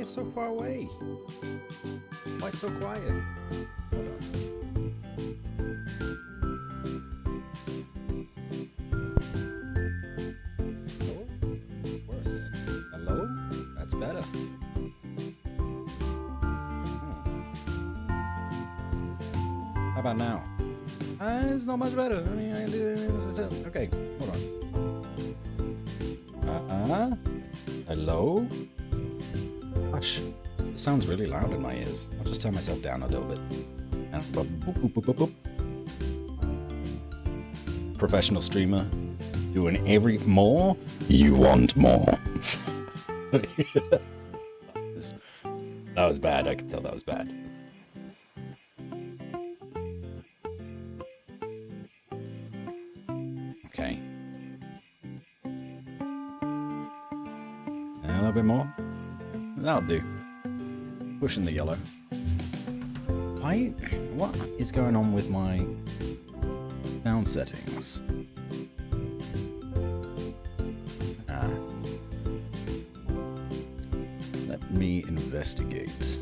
so far away? Why so quiet? Hold on. Hello? Worse. Hello? That's better. How about now? It's not much better. I mean, okay, hold on. Hello? Gosh, it sounds really loud in my ears. I'll just turn myself down a little bit. And boop, boop, boop, boop, boop. Professional streamer doing every more. You want more. That was bad. I could tell that was bad. Okay. A little bit more. That'll do. Pushing the yellow. Why? What is going on with my sound settings? Let me investigate.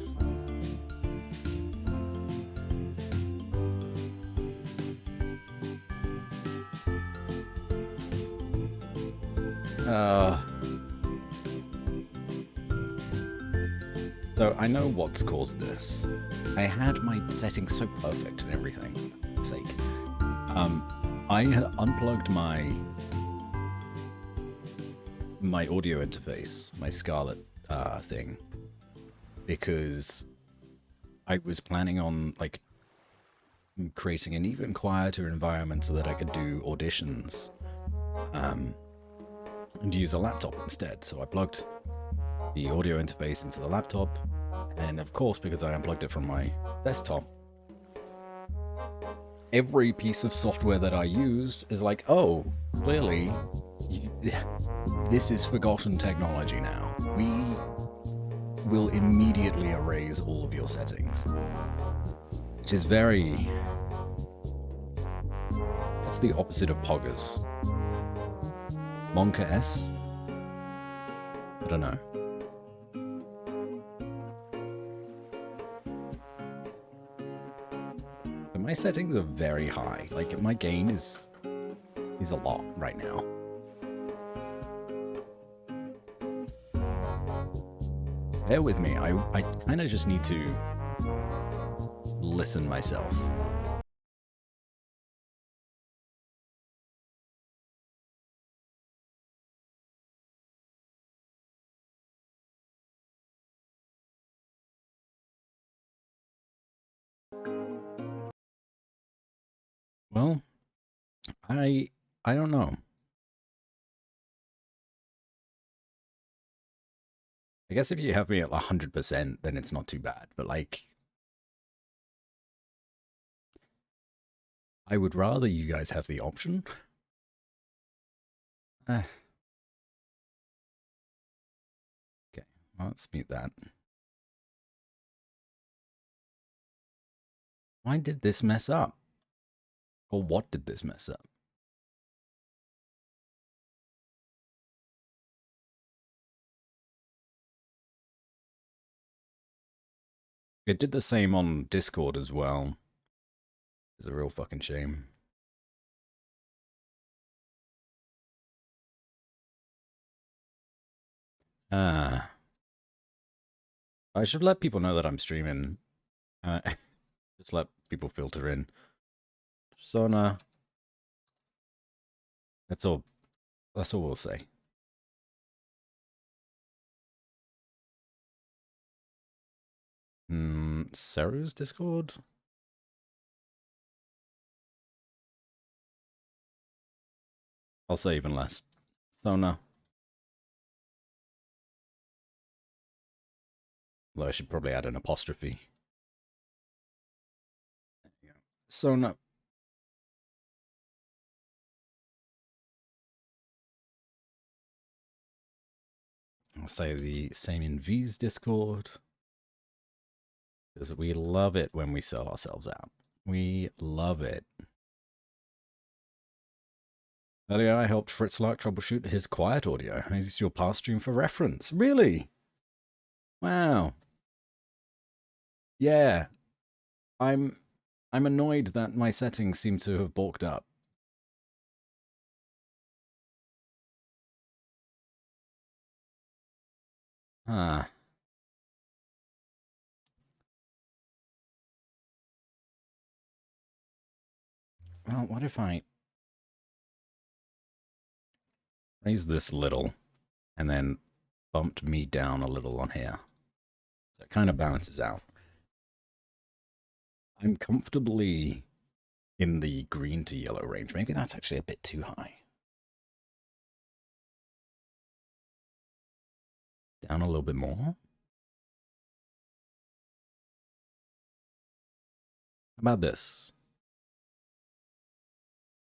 So I know what's caused this. I had my settings so perfect and everything. For fuck's sake. I had unplugged my audio interface, my Scarlett thing, because I was planning on like creating an even quieter environment so that I could do auditions and use a laptop instead. So I plugged the audio interface into the laptop, and of course, because I unplugged it from my desktop, every piece of software that I used is like, oh, clearly this is forgotten technology now. We will immediately erase all of your settings, which is very... It's the opposite of poggers. Monka S? I don't know. But my settings are very high. Like, my gain is a lot right now. Bear with me. I kind of just need to listen myself. Well, I don't know. I guess if you have me at 100%, then it's not too bad. But like, I would rather you guys have the option. Okay, well, let's mute that. Why did this mess up? Or what did this mess up? It did the same on Discord as well. It's a real fucking shame. I should let people know that I'm streaming. Just let people filter in. Persona. That's all we'll say. Seru's Discord? I'll say even less. Sona. Although I should probably add an apostrophe. Sona. I'll say the same in V's Discord. Because we love it when we sell ourselves out. We love it. Earlier, I helped Fritz Lark troubleshoot his quiet audio. I used your past stream for reference. Really? Wow. Yeah. I'm I'm annoyed that my settings seem to have balked up. Ah. Well, what if I raise this a little and then bumped me down a little on here? So it kind of balances out. I'm comfortably in the green to yellow range. Maybe that's actually a bit too high. Down a little bit more. How about this?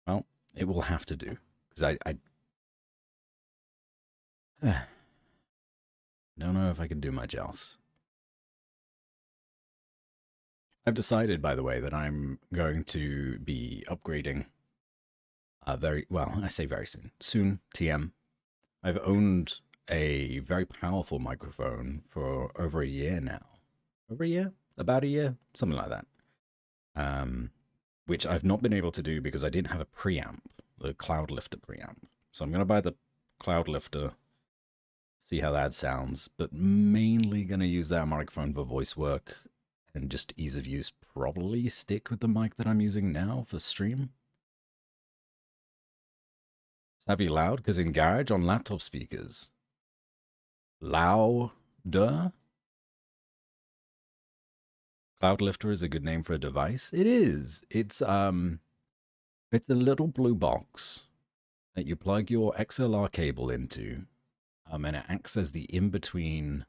Well, it will have to do because I don't know if I can do much else. I've decided, by the way, that I'm going to be upgrading very well. I say very soon. Soon, TM. I've owned a very powerful microphone for over a year now. Over a year? About a year? Something like that. Which I've not been able to do because I didn't have a preamp, the Cloud Lifter preamp. So I'm going to buy the Cloud Lifter, see how that sounds, but mainly going to use that microphone for voice work and just ease of use. Probably stick with the mic that I'm using now for stream. Savvy loud, because in Garage on laptop speakers, louder. Cloud Lifter is a good name for a device. It is. It's a little blue box that you plug your XLR cable into, and it acts as the in-between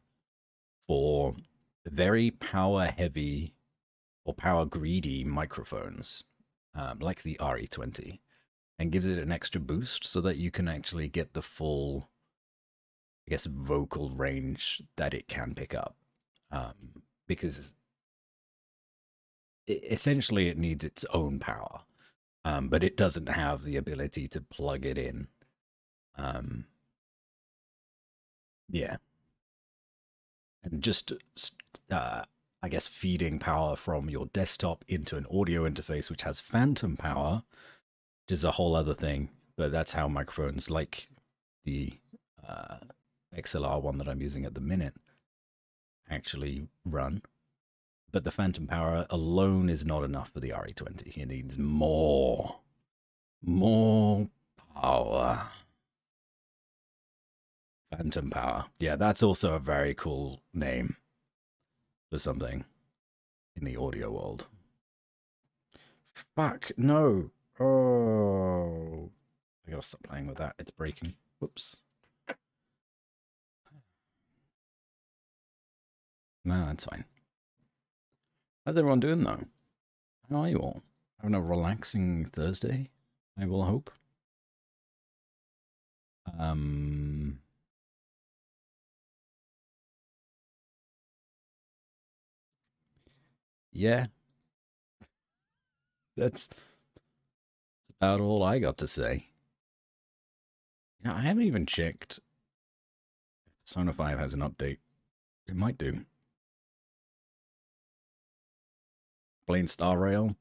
for very power-heavy or power-greedy microphones, like the RE20, and gives it an extra boost so that you can actually get the full, I guess, vocal range that it can pick up. Because essentially it needs its own power, but it doesn't have the ability to plug it in. Yeah. And just, I guess, feeding power from your desktop into an audio interface, which has phantom power, which is a whole other thing. But that's how microphones like the uh, XLR one that I'm using at the minute actually run. But the phantom power alone is not enough for the RE20. It needs more power. Phantom power. Yeah, that's also a very cool name for something in the audio world. Fuck, no. Oh. I gotta stop playing with that. It's breaking. Whoops. No, that's fine. How's everyone doing, though? How are you all? Having a relaxing Thursday, I will hope. Um, yeah, that's about all I got to say. You know, I haven't even checked if Persona 5 has an update. It might do. Playing Star Rail.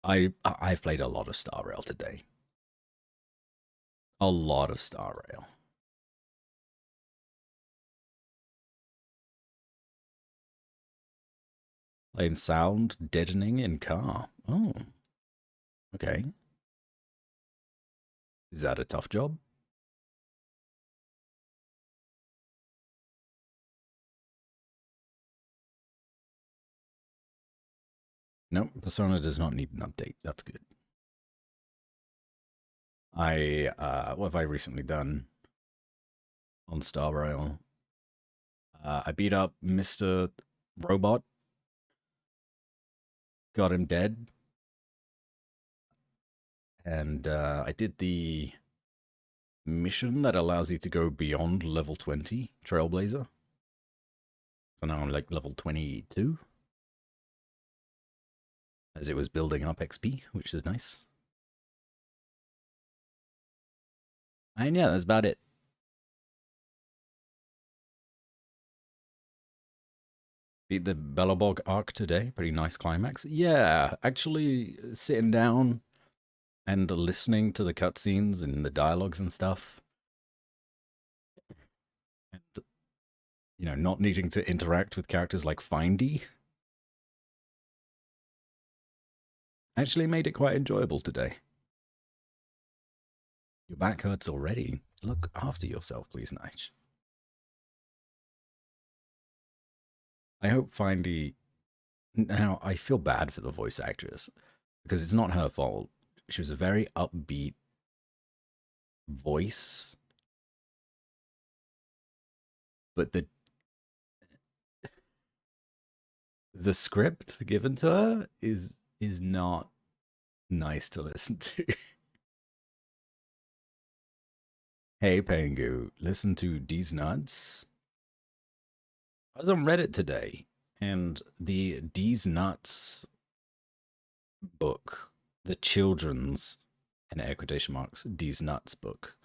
I've played a lot of Star Rail today. A lot of Star Rail. Playing sound deadening in car. Oh, okay. Is that a tough job? No, Persona does not need an update. That's good. What have I recently done on Star Rail? I beat up Mr. Robot, got him dead, and I did the mission that allows you to go beyond level 20, Trailblazer. So now I'm like level 22, as it was building up XP, which is nice. And yeah, that's about it. Beat the Belobog arc today. Pretty nice climax. Yeah, actually sitting down and listening to the cutscenes and the dialogues and stuff. And, you know, not needing to interact with characters like Findy. Actually made it quite enjoyable today. Your back hurts already. Look after yourself, please, Nige. I hope Findy... Now, I feel bad for the voice actress, because it's not her fault. She was a very upbeat voice, but the script given to her is not nice to listen to. Hey, Pangu, listen to D's Nuts. I was on Reddit today, and the D's Nuts book, the children's, in air quotation marks, D's Nuts book,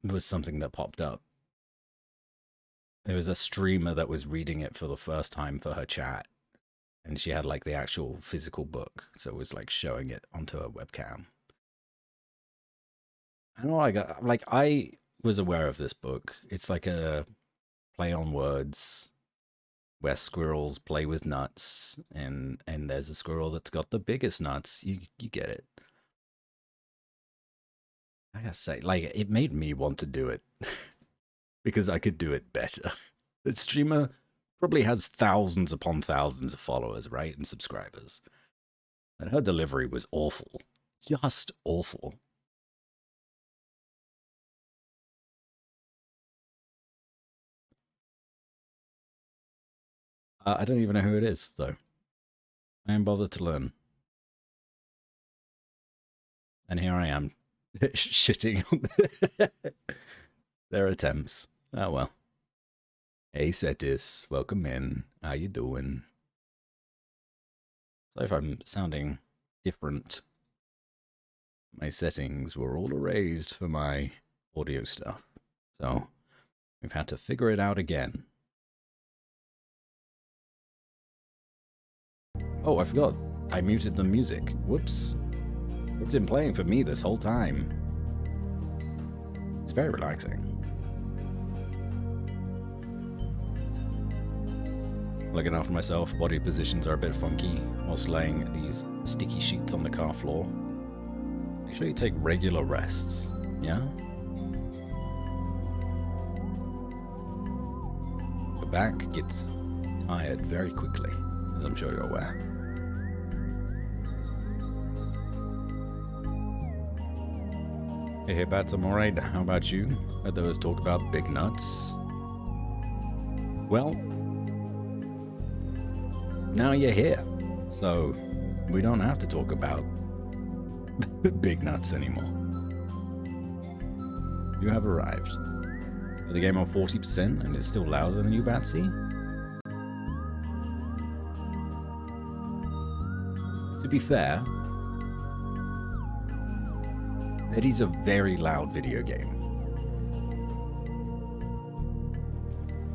was something that popped up. There was a streamer that was reading it for the first time for her chat, and she had like the actual physical book, so it was like showing it onto her webcam. I don't know, I was aware of this book. It's like a play on words where squirrels play with nuts, and there's a squirrel that's got the biggest nuts. You get it. I gotta say, like, it made me want to do it because I could do it better. The streamer probably has thousands upon thousands of followers, right, and subscribers. And her delivery was awful. Just awful. I don't even know who it is, though. I am bothered to learn. And here I am, shitting on their attempts. Oh well. Hey Setis, welcome in. How you doing? So if I'm sounding different, my settings were all erased for my audio stuff. So we've had to figure it out again. Oh, I forgot. I muted the music. Whoops. It's been playing for me this whole time. It's very relaxing. Looking after myself, body positions are a bit funky whilst laying these sticky sheets on the car floor. Make sure you take regular rests, yeah? Your back gets tired very quickly, as I'm sure you're aware. Hey, Bats, I'm alright. How about you? Heard there was talk about big nuts. Well, now you're here, so we don't have to talk about big nuts anymore. You have arrived. With the game on 40% and it's still louder than you, Batsy? To be fair, it is a very loud video game.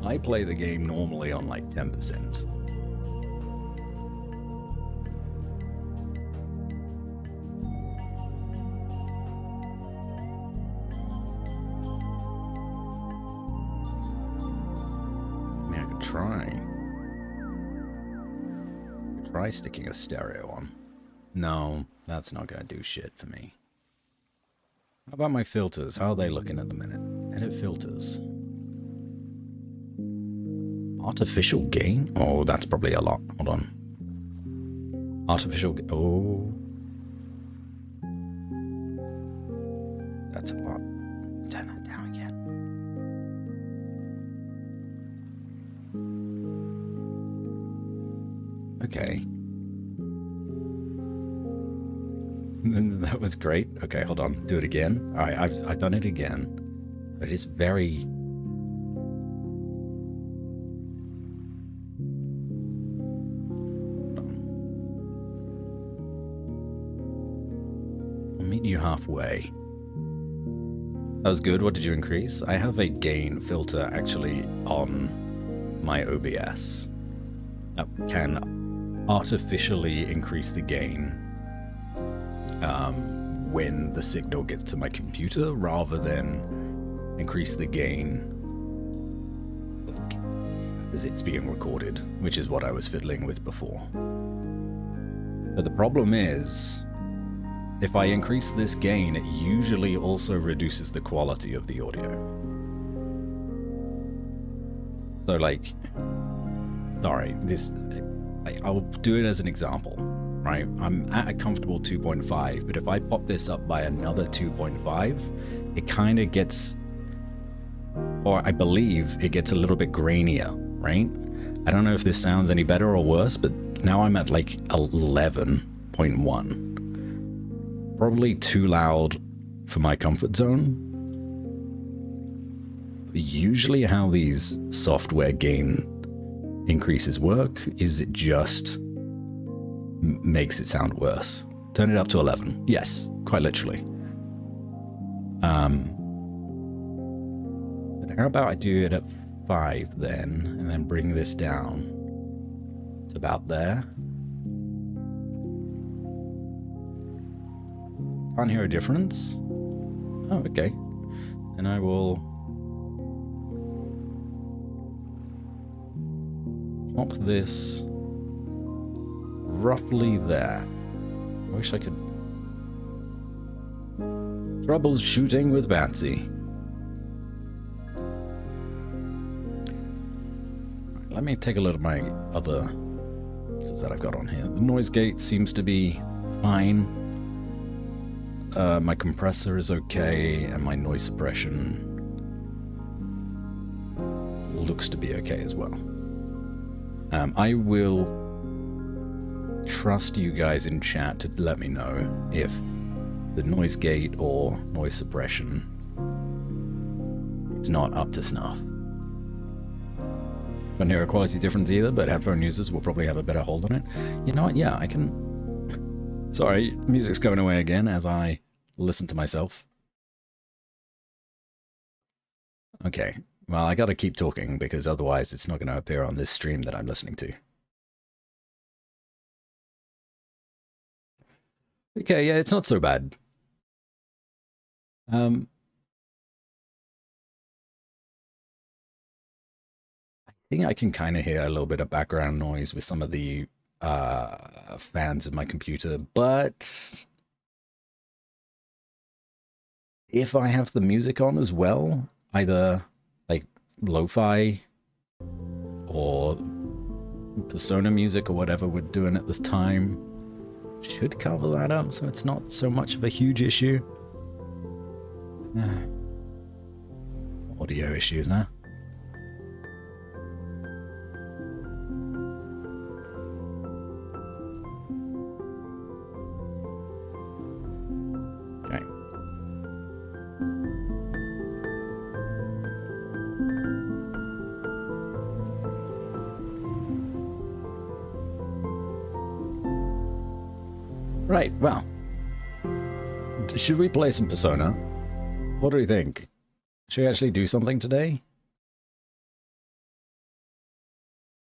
I play the game normally on like 10%. Try sticking a stereo on. No, that's not gonna do shit for me. How about my filters? How are they looking at the minute? Edit filters. Artificial gain? Oh, that's probably a lot. Hold on. Artificial... Oh. That's a lot. Turn that down again. Okay. That was great. Okay, hold on. Do it again. All right, I've done it again. It is very... I'll meet you halfway. That was good. What did you increase? I have a gain filter actually on my OBS that can artificially increase the gain when the signal gets to my computer rather than increase the gain as it's being recorded, which is what I was fiddling with before. But the problem is, if I increase this gain, it usually also reduces the quality of the audio. So like, sorry, I'll do it as an example, right? I'm at a comfortable 2.5, but if I pop this up by another 2.5, it kind of gets, or I believe it gets a little bit grainier, right? I don't know if this sounds any better or worse, but now I'm at like 11.1. Probably too loud for my comfort zone. Usually how these software gain increases work is it just makes it sound worse. Turn it up to 11. Yes, quite literally. But how about I do it at 5 then, and then bring this down to about there. Can't hear a difference. Oh, okay. And I will pop this roughly there. I wish I could. Troubleshooting with Batsy. Let me take a look at my other filters that I've got on here. The noise gate seems to be fine. My compressor is okay, and my noise suppression looks to be okay as well. I will trust you guys in chat to let me know if the noise gate or noise suppression is not up to snuff. Can't hear a quality difference either, but headphone users will probably have a better hold on it. You know what? Yeah, I can. Sorry, music's going away again as I listen to myself. Okay, well, I gotta keep talking because otherwise it's not going to appear on this stream that I'm listening to. Okay, yeah, it's not so bad. I think I can kind of hear a little bit of background noise with some of the fans of my computer, but if I have the music on as well, either like lo-fi or Persona music or whatever we're doing at this time, should cover that up so it's not so much of a huge issue. Audio issues now. Right, well, should we play some Persona? What do you think? Should we actually do something today?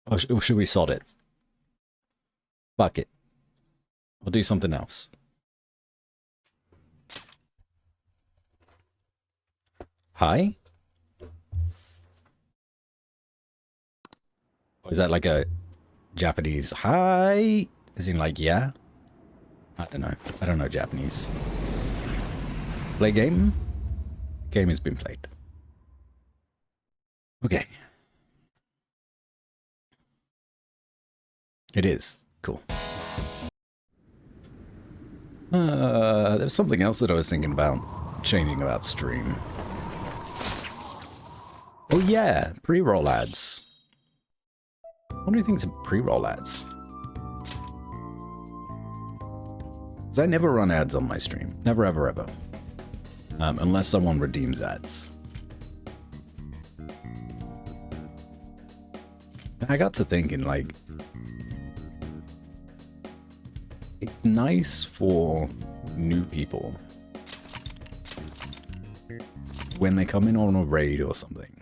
Or should we sod it? Fuck it. We'll do something else. Hi? Or is that like a Japanese hi? Is in like, yeah? I don't know. I don't know Japanese. Play game? Game has been played. Okay. It is. Cool. There's something else that I was thinking about changing about stream. Oh yeah, pre-roll ads. What do you think of pre-roll ads? Because I never run ads on my stream. Never, ever, ever. Unless someone redeems ads. I got to thinking, like, it's nice for new people when they come in on a raid or something,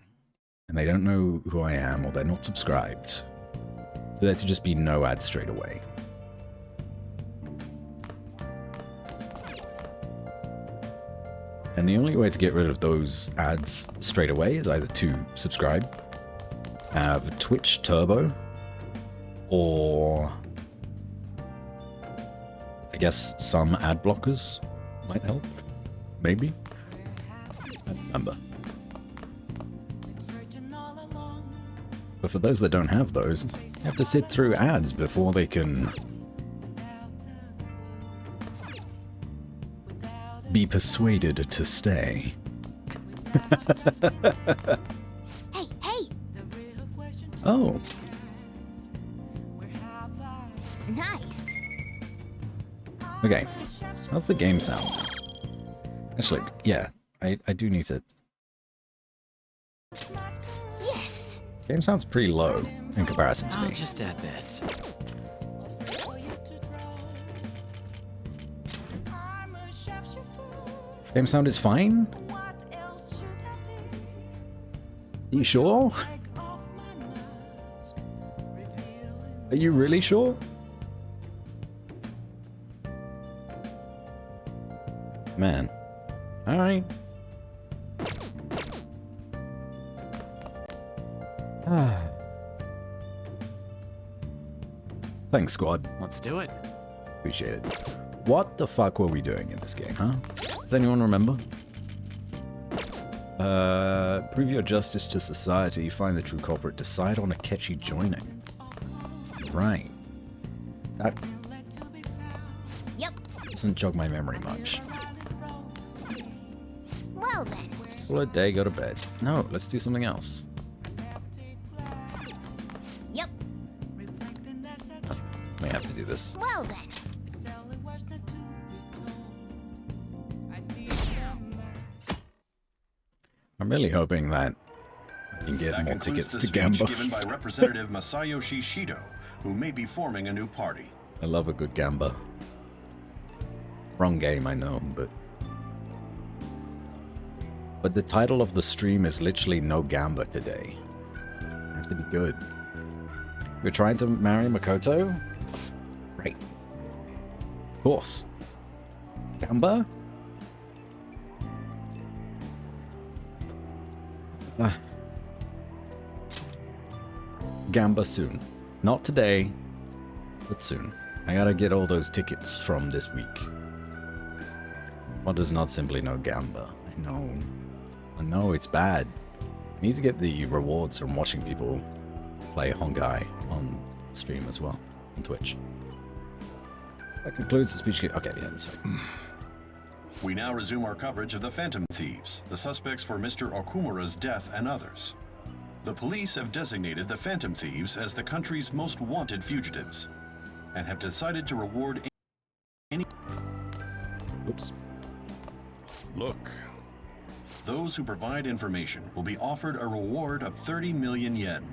and they don't know who I am, or they're not subscribed, for there to just be no ads straight away. And the only way to get rid of those ads straight away is either to subscribe, have Twitch Turbo, or I guess some ad blockers might help. Maybe. I don't remember. But for those that don't have those, you have to sit through ads before they can be persuaded to stay. Hey, hey! Oh. Nice. Okay. How's the game sound? Actually, yeah, I do need to... Yes. Game sounds pretty low in comparison to me. I'll just add this. Game sound is fine? You sure? Are you really sure? Man. Alright. Thanks, squad. Let's do it. Appreciate it. What the fuck were we doing in this game, huh? Does anyone remember? Prove your justice to society, find the true culprit, decide on a catchy joining. Right. That Yep. doesn't jog my memory much. Well then. Full a day, go to bed. No, let's do something else. Yep. We have to do this. Well then. I'm really hoping that I can get more tickets to Gamba. Given by Representative Masayoshi Shido, who may be forming a new party. I love a good Gamba. Wrong game, I know, but the title of the stream is literally No Gamba today. I have to be good. You're trying to marry Makoto? Right. Of course. Gamba? Gamba soon. Not today, but soon. I gotta get all those tickets from this week. What does not simply know Gamba? I know. I know it's bad. I need to get the rewards from watching people play Hongai on stream as well, on Twitch. That concludes the speech. Okay, yeah, that's fine. We now resume our coverage of the Phantom Thieves, the suspects for Mr. Okumura's death and others. The police have designated the Phantom Thieves as the country's most wanted fugitives, and have decided to reward any... Oops. Look. Those who provide information will be offered a reward of 30 million yen.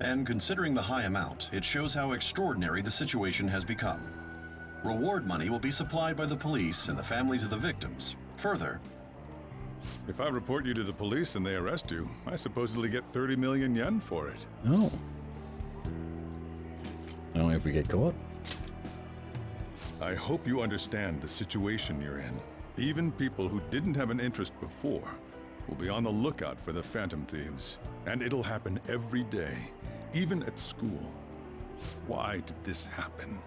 And considering the high amount, it shows how extraordinary the situation has become. Reward money will be supplied by the police and the families of the victims. Further, if I report you to the police and they arrest you, I supposedly get 30 million yen for it. Oh. I don't know if we get caught. I hope you understand the situation you're in. Even people who didn't have an interest before will be on the lookout for the Phantom Thieves. And it'll happen every day, even at school. Why did this happen?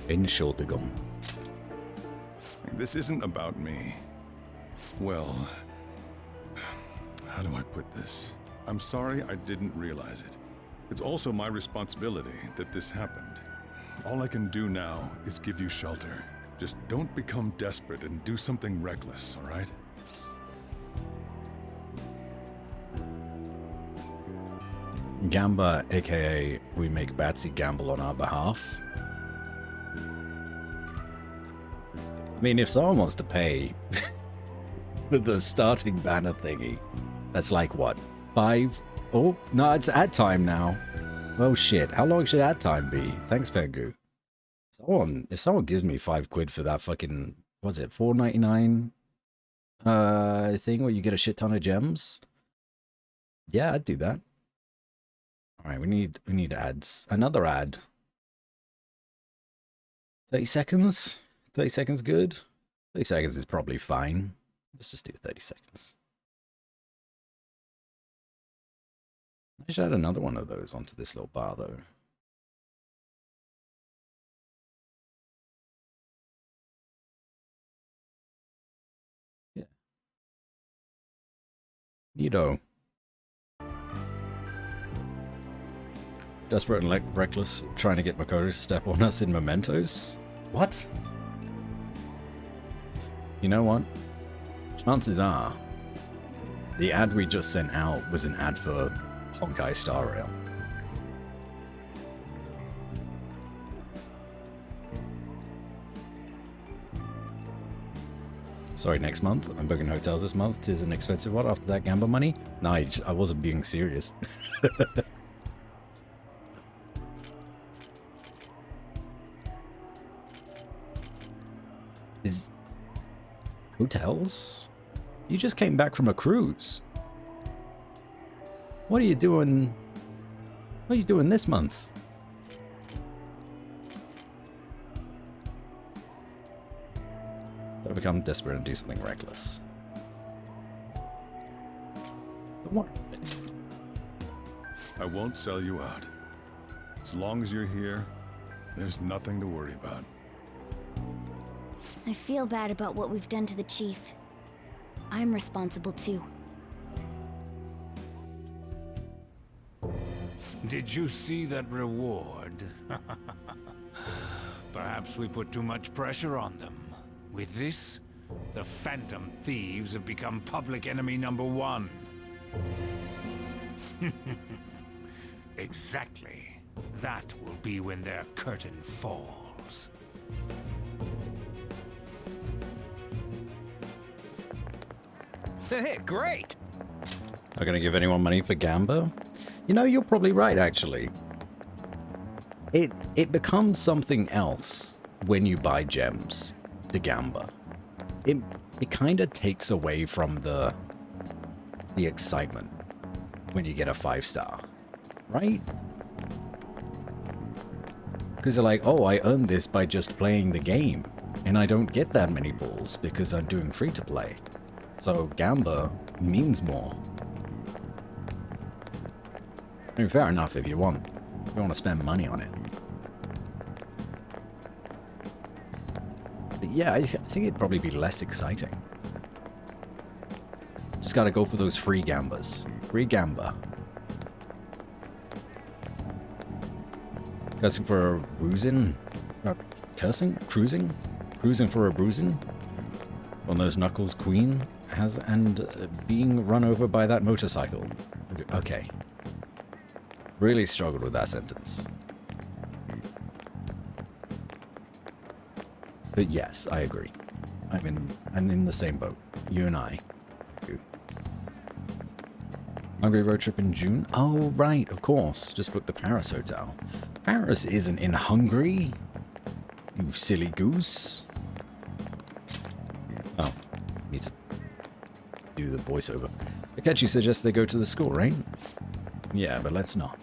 Entschuldigung. This isn't about me. Well, how do I put this? I'm sorry I didn't realize it. It's also my responsibility that this happened. All I can do now is give you shelter. Just don't become desperate and do something reckless, all right? Gamba, aka we make Batsy gamble on our behalf. I mean, if someone wants to pay for the starting banner thingy, that's like what? 5? Oh, no, it's ad time now. Oh shit, how long should ad time be? Thanks, Pengu. If someone gives me £5 for that fucking, what's it, $4.99 thing where you get a shit ton of gems? Yeah, I'd do that. Alright, we need ads. Another ad. 30 seconds? 30 seconds good? 30 seconds is probably fine. Let's just do 30 seconds. I should add another one of those onto this little bar, though. Yeah. Neato. Desperate and reckless, trying to get Makoto to step on us in mementos? What? You know what? Chances are, the ad we just sent out was an ad for Honkai Star Rail. Sorry, next month. I'm booking hotels this month. 'Tis an expensive one after that gamba money. No, I wasn't being serious. Is hotels? You just came back from a cruise. What are you doing? What are you doing this month? Gotta become desperate and do something reckless. But what? I won't sell you out. As long as you're here, there's nothing to worry about. I feel bad about what we've done to the chief. I'm responsible too. Did you see that reward? Perhaps we put too much pressure on them. With this, the Phantom Thieves have become public enemy #1. Exactly. That will be when their curtain falls. Hey, great! Not gonna give anyone money for gamba? You know, you're probably right, actually. It becomes something else when you buy gems, the gamba. It kind of takes away from the excitement when you get a 5-star, right? Because you're like, oh, I earned this by just playing the game, and I don't get that many balls because I'm doing free-to-play. So gamba means more. I mean, fair enough if you want to spend money on it. But yeah, I think it'd probably be less exciting. Just gotta go for those free gambas. Free gamba. Cursing for a bruising? Cursing? Cruising? Cruising for a bruising? On those knuckles queen has, and being run over by that motorcycle. Okay. Really struggled with that sentence. But yes, I agree. I'm in the same boat. You and I. Hungary road trip in June? Oh, right, of course. Just booked the Paris hotel. Paris isn't in Hungary. You silly goose. Oh, need to do the voiceover. Akechi suggests they go to the school, right? Yeah, but let's not.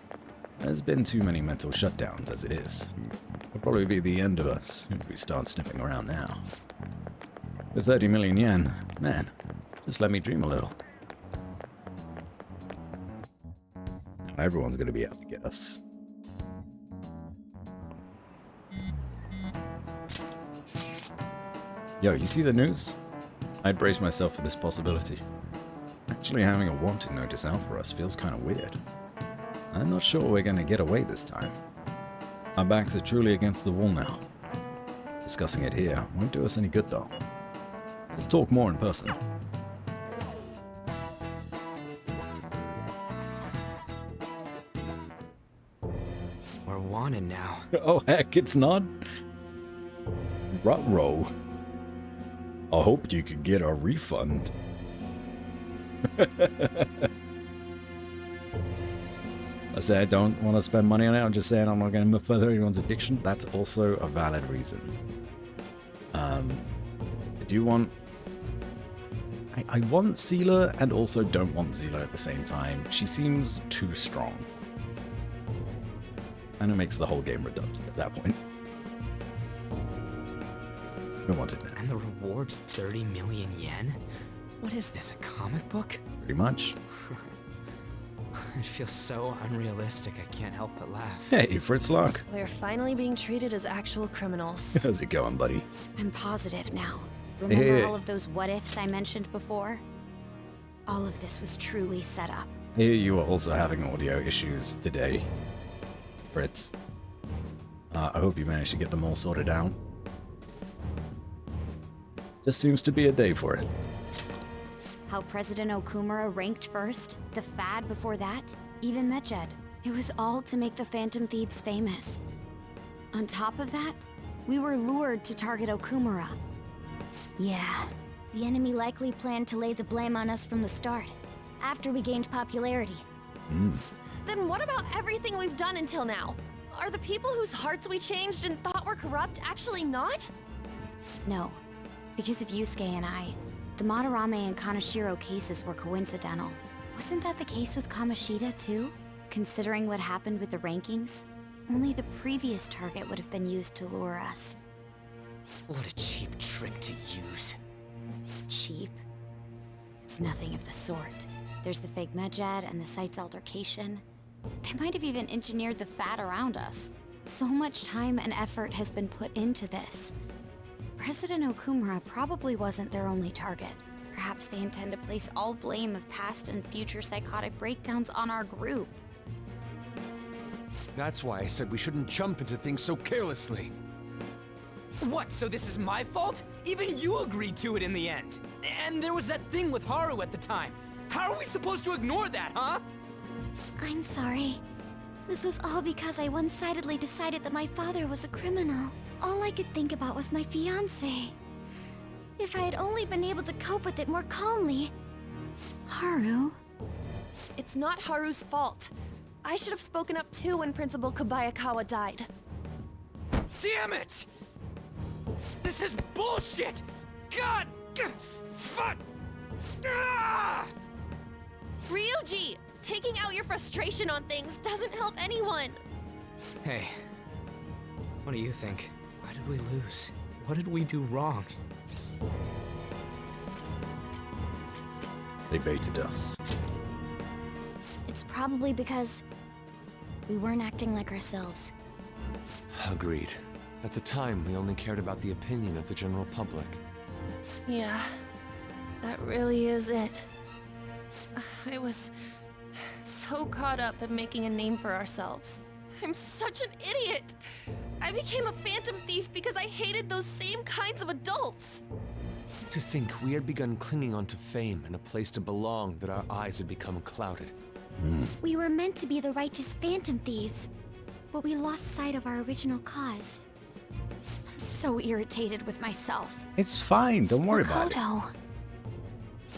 There's been too many mental shutdowns as it is. It'll probably be the end of us if we start sniffing around now. The 30 million yen, man, just let me dream a little. Now everyone's gonna be out to get us. Yo, you see the news? I'd brace myself for this possibility. Actually having a wanted notice out for us feels kind of weird. I'm not sure we're gonna get away this time. Our backs are truly against the wall now. Discussing it here won't do us any good though. Let's talk more in person. We're wanted now. Oh heck, it's not. Ruh-roh. I hoped you could get a refund. I say I don't want to spend money on it. I'm just saying I'm not going to further anyone's addiction. That's also a valid reason. I do want... I want Seela and also don't want Seela at the same time. She seems too strong. And it makes the whole game redundant at that point. I want it now. And the reward's 30 million yen? What is this, a comic book? Pretty much. It feels so unrealistic, I can't help but laugh. Hey, Fritz Lark. We're finally being treated as actual criminals. How's it going, buddy? I'm positive now. Remember Hey. all of those what-ifs I mentioned before? All of this was truly set up. Hey, you are also having audio issues today, Fritz. I hope you managed to get them all sorted out. Just seems to be a day for it. How President Okumura ranked first, the Fad before that, even Mechad. It was all to make the Phantom Thieves famous. On top of that, we were lured to target Okumura. Yeah, the enemy likely planned to lay the blame on us from the start, after we gained popularity. Then what about everything we've done until now? Are the people whose hearts we changed and thought were corrupt actually not? No, because of Yusuke and I, the Madarame and Kaneshiro cases were coincidental. Wasn't that the case with Kamoshida too? Considering what happened with the rankings, only the previous target would have been used to lure us. What a cheap trick to use. Cheap? It's nothing of the sort. There's the fake Mejad and the site's altercation. They might have even engineered the Fat around us. So much time and effort has been put into this. President Okumura probably wasn't their only target. Perhaps they intend to place all blame of past and future psychotic breakdowns on our group. That's why I said we shouldn't jump into things so carelessly. What, so this is my fault? Even you agreed to it in the end. And there was that thing with Haru at the time. How are we supposed to ignore that, huh? I'm sorry. This was all because I one-sidedly decided that my father was a criminal. All I could think about was my fiancé. If I had only been able to cope with it more calmly... Haru? It's not Haru's fault. I should have spoken up too when Principal Kobayakawa died. Damn it! This is bullshit! God! Fuck! Ah! Ryuji! Taking out your frustration on things doesn't help anyone! Hey, what do you think? Why did we lose? What did we do wrong? They baited us. It's probably because... we weren't acting like ourselves. Agreed. At the time, we only cared about the opinion of the general public. Yeah, that really is it. I was so caught up in making a name for ourselves. I'm such an idiot! I became a phantom thief because I hated those same kinds of adults! To think we had begun clinging onto fame and a place to belong that our eyes had become clouded. We were meant to be the righteous phantom thieves, but we lost sight of our original cause. I'm so irritated with myself. It's fine. Don't worry about it. Makoto.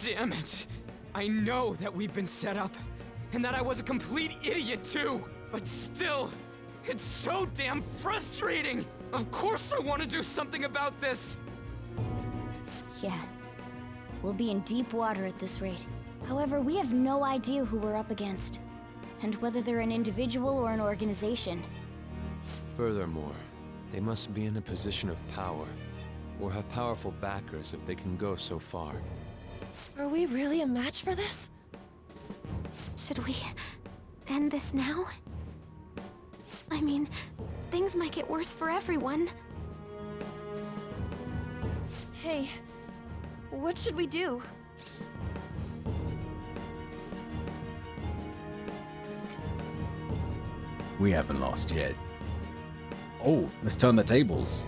Damn it! I know that we've been set up, and that I was a complete idiot too! But still, it's so damn frustrating! Of course I want to do something about this! Yeah. We'll be in deep water at this rate. However, we have no idea who we're up against, and whether they're an individual or an organization. Furthermore, they must be in a position of power, or have powerful backers if they can go so far. Are we really a match for this? Should we end this now? I mean, things might get worse for everyone. Hey, what should we do? We haven't lost yet. Oh, let's turn the tables.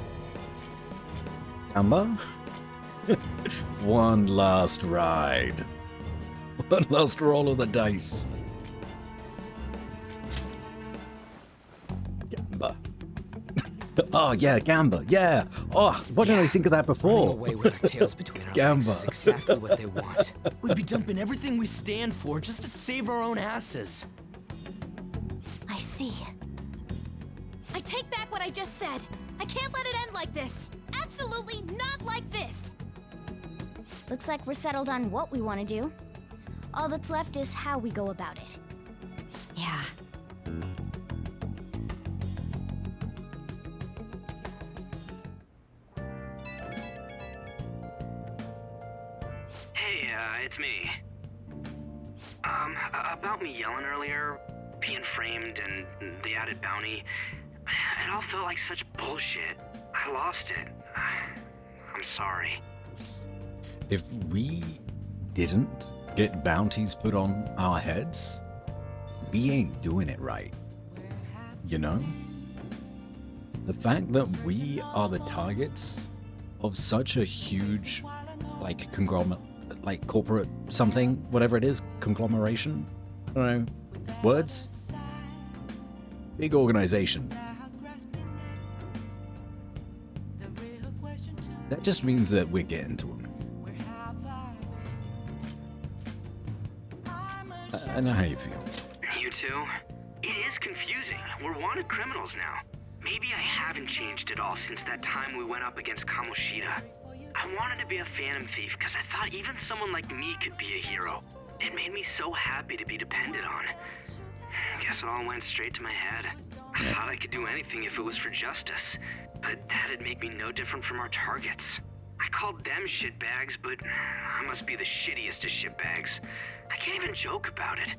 Gamba? One last ride. One last roll of the dice. Gamba. Oh, yeah, Gamba. Yeah. Oh, why didn't I think of that Running before? away with our tails between our Gamba. legs is exactly what they want. We'd be dumping everything we stand for just to save our own asses. see. I take back what I just said. I can't let it end like this. Absolutely not like this. Looks like we're settled on what we want to do. All that's left is how we go about it. Yeah. Hey, it's me. About me yelling earlier, being framed, and the added bounty, it all felt like such bullshit. I lost it. I'm sorry. If we didn't get bounties put on our heads, we ain't doing it right. You know? The fact that we are the targets of such a huge, like, conglomerate, like, corporate something, whatever it is, conglomeration? I don't know. Words? Big organization. That just means that we're getting to them. I know how you feel. You too? It is confusing. We're wanted criminals now. Maybe I haven't changed at all since that time we went up against Kamoshida. I wanted to be a phantom thief because I thought even someone like me could be a hero. It made me so happy to be depended on. Guess it all went straight to my head. I thought I could do anything if it was for justice, but that'd make me no different from our targets. I called them shitbags, but I must be the shittiest of shitbags. I can't even joke about it.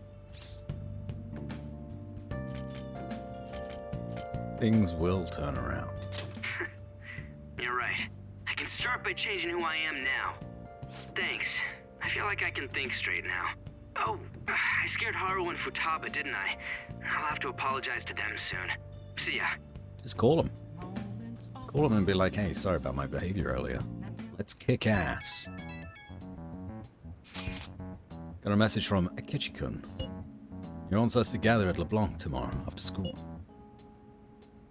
Things will turn around. You're right. I can start by changing who I am now. Thanks. I feel like I can think straight now. Oh, I scared Haru and Futaba, didn't I? I'll have to apologize to them soon. See ya. Just call them. Call them and be like, hey, sorry about my behavior earlier. Let's kick ass. Got a message from Akechi-kun. He wants us to gather at LeBlanc tomorrow after school.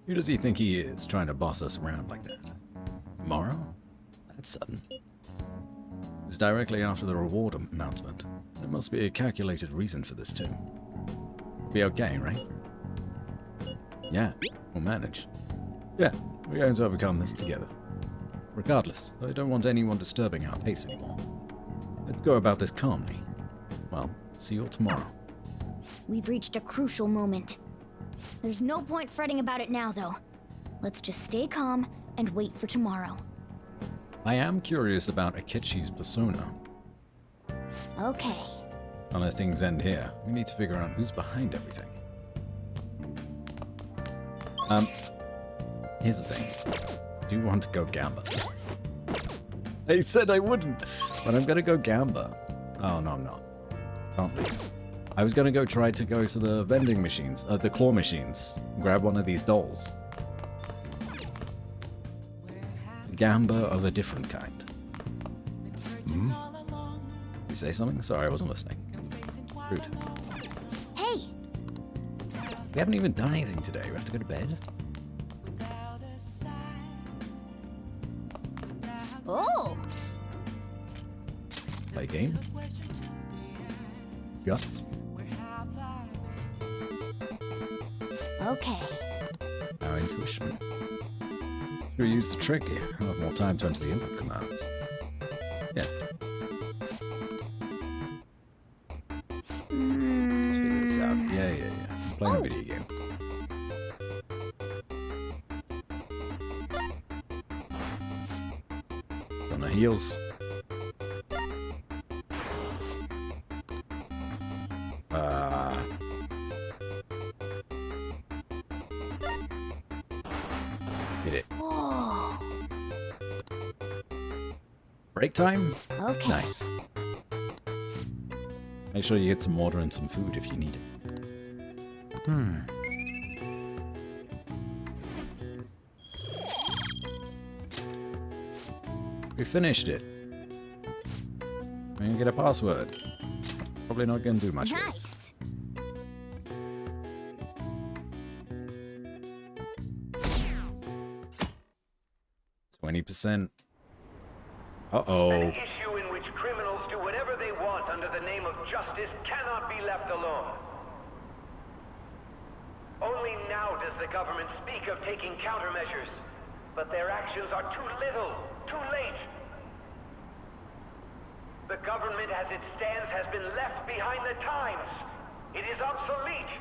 Who does he think he is, trying to boss us around like that? Tomorrow? That's sudden. It's directly after the reward announcement. There must be a calculated reason for this too. Be okay, right? Yeah, we'll manage. Yeah, we're going to overcome this together. Regardless, I don't want anyone disturbing our pace anymore. Let's go about this calmly. Well, see you all tomorrow. We've reached a crucial moment. There's no point fretting about it now, though. Let's just stay calm and wait for tomorrow. I am curious about Akechi's persona. Okay. Don't let things end here. We need to figure out who's behind everything. Here's the thing. I do want to go gamba. I said I wouldn't, but I'm gonna go gamba. Oh, no, I'm not. Can't leave. I was gonna try to go to the vending machines, the claw machines, grab one of these dolls. Gamba of a different kind. Hmm? You say something? Sorry, I wasn't listening. Rude. Hey! We haven't even done anything today. We have to go to bed. Oh! Let's play a game. Guts. Okay. Our intuition. Should we use the trick? I'll have more time to enter the input commands. Yeah. Let's figure this out. Yeah. I'm playing a video game. It's on the heels. Hit it. Whoa. Break time? Okay. Nice. Make sure you get some water and some food if you need it. We finished it. We're gonna get a password. Probably not gonna do much with Nice. this. 20%. Uh-oh. An issue in which criminals do whatever they want under the name of justice cannot be left alone. Only now does the government speak of taking countermeasures. But their actions are too little, too late. The government as it stands has been left behind the times. It is obsolete.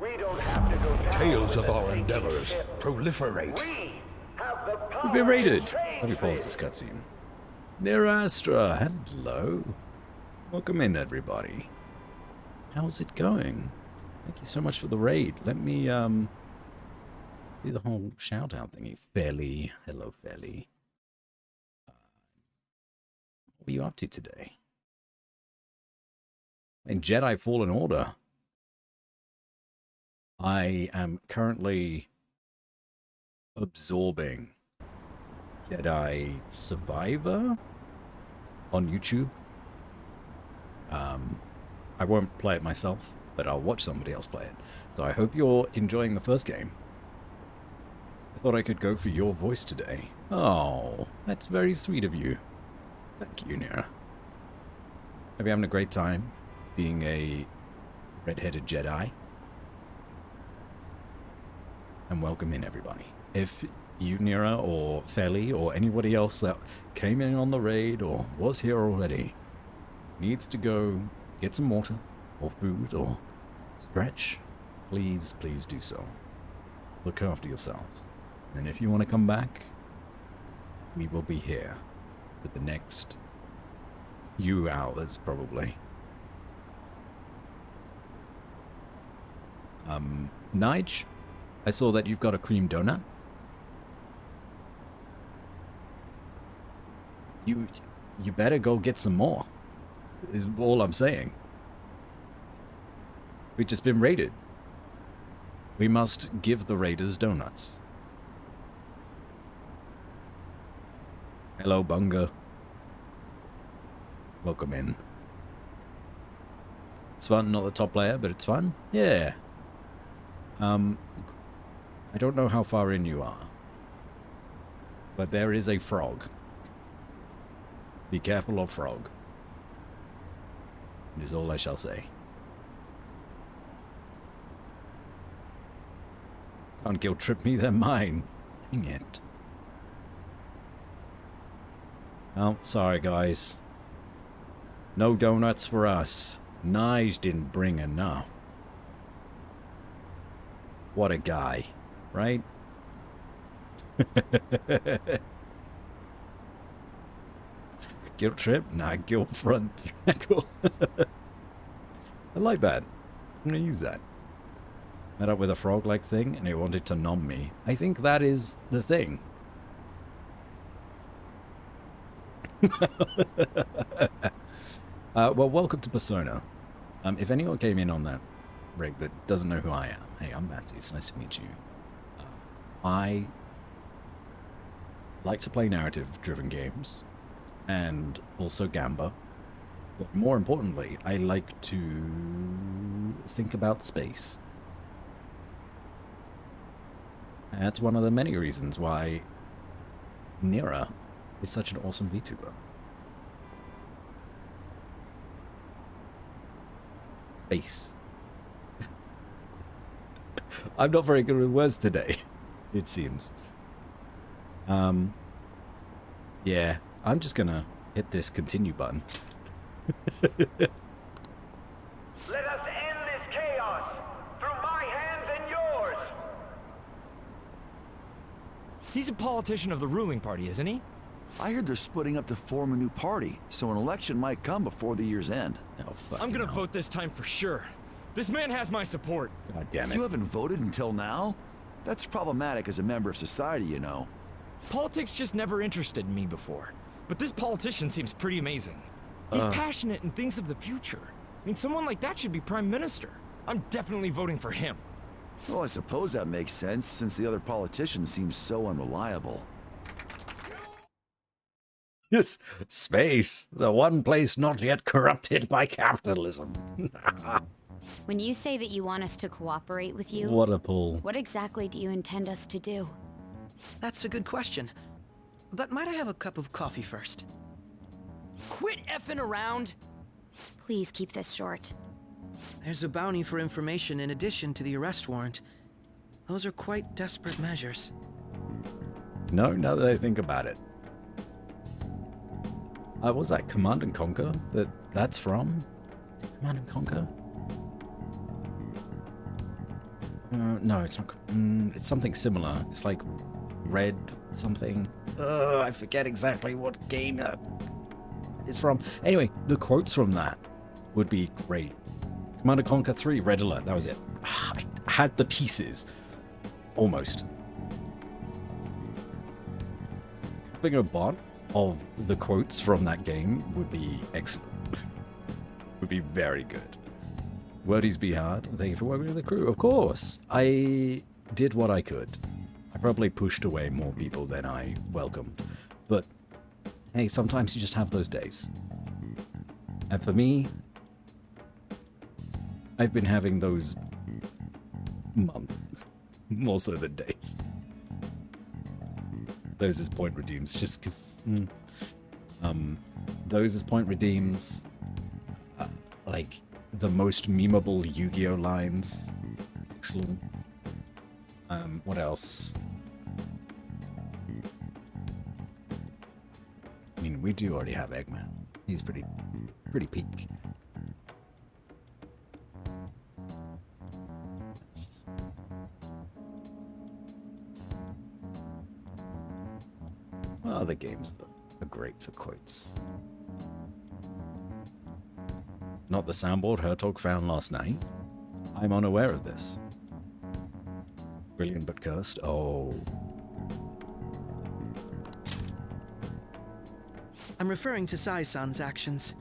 We don't have to go down. Tales of our endeavors proliferate. We have the power. We've been raided. to change Let me pause this cutscene. Nirastra, hello. Welcome in, everybody. How's it going? Thank you so much for the raid. Let me, do the whole shout-out thingy. Fairly. Hello, Fairly. What are you up to today? In Jedi Fallen Order. I am currently absorbing Jedi Survivor on YouTube. I won't play it myself, but I'll watch somebody else play it. So I hope you're enjoying the first game. I thought I could go for your voice today. Oh, that's very sweet of you. Thank you, Nira. Hope you're having a great time being a red-headed Jedi. And welcome in, everybody. If you, Nira, or Feli, or anybody else that came in on the raid or was here already, needs to go get some water, or food, or stretch, please, please do so. Look after yourselves. And if you want to come back, we will be here for the next few hours, probably. Nige, I saw that you've got a cream donut. You better go get some more, is all I'm saying. We've just been raided. We must give the raiders donuts. Hello, Bunga. Welcome in. It's fun, not the top player, but it's fun. Yeah. I don't know how far in you are, but there is a frog. Be careful of frog. Is all I shall say. Can't guilt trip me, they're mine. Dang it. Oh, sorry guys. No donuts for us. Nige didn't bring enough. What a guy, right? Guilt trip? Nah, guilt front. Cool. I like that. I'm gonna use that. Met up with a frog-like thing and it wanted to nom me. I think that is the thing. Well, welcome to Persona. If anyone came in on that rig that doesn't know who I am, hey, I'm Batsy. It's nice to meet you. I like to play narrative-driven games, and also Gamba. But more importantly, I like to think about space. And that's one of the many reasons why Nira is such an awesome VTuber. Space. I'm not very good with words today, it seems. Yeah, I'm just gonna hit this continue button. Let us end this chaos through my hands and yours. He's a politician of the ruling party, isn't he? I heard they're splitting up to form a new party, so an election might come before the year's end. Oh, fuck. I'm gonna vote this time for sure. This man has my support. God damn it. You haven't voted until now? That's problematic as a member of society, you know. Politics just never interested me before. But this politician seems pretty amazing. He's passionate and thinks of the future. I mean, someone like that should be prime minister. I'm definitely voting for him. Well, I suppose that makes sense, since the other politicians seem so unreliable. Yes, space, the one place not yet corrupted by capitalism. When you say that you want us to cooperate with you, What a pull. what exactly do you intend us to do? That's a good question. But might I have a cup of coffee first? Quit effing around! Please keep this short. There's a bounty for information in addition to the arrest warrant. Those are quite desperate measures. No, now that I think about it. Was that Command and Conquer that's from? Is it Command and Conquer? No, it's not. It's something similar. It's like Red something. I forget exactly what game that is from. Anyway, the quotes from that would be great. Command and Conquer 3, Red Alert. That was it. I had the pieces. Almost. Being a bot of the quotes from that game would be excellent. Would be very good. Wordies be hard. Thank you for working with the crew. Of course. I did what I could. I probably pushed away more people than I welcomed. But hey, sometimes you just have those days. And for me, I've been having those months. More so than days. Those as point redeems, just because... those as point redeems, like, the most memeable Yu-Gi-Oh! Lines. Excellent. What else? I mean, we do already have Eggman. He's pretty peak. Well, the games are great for quotes. Not the soundboard Hertog found last night. I'm unaware of this. Brilliant but cursed. Oh. I'm referring to Sai-san's actions.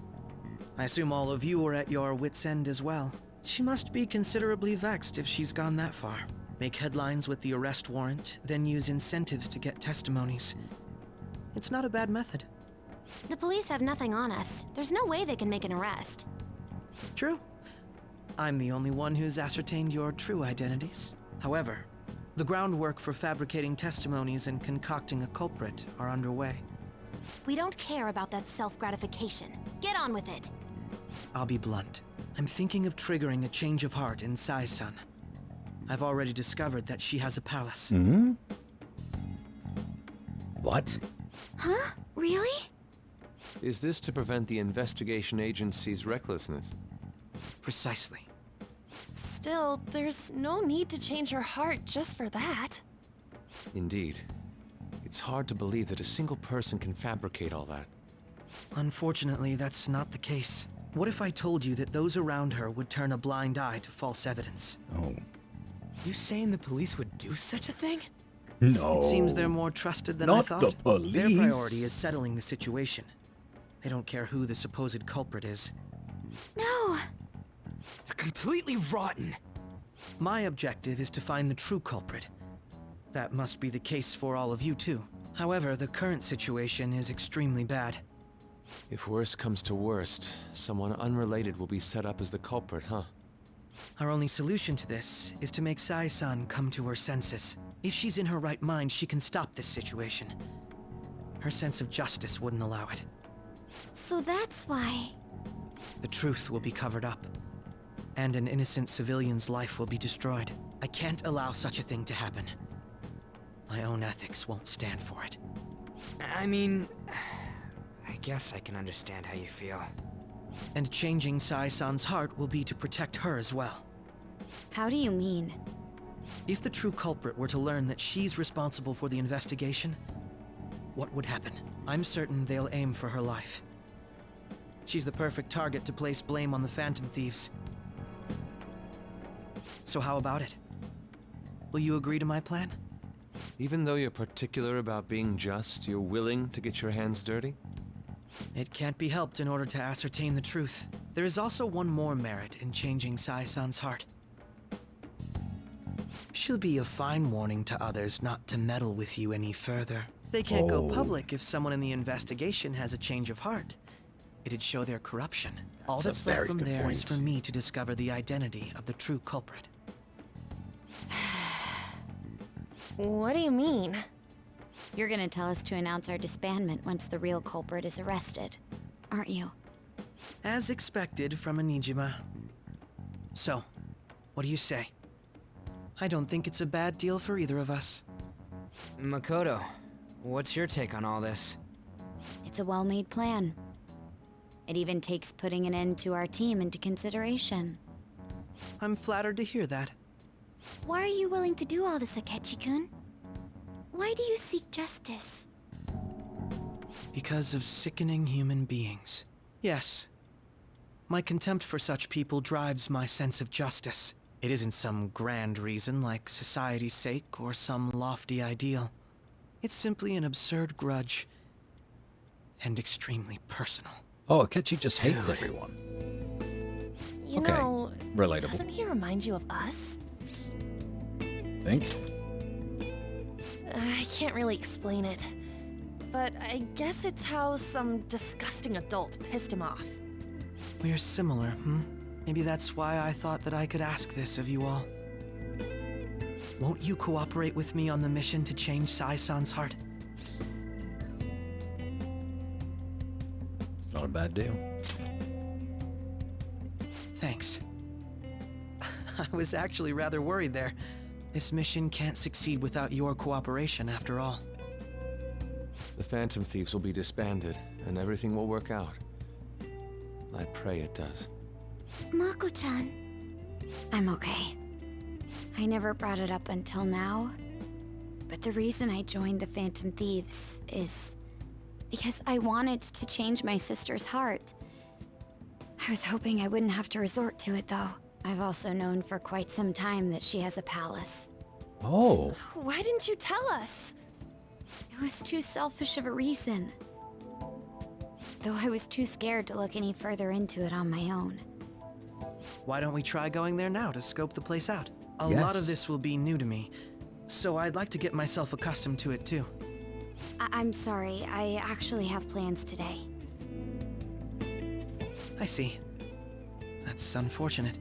I assume all of you are at your wits' end as well. She must be considerably vexed if she's gone that far. Make headlines with the arrest warrant, then use incentives to get testimonies. It's not a bad method. The police have nothing on us. There's no way they can make an arrest. True. I'm the only one who's ascertained your true identities. However, the groundwork for fabricating testimonies and concocting a culprit are underway. We don't care about that self-gratification. Get on with it. I'll be blunt. I'm thinking of triggering a change of heart in Sai-san. I've already discovered that she has a palace. Hmm? What? Huh? Really? Is this to prevent the investigation agency's recklessness? Precisely. Still, there's no need to change her heart just for that. Indeed. It's hard to believe that a single person can fabricate all that. Unfortunately, that's not the case. What if I told you that those around her would turn a blind eye to false evidence? Oh. You saying the police would do such a thing? No. It seems they're more trusted than Not I thought. the police. Their priority is settling the situation. They don't care who the supposed culprit is. No! They're completely rotten! My objective is to find the true culprit. That must be the case for all of you too. However, the current situation is extremely bad. If worst comes to worst, someone unrelated will be set up as the culprit, huh? Our only solution to this is to make Sai-san come to her senses. If she's in her right mind, she can stop this situation. Her sense of justice wouldn't allow it. So that's why... The truth will be covered up, and an innocent civilian's life will be destroyed. I can't allow such a thing to happen. My own ethics won't stand for it. I mean... I guess I can understand how you feel. And changing Sai-san's heart will be to protect her as well. How do you mean? If the true culprit were to learn that she's responsible for the investigation, what would happen? I'm certain they'll aim for her life. She's the perfect target to place blame on the Phantom Thieves. So how about it? Will you agree to my plan? Even though you're particular about being just, you're willing to get your hands dirty? It can't be helped in order to ascertain the truth. There is also one more merit in changing Sai-san's heart. She'll be a fine warning to others not to meddle with you any further. They can't go public if someone in the investigation has a change of heart. It'd show their corruption. All that's left from there is for me to discover the identity of the true culprit. What do you mean? You're gonna tell us to announce our disbandment once the real culprit is arrested, aren't you? As expected from Anijima. So, what do you say? I don't think it's a bad deal for either of us. Makoto, what's your take on all this? It's a well-made plan. It even takes putting an end to our team into consideration. I'm flattered to hear that. Why are you willing to do all this, Akechi-kun? Why do you seek justice? Because of sickening human beings. Yes. My contempt for such people drives my sense of justice. It isn't some grand reason like society's sake or some lofty ideal. It's simply an absurd grudge. And extremely personal. Oh, Akechi just hates everyone. You Okay, know, relatable. doesn't he remind you of us? Think? I can't really explain it. But I guess it's how some disgusting adult pissed him off. We're similar, Maybe that's why I thought that I could ask this of you all. Won't you cooperate with me on the mission to change Sai-san's heart? It's not a bad deal. Thanks. I was actually rather worried there. This mission can't succeed without your cooperation, after all. The Phantom Thieves will be disbanded, and everything will work out. I pray it does. Mako-chan. I'm okay. I never brought it up until now, but the reason I joined the Phantom Thieves is because I wanted to change my sister's heart. I was hoping I wouldn't have to resort to it, though. I've also known for quite some time that she has a palace. Oh. Why didn't you tell us? It was too selfish of a reason. Though I was too scared to look any further into it on my own. Why don't we try going there now to scope the place out? A lot of this will be new to me, so I'd like to get myself accustomed to it too. I'm sorry, I actually have plans today. I see. That's unfortunate.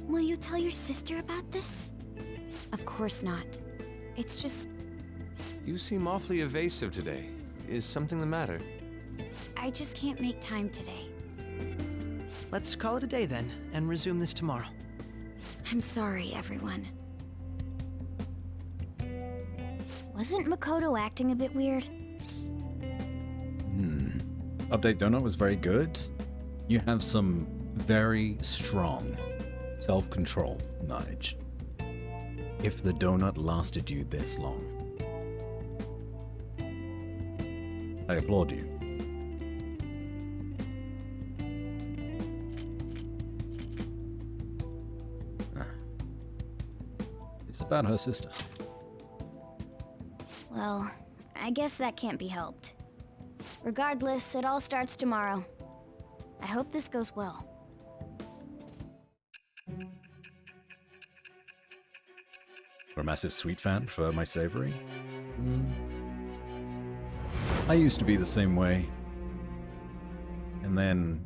Will you tell your sister about this? Of course not. It's just... You seem awfully evasive today. Is something the matter? I just can't make time today. Let's call it a day then, and resume this tomorrow. I'm sorry, everyone. Wasn't Makoto acting a bit weird? Update Donut was very good. You have some very strong self-control, Nige. If the donut lasted you this long, I applaud you. It's about her sister. Well, I guess that can't be helped. Regardless, it all starts tomorrow. I hope this goes well. You're a massive sweet fan for my savory? I used to be the same way. And then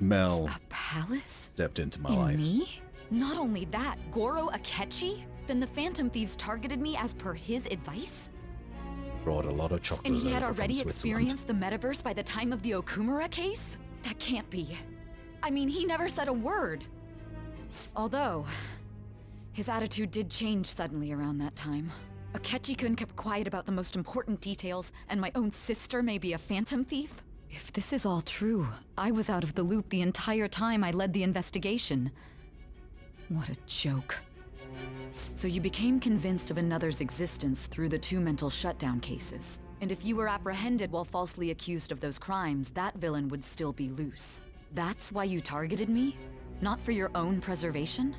Mel A palace? stepped into my In life. me? Not only that, Goro Akechi? Then the Phantom Thieves targeted me as per his advice? Brought a lot of chocolate And he had over from already Switzerland. experienced the metaverse by the time of the Okumura case? That can't be. I mean, he never said a word. Although, his attitude did change suddenly around that time. Akechi-kun kept quiet about the most important details, and my own sister may be a Phantom Thief? If this is all true, I was out of the loop the entire time I led the investigation. What a joke. So you became convinced of another's existence through the 2 mental shutdown cases. And if you were apprehended while falsely accused of those crimes, that villain would still be loose. That's why you targeted me? Not for your own preservation?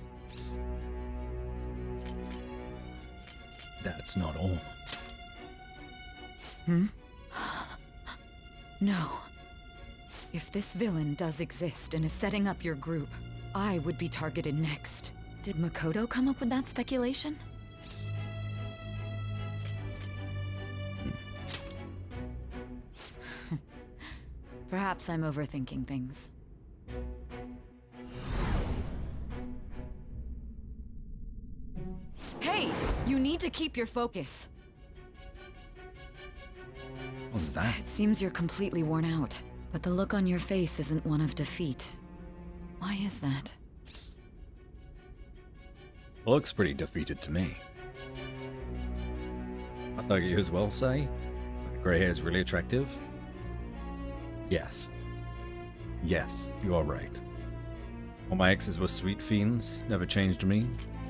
That's not all. No. If this villain does exist and is setting up your group, I would be targeted next. Did Makoto come up with that speculation? Perhaps I'm overthinking things. Hey! You need to keep your focus. What is that? It seems you're completely worn out, but the look on your face isn't one of defeat. Why is that? Looks pretty defeated to me. I thought you as well say? Grey hair is really attractive? Yes. Yes, you are right. All my exes were sweet fiends, never changed me.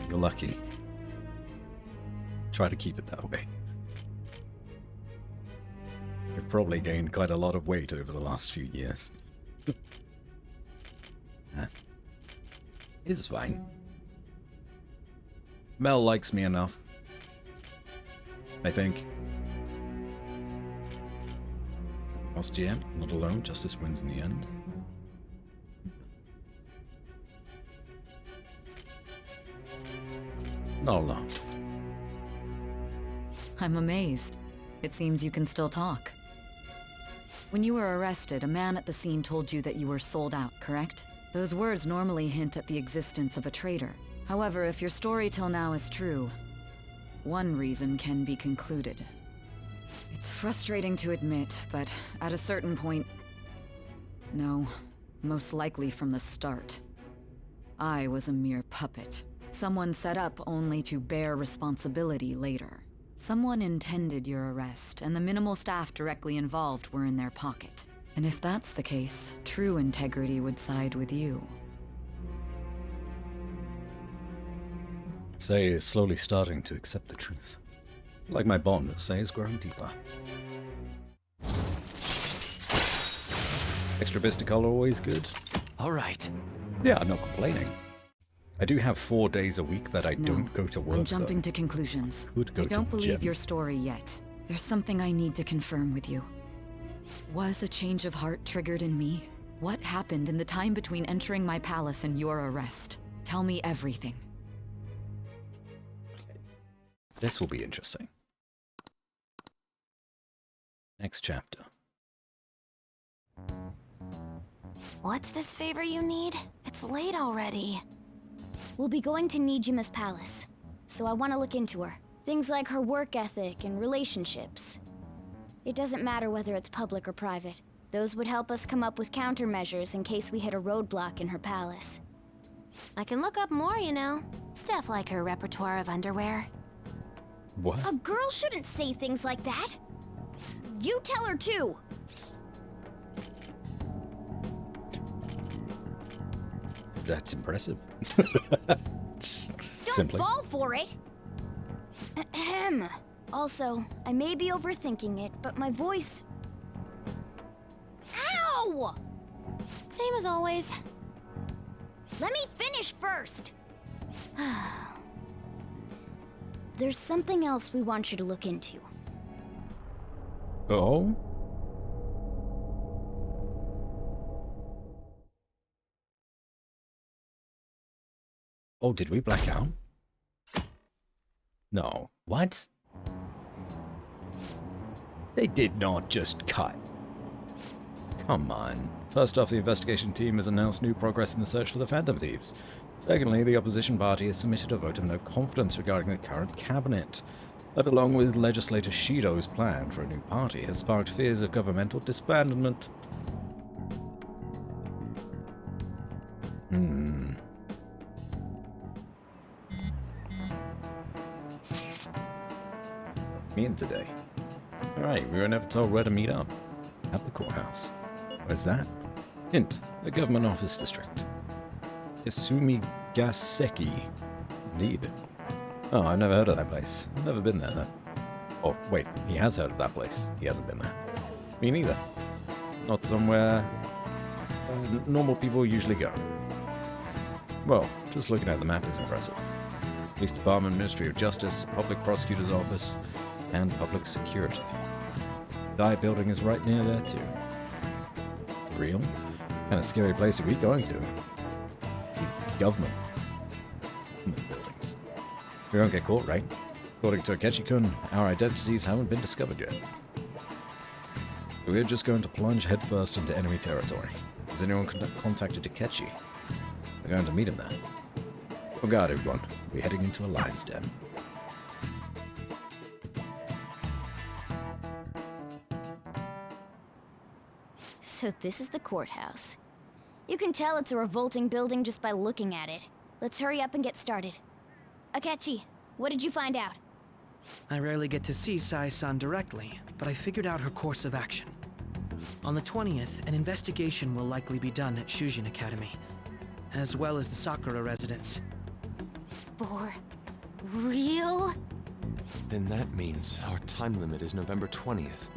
You're lucky. Try to keep it that way. You've probably gained quite a lot of weight over the last few years. It's fine. Mel likes me enough. I think. Lost yet, not alone, justice wins in the end. Not alone. I'm amazed. It seems you can still talk. When you were arrested, a man at the scene told you that you were sold out, correct? Those words normally hint at the existence of a traitor. However, if your story till now is true, one reason can be concluded. It's frustrating to admit, but at a certain point... No, most likely from the start. I was a mere puppet. Someone set up only to bear responsibility later. Someone intended your arrest, and the minimal staff directly involved were in their pocket. And if that's the case, true integrity would side with you. Say is slowly starting to accept the truth. Like my bond, Say is growing deeper. Extra Bistical always good. Alright. Yeah, I'm not complaining. I do have 4 days a week that I don't go to work. I'm jumping to conclusions. I don't believe your story yet. There's something I need to confirm with you. Was a change of heart triggered in me? What happened in the time between entering my palace and your arrest? Tell me everything. This will be interesting. Next chapter. What's this favor you need? It's late already. We'll be going to Nijima's palace, so I want to look into her. Things like her work ethic and relationships. It doesn't matter whether it's public or private. Those would help us come up with countermeasures in case we hit a roadblock in her palace. I can look up more, you know. Stuff like her repertoire of underwear. What? A girl shouldn't say things like that. You tell her too. That's impressive. Don't fall for it. Ahem. Also, I may be overthinking it, but my voice... Ow! Same as always. Let me finish first. There's something else we want you to look into. Oh? Oh, did we black out? No. What? They did not just cut. Come on. First off, the investigation team has announced new progress in the search for the Phantom Thieves. Secondly, the opposition party has submitted a vote of no confidence regarding the current cabinet. That, along with legislator Shido's plan for a new party, has sparked fears of governmental disbandment. Meeting today. Alright, we were never told where to meet up. At the courthouse. Where's that? Hint, the government office district. Isumi Gaseki. Indeed. Oh, I've never heard of that place. I've never been there, though. Oh, wait, he has heard of that place. He hasn't been there. Me neither. Not somewhere normal people usually go. Well, just looking at the map is impressive. Police Department, Ministry of Justice, Public Prosecutor's Office, and Public Security. The building is right near there, too. Real? Kind of scary place are we going to? The government. Buildings. We won't get caught, right? According to Akechi-kun, our identities haven't been discovered yet. So we're just going to plunge headfirst into enemy territory. Has anyone contacted Akechi? We're going to meet him there. Oh god, everyone. We're heading into a lion's den. So this is the courthouse. You can tell it's a revolting building just by looking at it. Let's hurry up and get started. Akechi, what did you find out? I rarely get to see Sai-san directly, but I figured out her course of action. On the 20th, an investigation will likely be done at Shujin Academy, as well as the Sakura residence. For real? Then that means our time limit is November 20th.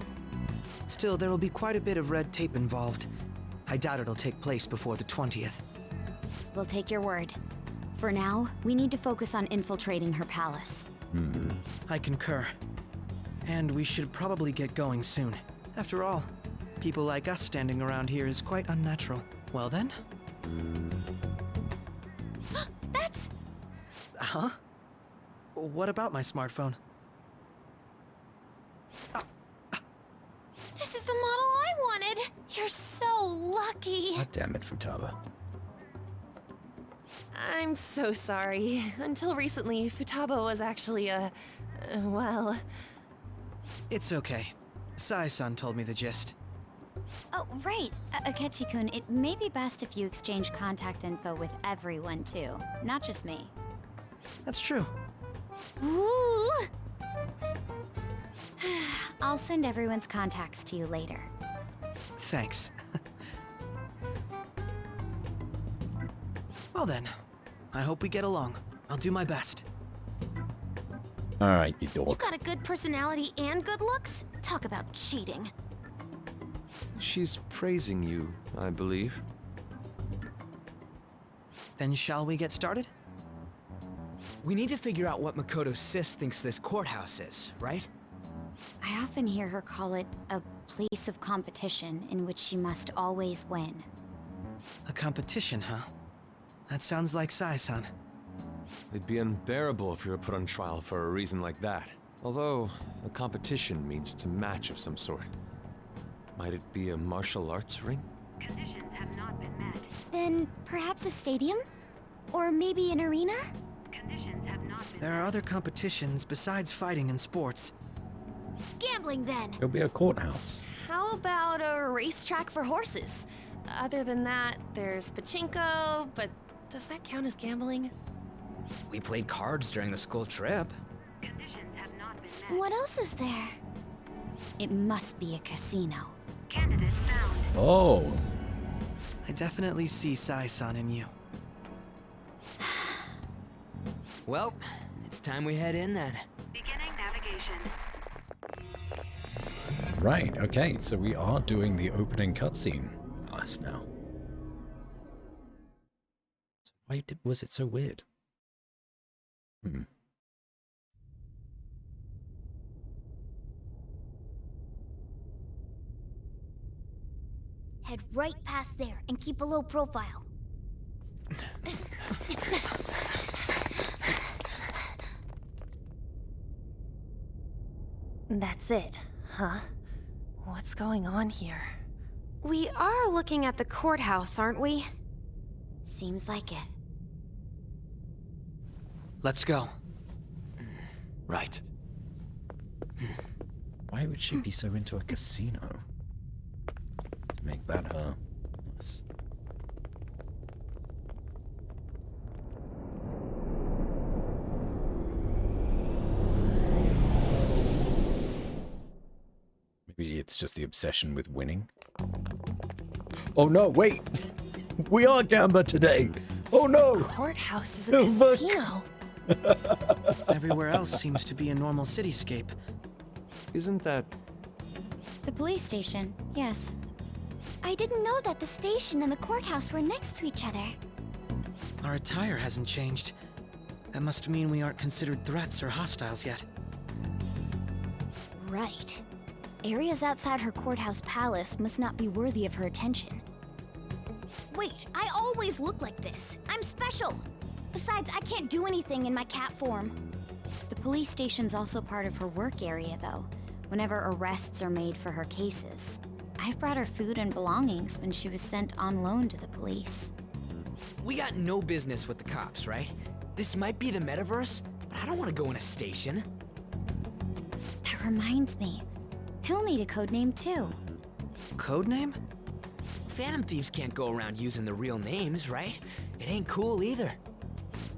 Still, there will be quite a bit of red tape involved. I doubt it'll take place before the 20th. We'll take your word. For now, we need to focus on infiltrating her palace. I concur. And we should probably get going soon. After all, people like us standing around here is quite unnatural. Well then? That's... Huh? What about my smartphone? This is the model I wanted! You're so lucky! God damn it, Futaba. I'm so sorry. Until recently, Futaba was actually well... It's okay. Sai-san told me the gist. Oh, right. Akechi-kun, it may be best if you exchange contact info with everyone, too. Not just me. That's true. Ooh! I'll send everyone's contacts to you later. Thanks. Well then, I hope we get along. I'll do my best. Alright, you You dork. got a good personality and good looks? Talk about cheating. She's praising you, I believe. Then shall we get started? We need to figure out what Makoto Sis thinks this courthouse is, right? I often hear her call it a place of competition in which she must always win. A competition, huh? That sounds like Sai-san. It'd be unbearable if you were put on trial for a reason like that. Although, a competition means it's a match of some sort. Might it be a martial arts ring? Conditions have not been met. Then perhaps a stadium? Or maybe an arena? Conditions have not been There are other competitions besides fighting and sports. Gambling then! It'll be a courthouse. How about a racetrack for horses? Other than that, there's pachinko, but does that count as gambling? We played cards during the school trip. Conditions have not been met. What else is there? It must be a casino. Candidate found. Oh. I definitely see Sai-san in you. Well, it's time we head in then. Beginning navigation. Right, okay, so we are doing the opening cutscene. Us now. Why was it so weird? Head right past there and keep a low profile. That's it, huh? What's going on here? We are looking at the courthouse, aren't we? Seems like it. Let's go. Right. Why would she be so into a casino? To make that her. Yes. Maybe it's just the obsession with winning. Oh no, wait! We are Gamba today! Oh no! Courthouse is a casino. Everywhere else seems to be a normal cityscape. Isn't that... The police station, yes. I didn't know that the station and the courthouse were next to each other. Our attire hasn't changed. That must mean we aren't considered threats or hostiles yet. Right. Areas outside her courthouse palace must not be worthy of her attention. Wait, I always look like this. I'm special! Besides, I can't do anything in my cat form. The police station's also part of her work area, though, whenever arrests are made for her cases. I've brought her food and belongings when she was sent on loan to the police. We got no business with the cops, right? This might be the metaverse, but I don't want to go in a station. That reminds me. He'll need a codename, too. Codename? Phantom thieves can't go around using the real names, right? It ain't cool either.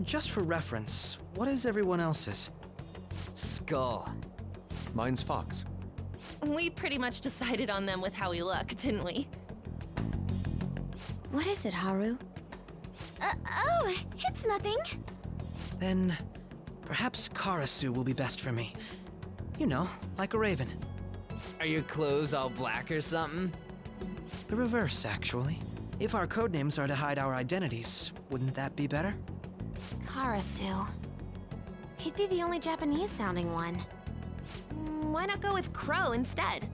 Just for reference, what is everyone else's? Skull. Mine's Fox. We pretty much decided on them with how we look, didn't we? What is it, Haru? Oh, it's nothing. Then, perhaps Karasu will be best for me. You know, like a raven. Are your clothes all black or something? The reverse, actually. If our codenames are to hide our identities, wouldn't that be better? Karasu. He'd be the only Japanese-sounding one. Why not go with Crow instead?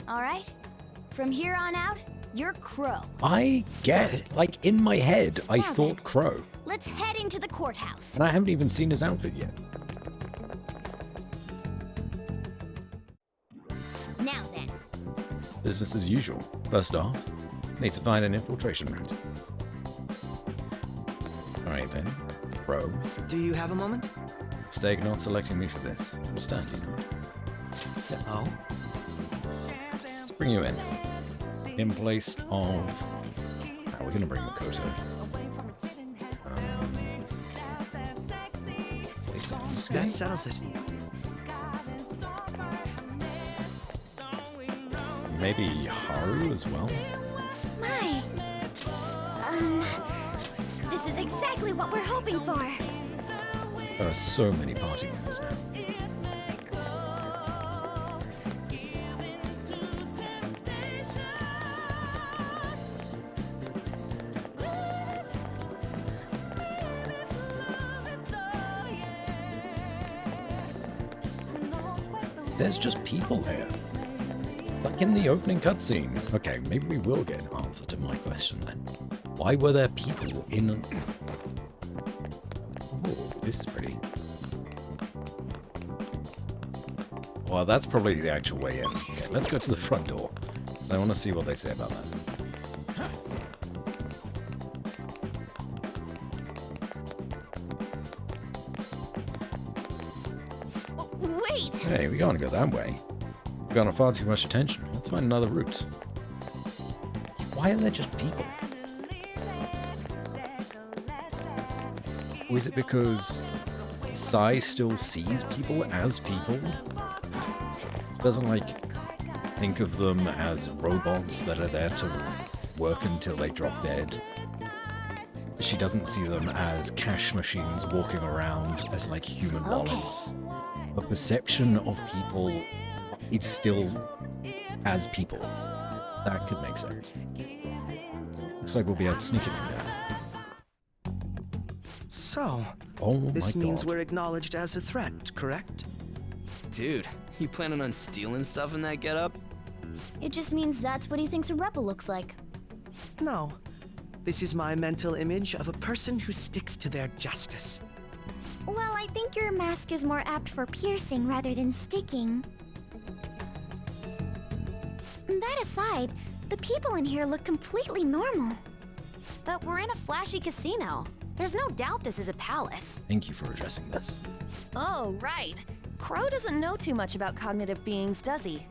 All right. From here on out, you're Crow. I get it. Like, in my head, I Now thought then. Crow. Let's head into the courthouse. And I haven't even seen his outfit yet. Now then. It's business as usual. First off, need to find an infiltration route. Alright then. Crow. Do you have a moment? Mistake not selecting me for this. Understand? Oh? Let's bring you in. In place of... we're gonna bring Makoto. Place of Yusuke? That settles it. Maybe Haru as well? My. This is exactly what we're hoping for. There are so many party members now. There's just people here. Like in the opening cutscene. Okay, maybe we will get an answer to my question then. Why were there people in... Oh, this is pretty. Well, that's probably the actual way in. Okay, let's go to the front door. So I want to see what they say about that. Wait! Hey, we can't go that way. We've gone far too much attention. Let's find another route. Why are there just people? Or is it because Sai still sees people as people? Doesn't, like, think of them as robots that are there to work until they drop dead. She doesn't see them as cash machines walking around as, like, human wallets. Her perception of people is still as people. That could make sense. Looks like we'll be able to sneak it from there. So, Oh this my means god. we're acknowledged as a threat, correct? Dude, you planning on stealing stuff in that getup? It just means that's what he thinks a rebel looks like. No. This is my mental image of a person who sticks to their justice. Well, I think your mask is more apt for piercing rather than sticking. That aside, the people in here look completely normal. But we're in a flashy casino. There's no doubt this is a palace. Thank you for addressing this. Oh, right. Crow doesn't know too much about cognitive beings, does he?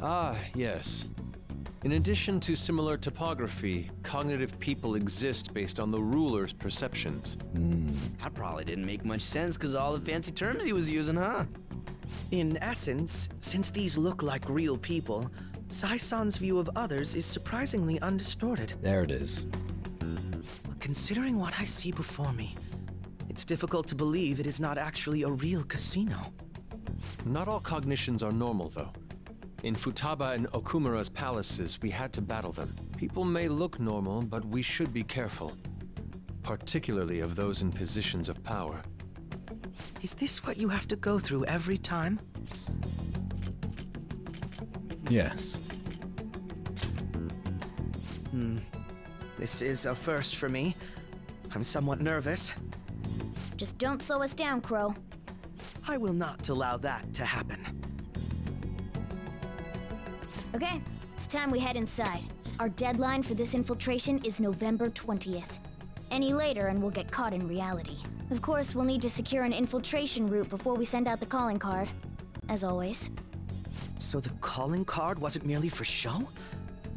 Ah, yes. In addition to similar topography, cognitive people exist based on the ruler's perceptions. That probably didn't make much sense because all the fancy terms he was using, huh? In essence, since these look like real people, Sai-san's view of others is surprisingly undistorted. There it is. Considering what I see before me, it's difficult to believe it is not actually a real casino. Not all cognitions are normal, though. In Futaba and Okumura's palaces, we had to battle them. People may look normal, but we should be careful. Particularly of those in positions of power. Is this what you have to go through every time? Yes. This is a first for me. I'm somewhat nervous. Just don't slow us down, Crow. I will not allow that to happen. Okay, it's time we head inside. Our deadline for this infiltration is November 20th. Any later and we'll get caught in reality. Of course, we'll need to secure an infiltration route before we send out the calling card. As always. So the calling card wasn't merely for show?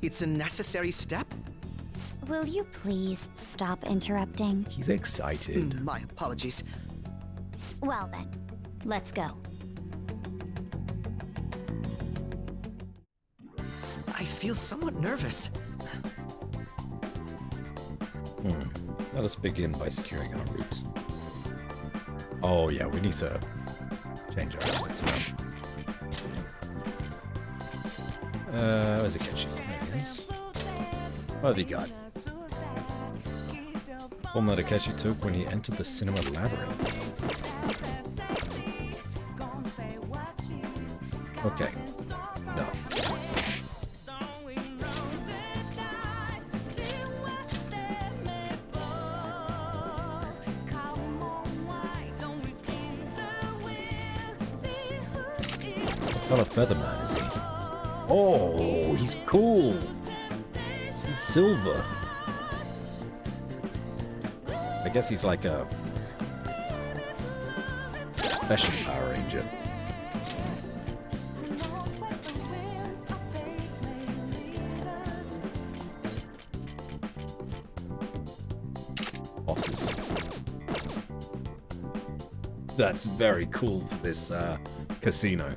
It's a necessary step? Will you please stop interrupting? He's excited. My apologies. Well then, let's go. I feel somewhat nervous. Let us begin by securing our route. Oh yeah, we need to change our outfits now. Where's Akechi? There he is. What have you got? Form that Akechi took when he entered the cinema labyrinth. Okay. No. Not a Featherman, is he? Oh, he's cool! He's silver. I guess he's like a special Power Ranger. Bosses. That's very cool for this casino.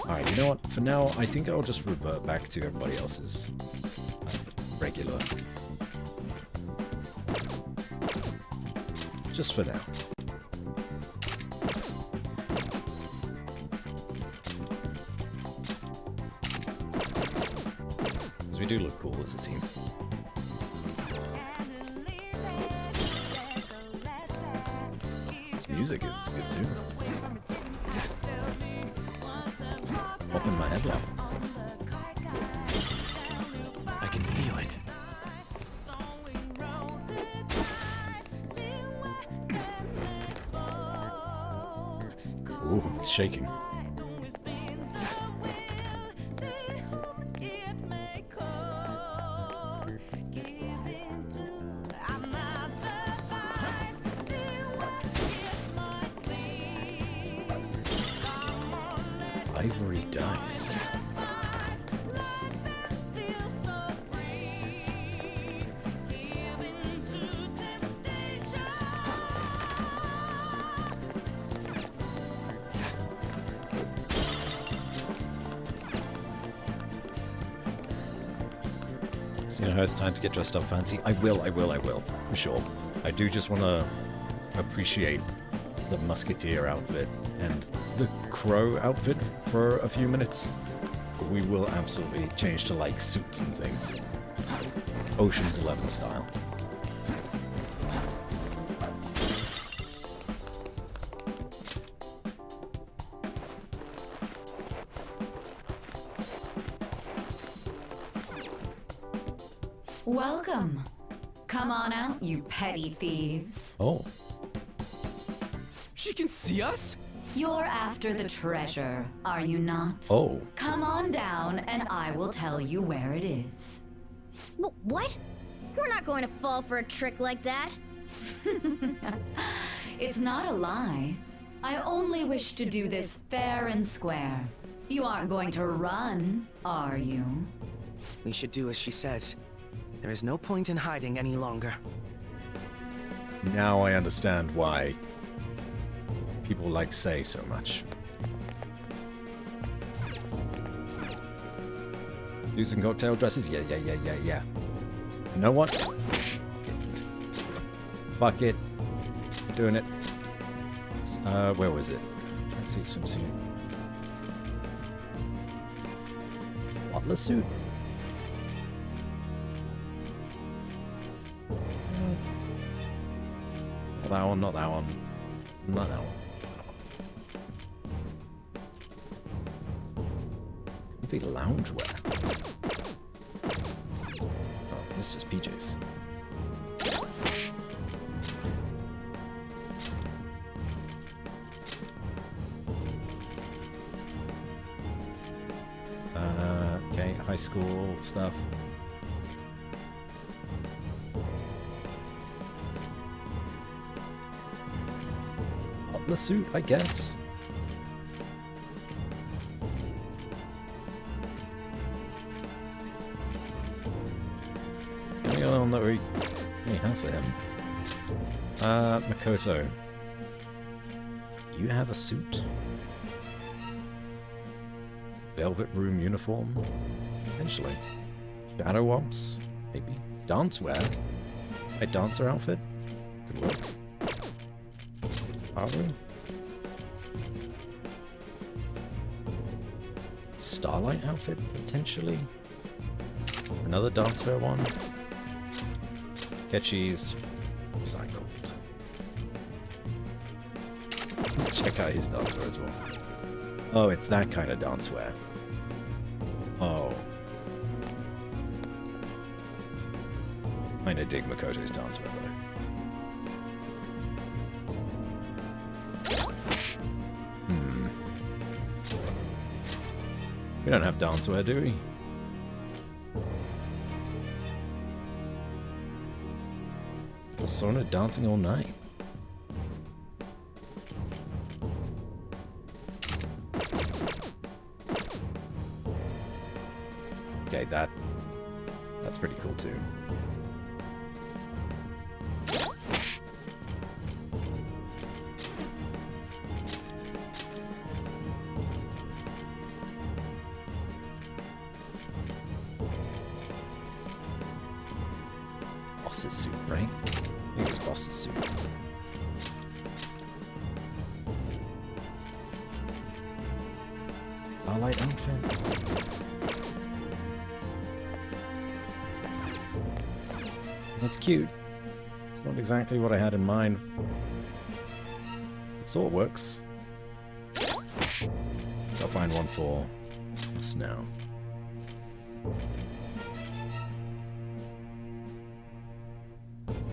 Alright, you know what? For now, I think I'll just revert back to everybody else's regular. Just for now. Because we do look cool as a team. This music is good too. Popping my headlight. I can feel it. Ooh, it's shaking. Ivory dice. So, you know, it's time to get dressed up fancy. I will, for sure. I do just want to appreciate the musketeer outfit and the crow outfit for a few minutes. But we will absolutely change to like suits and things. Ocean's 11 style. Welcome. Come on out, you petty thieves. Oh. She can see us? You're after the treasure, are you not? Oh. Come on down and I will tell you where it is. What? We're not going to fall for a trick like that. It's not a lie. I only wish to do this fair and square. You aren't going to run, are you? We should do as she says. There is no point in hiding any longer. Now I understand why people like Say so much. Using cocktail dresses? Yeah. You know what? Fuck it. We're doing it. Where was it? Tracksuit, swimsuit. Butler suit? That one, not that one. Not that one. The loungewear. Oh, this is just PJs. Okay, high school stuff. The suit, I guess. one that we have for him. Makoto. Do you have a suit? Velvet room uniform? Potentially. Shadow Womps? Maybe. Dance wear? A dancer outfit? Could work. Are we? Starlight outfit, potentially? Another dancer one? Ketchy's recycled. Check out his dancewear as well. Oh, it's that kind of dancewear. Oh. Kinda dig Makoto's dancewear though. We don't have dancewear, do we? Persona dancing all night. Okay, that's pretty cool too. Boss's suit, right? I think it was Boss's suit. Starlight outfit. That's cute. It's not exactly what I had in mind. It sort of works. I'll find one for us now.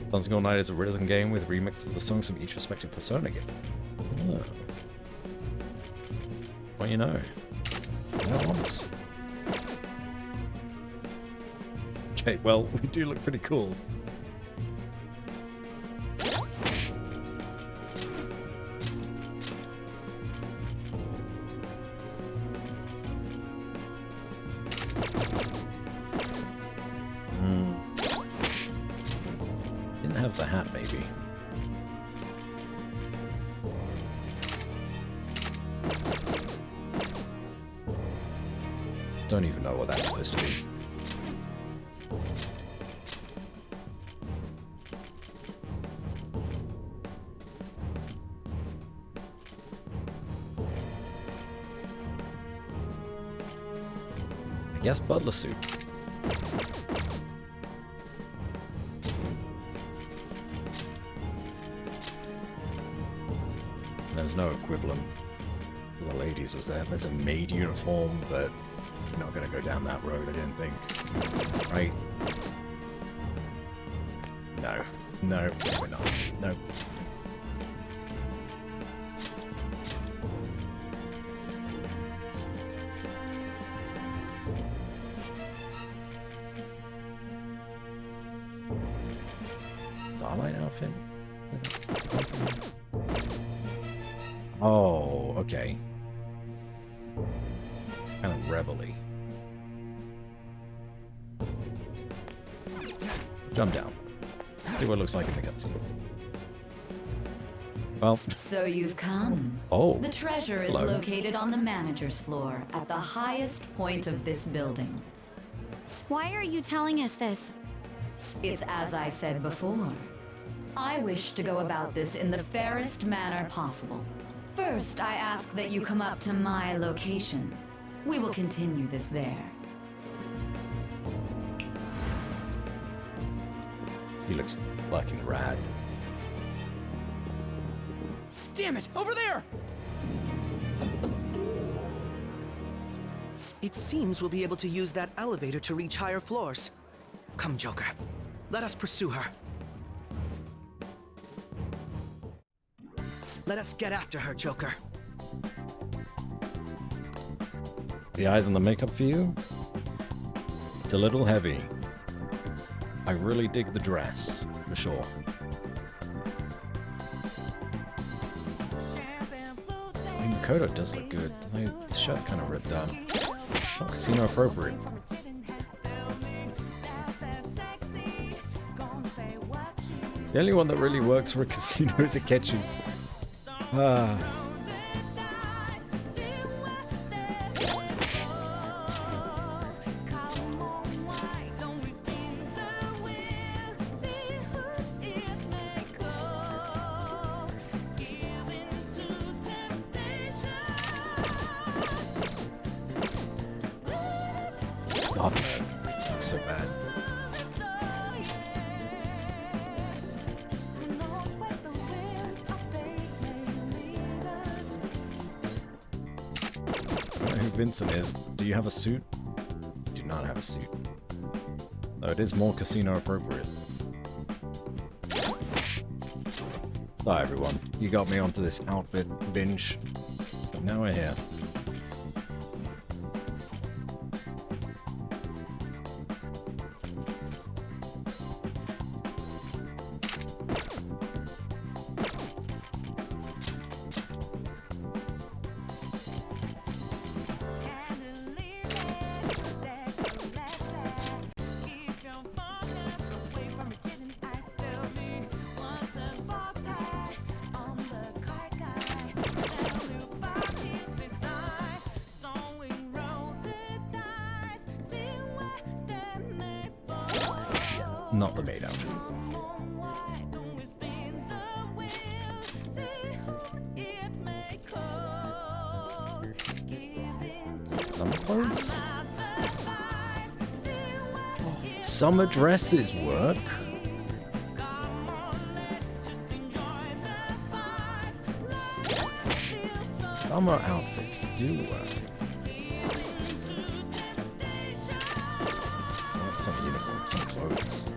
Dancing All Night is a rhythm game with remixes of the songs from each respective Persona game. Oh. Well, you know. Once. Okay, well, we do look pretty cool. Didn't have the hat, maybe. Don't even know what that's supposed to be. I guess butler suit. There's no equivalent for the ladies, was there? There's a maid uniform, but we're not gonna go down that road, I didn't think. Right? No. No, we're not. No. Starlight outfit? Oh, okay. Kind of rebel-y. Jump down. See what it looks like in the cutscene. Well. So you've come. Oh. The treasure is located on the manager's floor at the highest point of this building. Why are you telling us this? It's as I said before. I wish to go about this in the fairest manner possible. First, I ask that you come up to my location. We will continue this there. He looks fucking rad. Damn it! Over there! It seems we'll be able to use that elevator to reach higher floors. Come, Joker. Let us pursue her. Let us get after her, Joker. The eyes and the makeup for you? It's a little heavy. I really dig the dress, for sure. I mean, Makoto does look good. The shirt's kind of ripped out. Not casino appropriate. The only one that really works for a casino is a Ketchu's. Ah. God, no. So bad. I don't know who Vincent is. Do you have a suit? You do not have a suit. Though it is more casino appropriate. Hi everyone. You got me onto this outfit binge. But now we're here. Not the maid outfit. Summer clothes? Summer dresses work. Summer outfits do work. Not some uniforms, some clothes.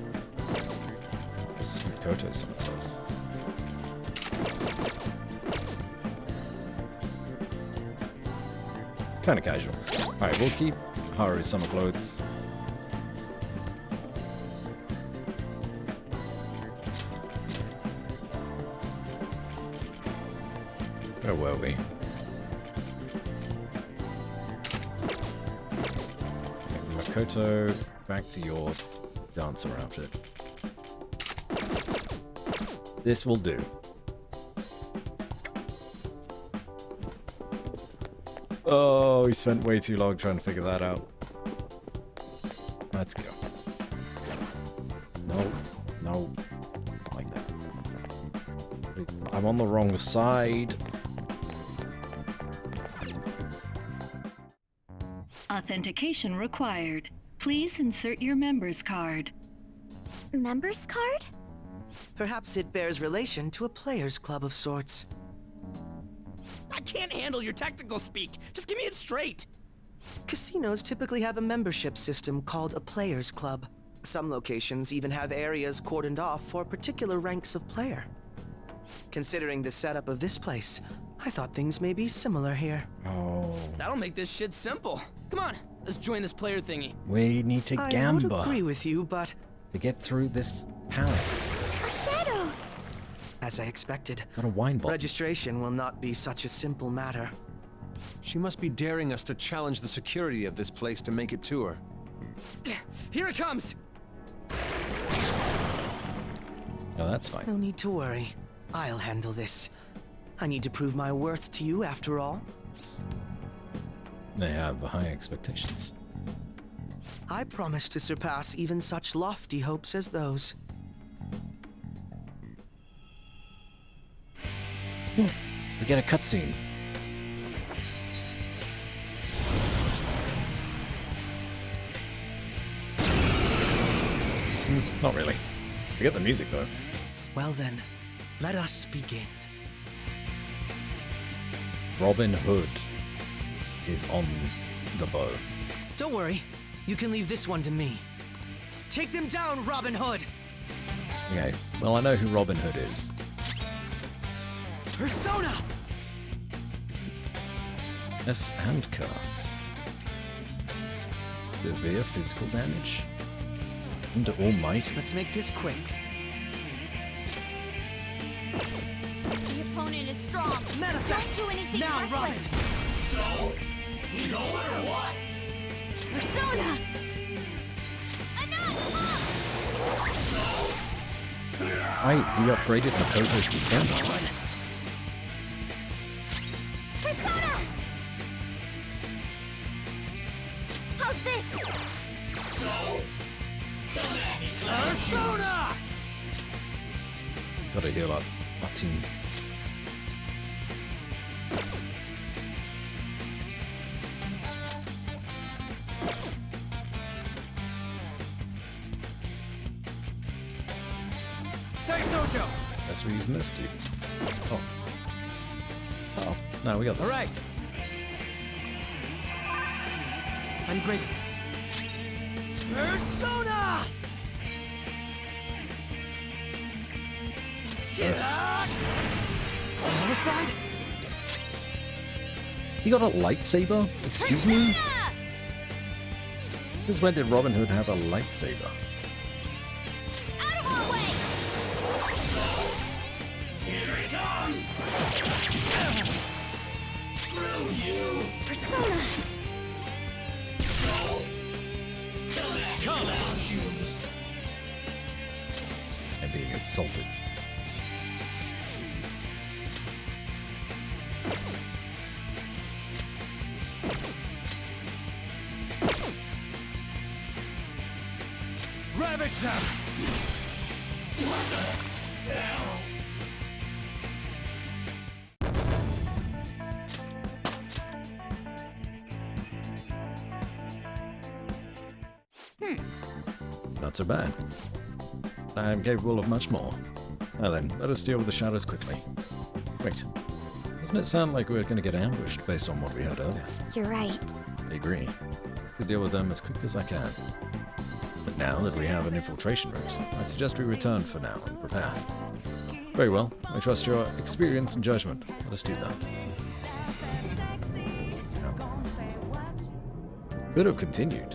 Koto some of this. It's kind of casual. Alright, we'll keep Haru's summer clothes. Where were we? Makoto, back to your dancer outfit. This will do. Oh, we spent way too long trying to figure that out. Let's go. No, no, like that. I'm on the wrong side. Authentication required. Please insert your member's card. Member's card? Perhaps it bears relation to a players' club of sorts. I can't handle your technical speak. Just give me it straight. Casinos typically have a membership system called a players' club. Some locations even have areas cordoned off for particular ranks of player. Considering the setup of this place, I thought things may be similar here. Oh. That'll make this shit simple. Come on, let's join this player thingy. We need to gamba. I would agree with you, but to get through this palace. A shadow! As I expected, Got a wine bottle. Registration will not be such a simple matter. She must be daring us to challenge the security of this place to make it to her. Here it comes! No, that's fine. No need to worry. I'll handle this. I need to prove my worth to you, after all. They have high expectations. I promise to surpass even such lofty hopes as those. We get a cutscene. Not really. We get the music though. Well then, let us begin. Robin Hood is on the bow. Don't worry, you can leave this one to me. Take them down, Robin Hood! Okay, well I know who Robin Hood is. Persona! S handcuffs. Severe physical damage. Into Almighty. Let's make this quick. The opponent is strong. Manifest! Don't do anything now, reckless. Robin! So, you know it or what? Persona! Enough! So, yeah. Right, we upgraded Makoto's persona. Persona! How's this? Persona! Gotta heal up our team. Guess we're using this dude. Oh. Oh, no, we got this. Alright. I'm great. Persona! He got a lightsaber? Excuse me? Since when did Robin Hood have a lightsaber? Out of our way! Here he comes! Screw you! Persona! Come out, shoes! I'm being insulted. Ravage them! Not so bad. I am capable of much more. Now then, let us deal with the shadows quickly. Wait, doesn't it sound like we're going to get ambushed based on what we heard earlier? You're right. I agree. To deal with them as quick as I can. But now that we have an infiltration route, I suggest we return for now and prepare. Very well. I trust your experience and judgment. Let us do that. Could have continued.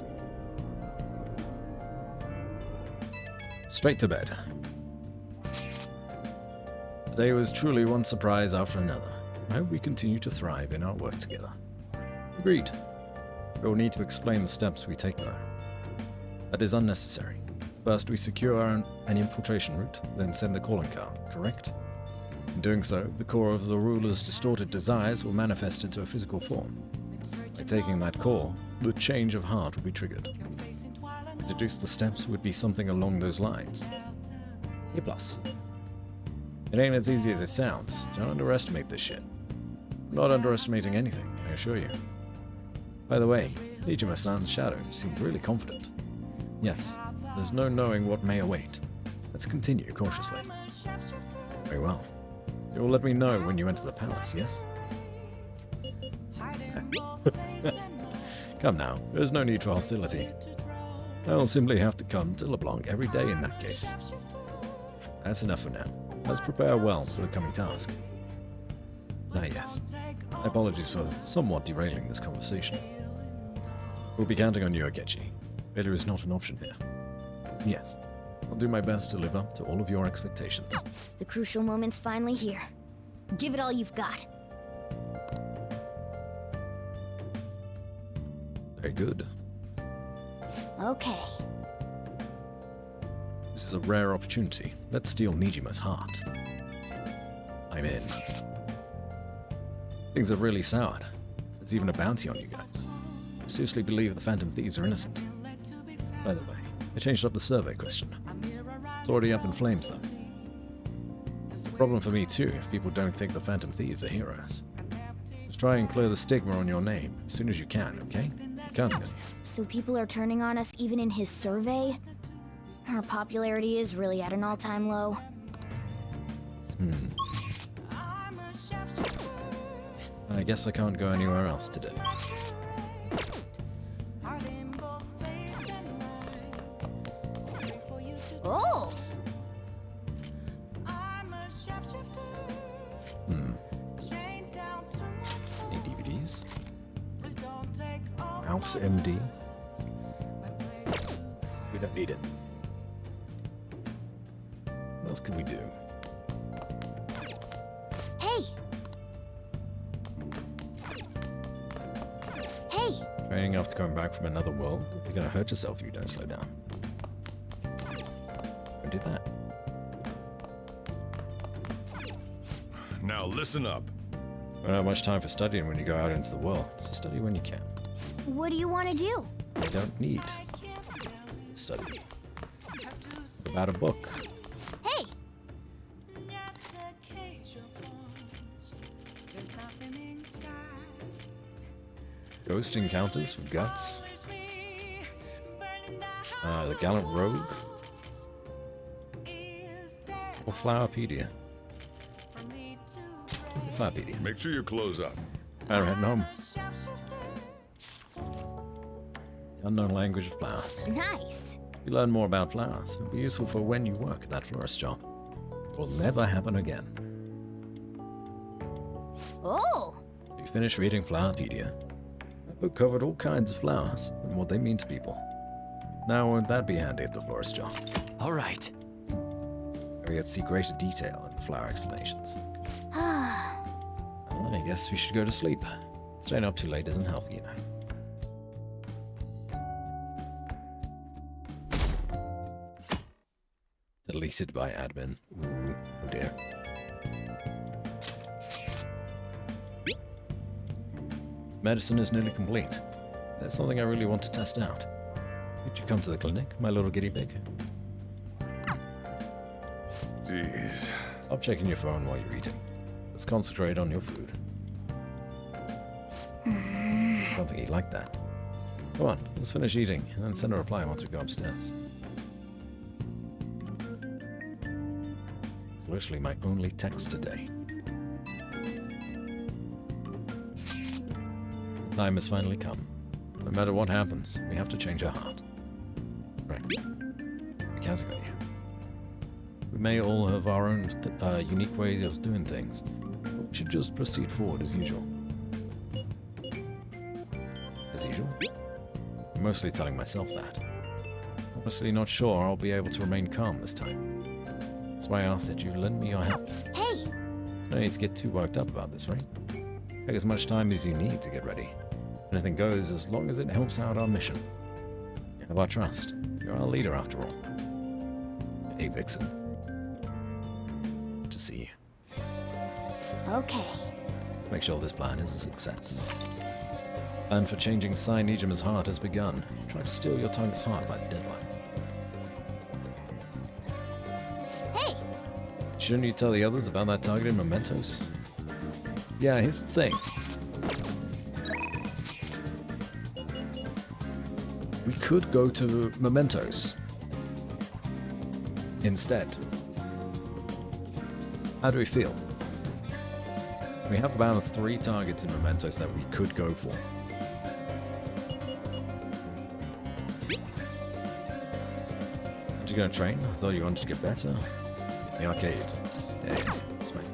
Straight to bed. The day was truly one surprise after another. I hope we continue to thrive in our work together. Agreed. We will need to explain the steps we take though. That is unnecessary. First we secure an infiltration route, then send the calling card, correct? In doing so, the core of the ruler's distorted desires will manifest into a physical form. By taking that core, the change of heart will be triggered. To deduce the steps would be something along those lines. A+. It ain't as easy as it sounds. Don't underestimate this shit. I'm not underestimating anything, I assure you. By the way, Nijima-san's shadow seemed really confident. Yes, there's no knowing what may await. Let's continue cautiously. Very well. You will let me know when you enter the palace, yes? Come now, there's no need for hostility. I will simply have to come to LeBlanc every day in that case. That's enough for now. Let's prepare well for the coming task. Yes. Apologies for somewhat derailing this conversation. We'll be counting on you, Akechi. Failure is not an option here. Yes, I'll do my best to live up to all of your expectations. The crucial moment's finally here. Give it all you've got. Very good. Okay. This is a rare opportunity. Let's steal Nijima's heart. I'm in. Things have really soured. There's even a bounty on you guys. I seriously believe the Phantom Thieves are innocent. By the way, I changed up the survey question. It's already up in flames, though. It's a problem for me, too, if people don't think the Phantom Thieves are heroes. Just try and clear the stigma on your name as soon as you can, okay? I'm counting on you. So people are turning on us even in his survey? Our popularity is really at an all-time low. I guess I can't go anywhere else today. Oh! Any DVDs? House MD? We don't need it. What else can we do? Hey! Hey! Training after coming back from another world? You're gonna hurt yourself if you don't slow down. Who did that? Now listen up. You don't have much time for studying when you go out into the world, so study when you can. What do you want to do? You don't need to study. It's about a book. Hey! Ghost Encounters for Guts. The Gallant Rogue. Or Flowerpedia. Flowerpedia. Make sure your clothes up. I'm heading home. The unknown language of flowers. Nice. You learn more about flowers. It'll be useful for when you work at that florist job. It will never happen again. Oh! So you finish reading Flowerpedia. That book covered all kinds of flowers and what they mean to people. Now won't that be handy at the florist job? Alright. We get to see greater detail in the flower explanations. Well, I guess we should go to sleep. Staying up too late isn't healthy, you know. Deleted by admin. Ooh, oh dear. Medicine is nearly complete. There's something I really want to test out. Could you come to the clinic, my little guinea pig? Jeez. Stop checking your phone while you're eating. Let's concentrate on your food. I don't think he'd like that. Come on, let's finish eating, and then send a reply once we go upstairs. It's literally my only text today. The time has finally come. No matter what happens, we have to change our heart. Right. We can't ignore you. We may all have our own unique ways of doing things, but we should just proceed forward as usual. As usual? I'm mostly telling myself that. Honestly not sure I'll be able to remain calm this time. That's why I asked that you lend me your help. Hey! No need to get too worked up about this, right? Take as much time as you need to get ready. Anything goes as long as it helps out our mission. You have our trust. You're our leader after all. Hey, Vixen. Good to see you. Okay. Make sure this plan is a success. Plan for changing Nijima's heart has begun. Try to steal your target's heart by the deadline. Hey! Shouldn't you tell the others about that target in Mementos? Yeah, here's the thing. We could go to Mementos instead. How do we feel? We have about 3 targets in Mementos that we could go for. Aren't you gonna train? I thought you wanted to get better. In the arcade. Yeah, that's fine.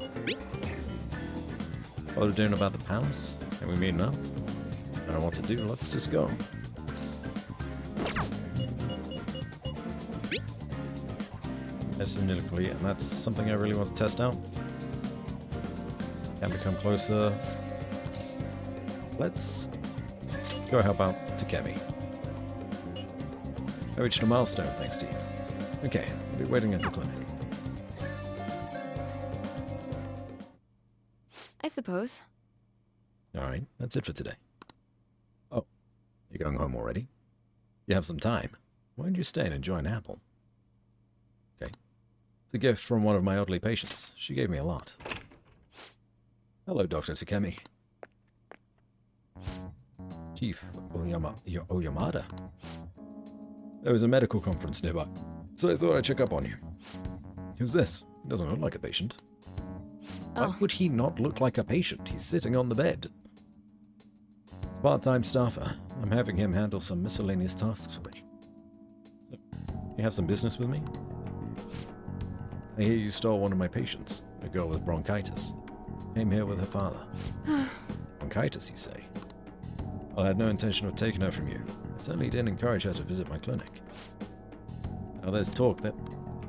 What are we doing about the palace? Can we meet up? I don't know what to do, let's just go. Medicine nearly complete, and that's something I really want to test out. Can become closer. Let's go help out Takemi. I reached a milestone thanks to you. Okay, I'll be waiting at the clinic. I suppose. Alright, that's it for today. Oh, you're going home already? You have some time. Why don't you stay and enjoy an apple? Okay. It's a gift from one of my elderly patients. She gave me a lot. Hello, Dr. Takemi. Chief Oyamada. There was a medical conference nearby, so I thought I'd check up on you. Who's this? He doesn't look like a patient. Oh. Why would he not look like a patient? He's sitting on the bed. It's a part-time staffer. I'm having him handle some miscellaneous tasks for me. So, you have some business with me? I hear you stole one of my patients, a girl with bronchitis. Came here with her father. Bronchitis, you say? Well, I had no intention of taking her from you. I certainly didn't encourage her to visit my clinic. Now there's talk that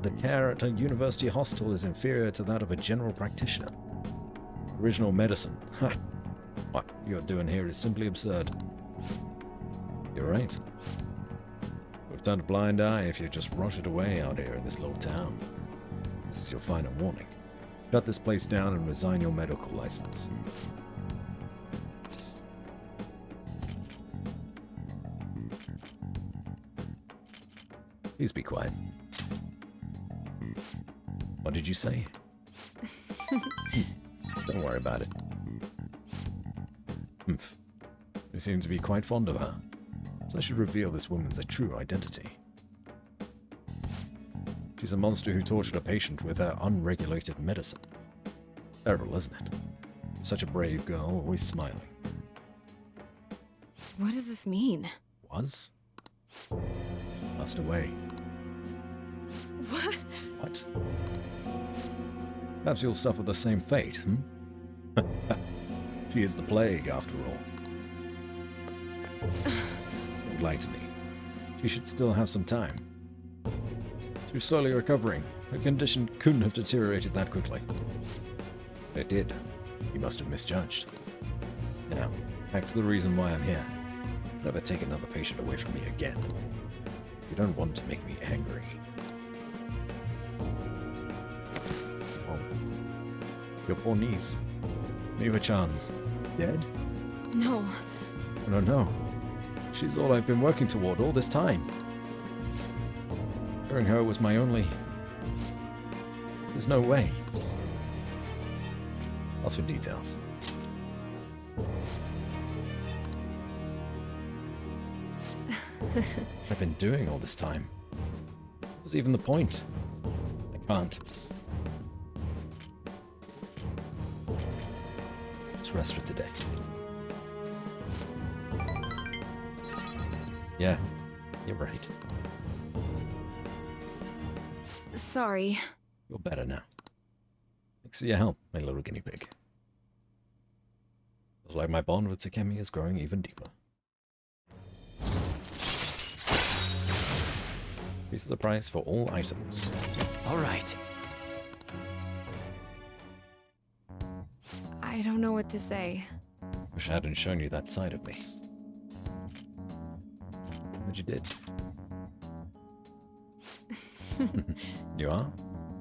the care at a university hospital is inferior to that of a general practitioner. Original medicine. Ha! What you're doing here is simply absurd. You're right. We've turned a blind eye if you just rush it away out here in this little town. This is your final warning. Shut this place down and resign your medical license. Please be quiet. What did you say? Don't worry about it. Humph. You seem to be quite fond of her, so I should reveal this woman's true identity. She's a monster who tortured a patient with her unregulated medicine. Terrible, isn't it? Such a brave girl, always smiling. What does this mean? Was? She passed away. What? What? Perhaps you'll suffer the same fate, She is the plague, after all. Don't lie to me. She should still have some time. She was slowly recovering. Her condition couldn't have deteriorated that quickly. It did. You must have misjudged. Now, back to the reason why I'm here. Never take another patient away from me again. You don't want to make me angry. Oh. Your poor niece. Miwa-chan's dead? No. No, no. She's all I've been working toward all this time. Curing her was my only... There's no way. Ask for details. I've been doing all this time. What was even the point? I can't. Let's rest for today. Yeah, you're right. Sorry. You're better now. Thanks for your help, my little guinea pig. Looks like my bond with Takemi is growing even deeper. Increases the price for all items. All right. I don't know what to say. Wish I hadn't shown you that side of me. But you did. You are?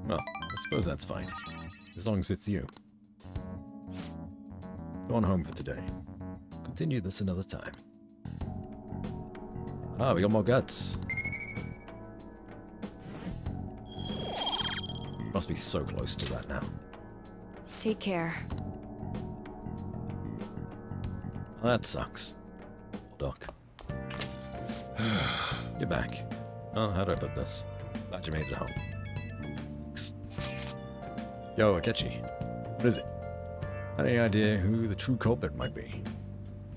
Well, I suppose that's fine. As long as it's you. Go on home for today. Continue this another time. Ah, we got more guts. Must be so close to that now. Take care. Well, that sucks. Doc. You're back. Oh, how do I put this? Glad you made it home. Thanks. Yo, Akechi. What is it? Any idea who the true culprit might be?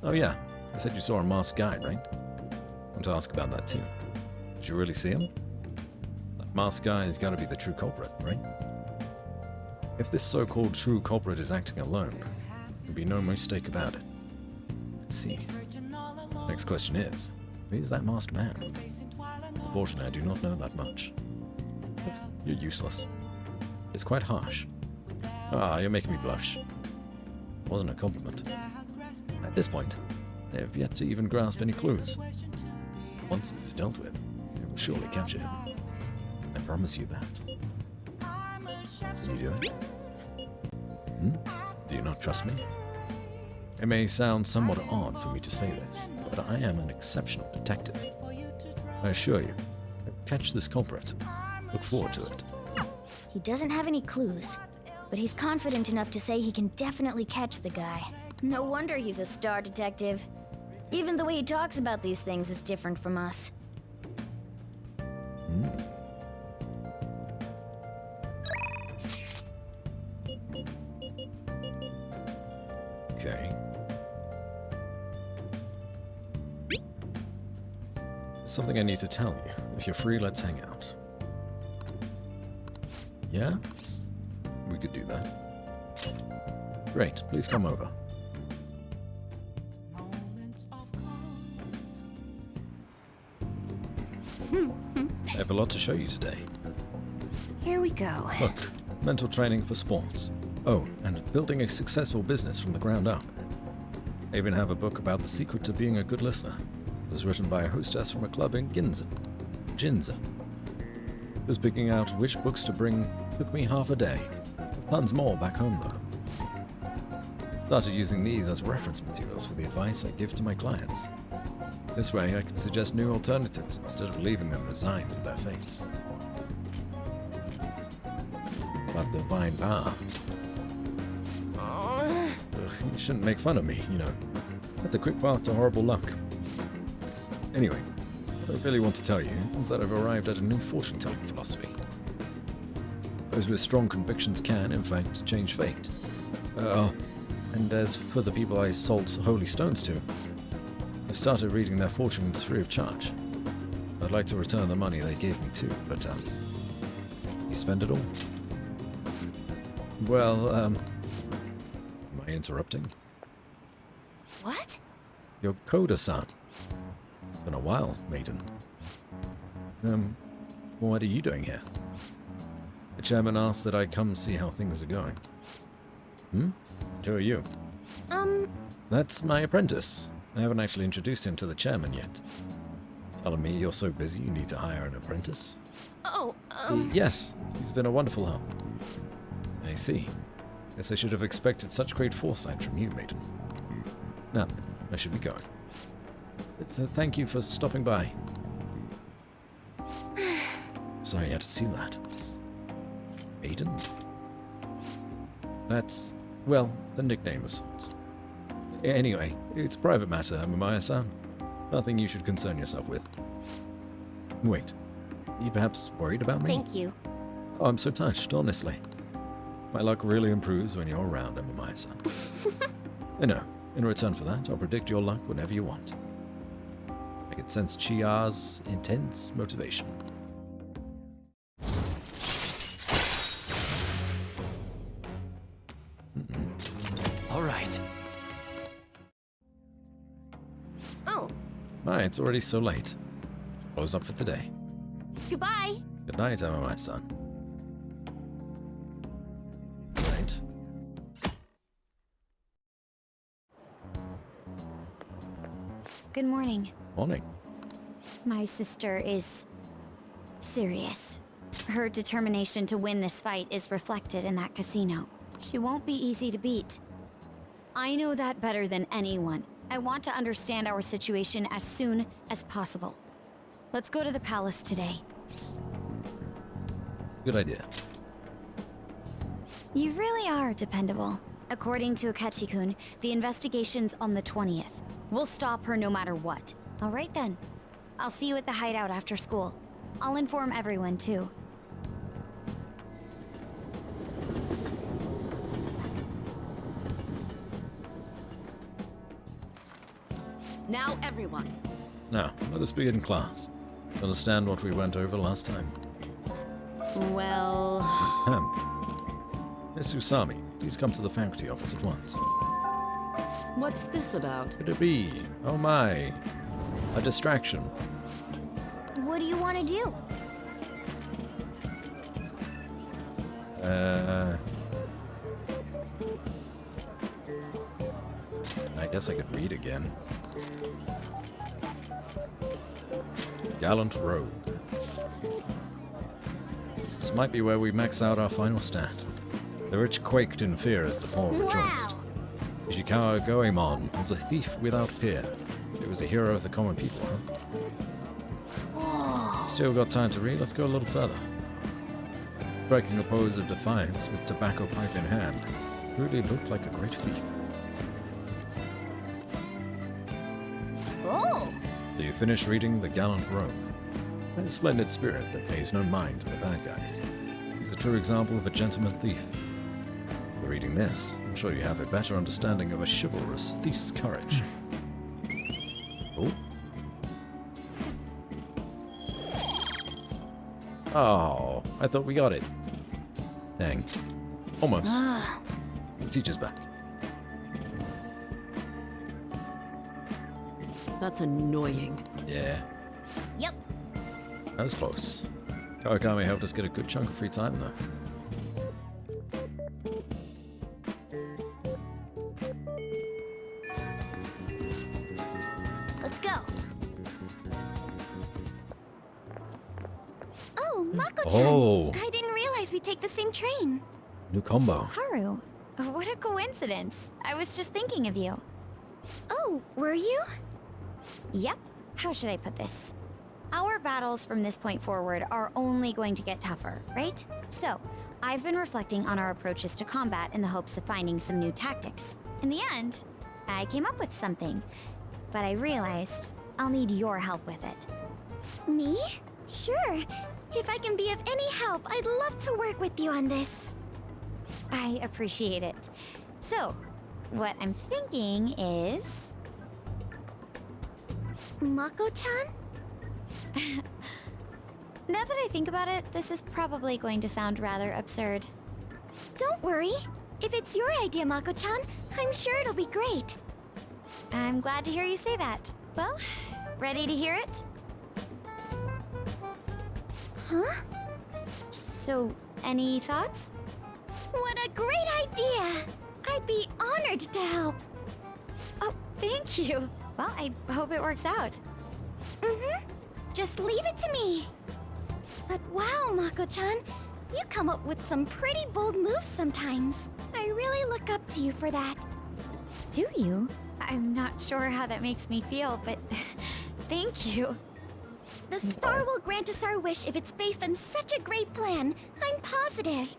Oh yeah, you said you saw a masked guy, right? I want to ask about that too. Did you really see him? That masked guy has got to be the true culprit, right? If this so-called true culprit is acting alone, there can be no mistake about it. Let's see. Next question is, who is that masked man? Unfortunately, I do not know that much. You're useless. It's quite harsh. Ah, you're making me blush. It wasn't a compliment. At this point, they have yet to even grasp any clues. Once this is dealt with, it will surely capture him. I promise you that. Can you do it? Do you not trust me? It may sound somewhat odd for me to say this, but I am an exceptional detective. I assure you, I will catch this culprit. Look forward to it. He doesn't have any clues, but he's confident enough to say he can definitely catch the guy. No wonder he's a star detective. Even the way he talks about these things is different from us. Okay. There's something I need to tell you. If you're free, let's hang out. Yeah? We could do that. Great, please come over. I have a lot to show you today. Here we go. Look, mental training for sports. Oh, and building a successful business from the ground up. I even have a book about the secret to being a good listener. It was written by a hostess from a club in Ginza. Just picking out which books to bring took me half a day. Tons more back home, though. Started using these as reference materials for the advice I give to my clients. This way, I can suggest new alternatives instead of leaving them resigned to their fates. But divine power. Ugh, you shouldn't make fun of me, you know. That's a quick path to horrible luck. Anyway, what I really want to tell you is that I've arrived at a new fortune-telling philosophy. Those with strong convictions can, in fact, change fate. And as for the people I sold holy stones to, I've started reading their fortunes free of charge. I'd like to return the money they gave me too, but, you spend it all? Well, am I interrupting? What? Your Coda-san. It's been a while, maiden. What are you doing here? The chairman asked that I come see how things are going. Who are you? That's my apprentice. I haven't actually introduced him to the chairman yet. Telling me you're so busy you need to hire an apprentice? Yes, he's been a wonderful help. I see. Guess I should have expected such great foresight from you, maiden. Now, I should be going. Thank you for stopping by. Sorry you had to see that. Maiden? That's, well, a nickname of sorts. Anyway, it's a private matter, Amamaya-san. Nothing you should concern yourself with. Wait, are you perhaps worried about me? Thank you. Oh, I'm so touched, honestly. My luck really improves when you're around, Amamaya-san. I know. In return for that, I'll predict your luck whenever you want. I can sense Chia's intense motivation. All right. Oh. Hi, it's already so late. Close up for today. Goodbye. Good night, Amamaya-san. Right. Good morning. Morning. My sister is serious. Her determination to win this fight is reflected in that casino. She won't be easy to beat. I know that better than anyone. I want to understand our situation as soon as possible. Let's go to the palace today. Good idea. You really are dependable. According to Akechi-kun, the investigation's on the 20th. We'll stop her no matter what. All right then. I'll see you at the hideout after school. I'll inform everyone too. Now, everyone. Now, let us begin class. Understand what we went over last time. Well... Miss Usami, please come to the faculty office at once. What's this about? Could it be? Oh my. A distraction. What do you want to do? I guess I could read again. Gallant Rogue. This might be where we max out our final stat. The rich quaked in fear as the poor rejoiced. Ishikawa Goemon was a thief without peer. He was a hero of the common people, huh? Still got time to read? Let's go a little further. Striking a pose of defiance with tobacco pipe in hand, really looked like a great thief. Oh! So you finish reading The Gallant Rogue. A splendid spirit that pays no mind to the bad guys. He's a true example of a gentleman thief. By reading this, I'm sure you have a better understanding of a chivalrous thief's courage. Oh. Oh, I thought we got it. Dang. Almost. The teacher's back. That's annoying. Yeah. Yep. That was close. Kawakami helped us get a good chunk of free time, though. Let's go. Oh, Mako-chan! Oh. I didn't realize we'd take the same train. New combo. Haru, what a coincidence. I was just thinking of you. Oh, were you? Yep. How should I put this? Our battles from this point forward are only going to get tougher, right? So, I've been reflecting on our approaches to combat in the hopes of finding some new tactics. In the end, I came up with something, but I realized I'll need your help with it. Me? Sure. If I can be of any help, I'd love to work with you on this. I appreciate it. So, what I'm thinking is... Mako-chan? Now that I think about it, this is probably going to sound rather absurd. Don't worry. If it's your idea, Mako-chan, I'm sure it'll be great. I'm glad to hear you say that. Well, ready to hear it? Huh? So, any thoughts? What a great idea! I'd be honored to help. Oh, thank you. Well, I hope it works out. Mm-hmm. Just leave it to me. But wow, Mako-chan, you come up with some pretty bold moves sometimes. I really look up to you for that. Do you? I'm not sure how that makes me feel, but thank you. The star will grant us our wish if it's based on such a great plan. I'm positive.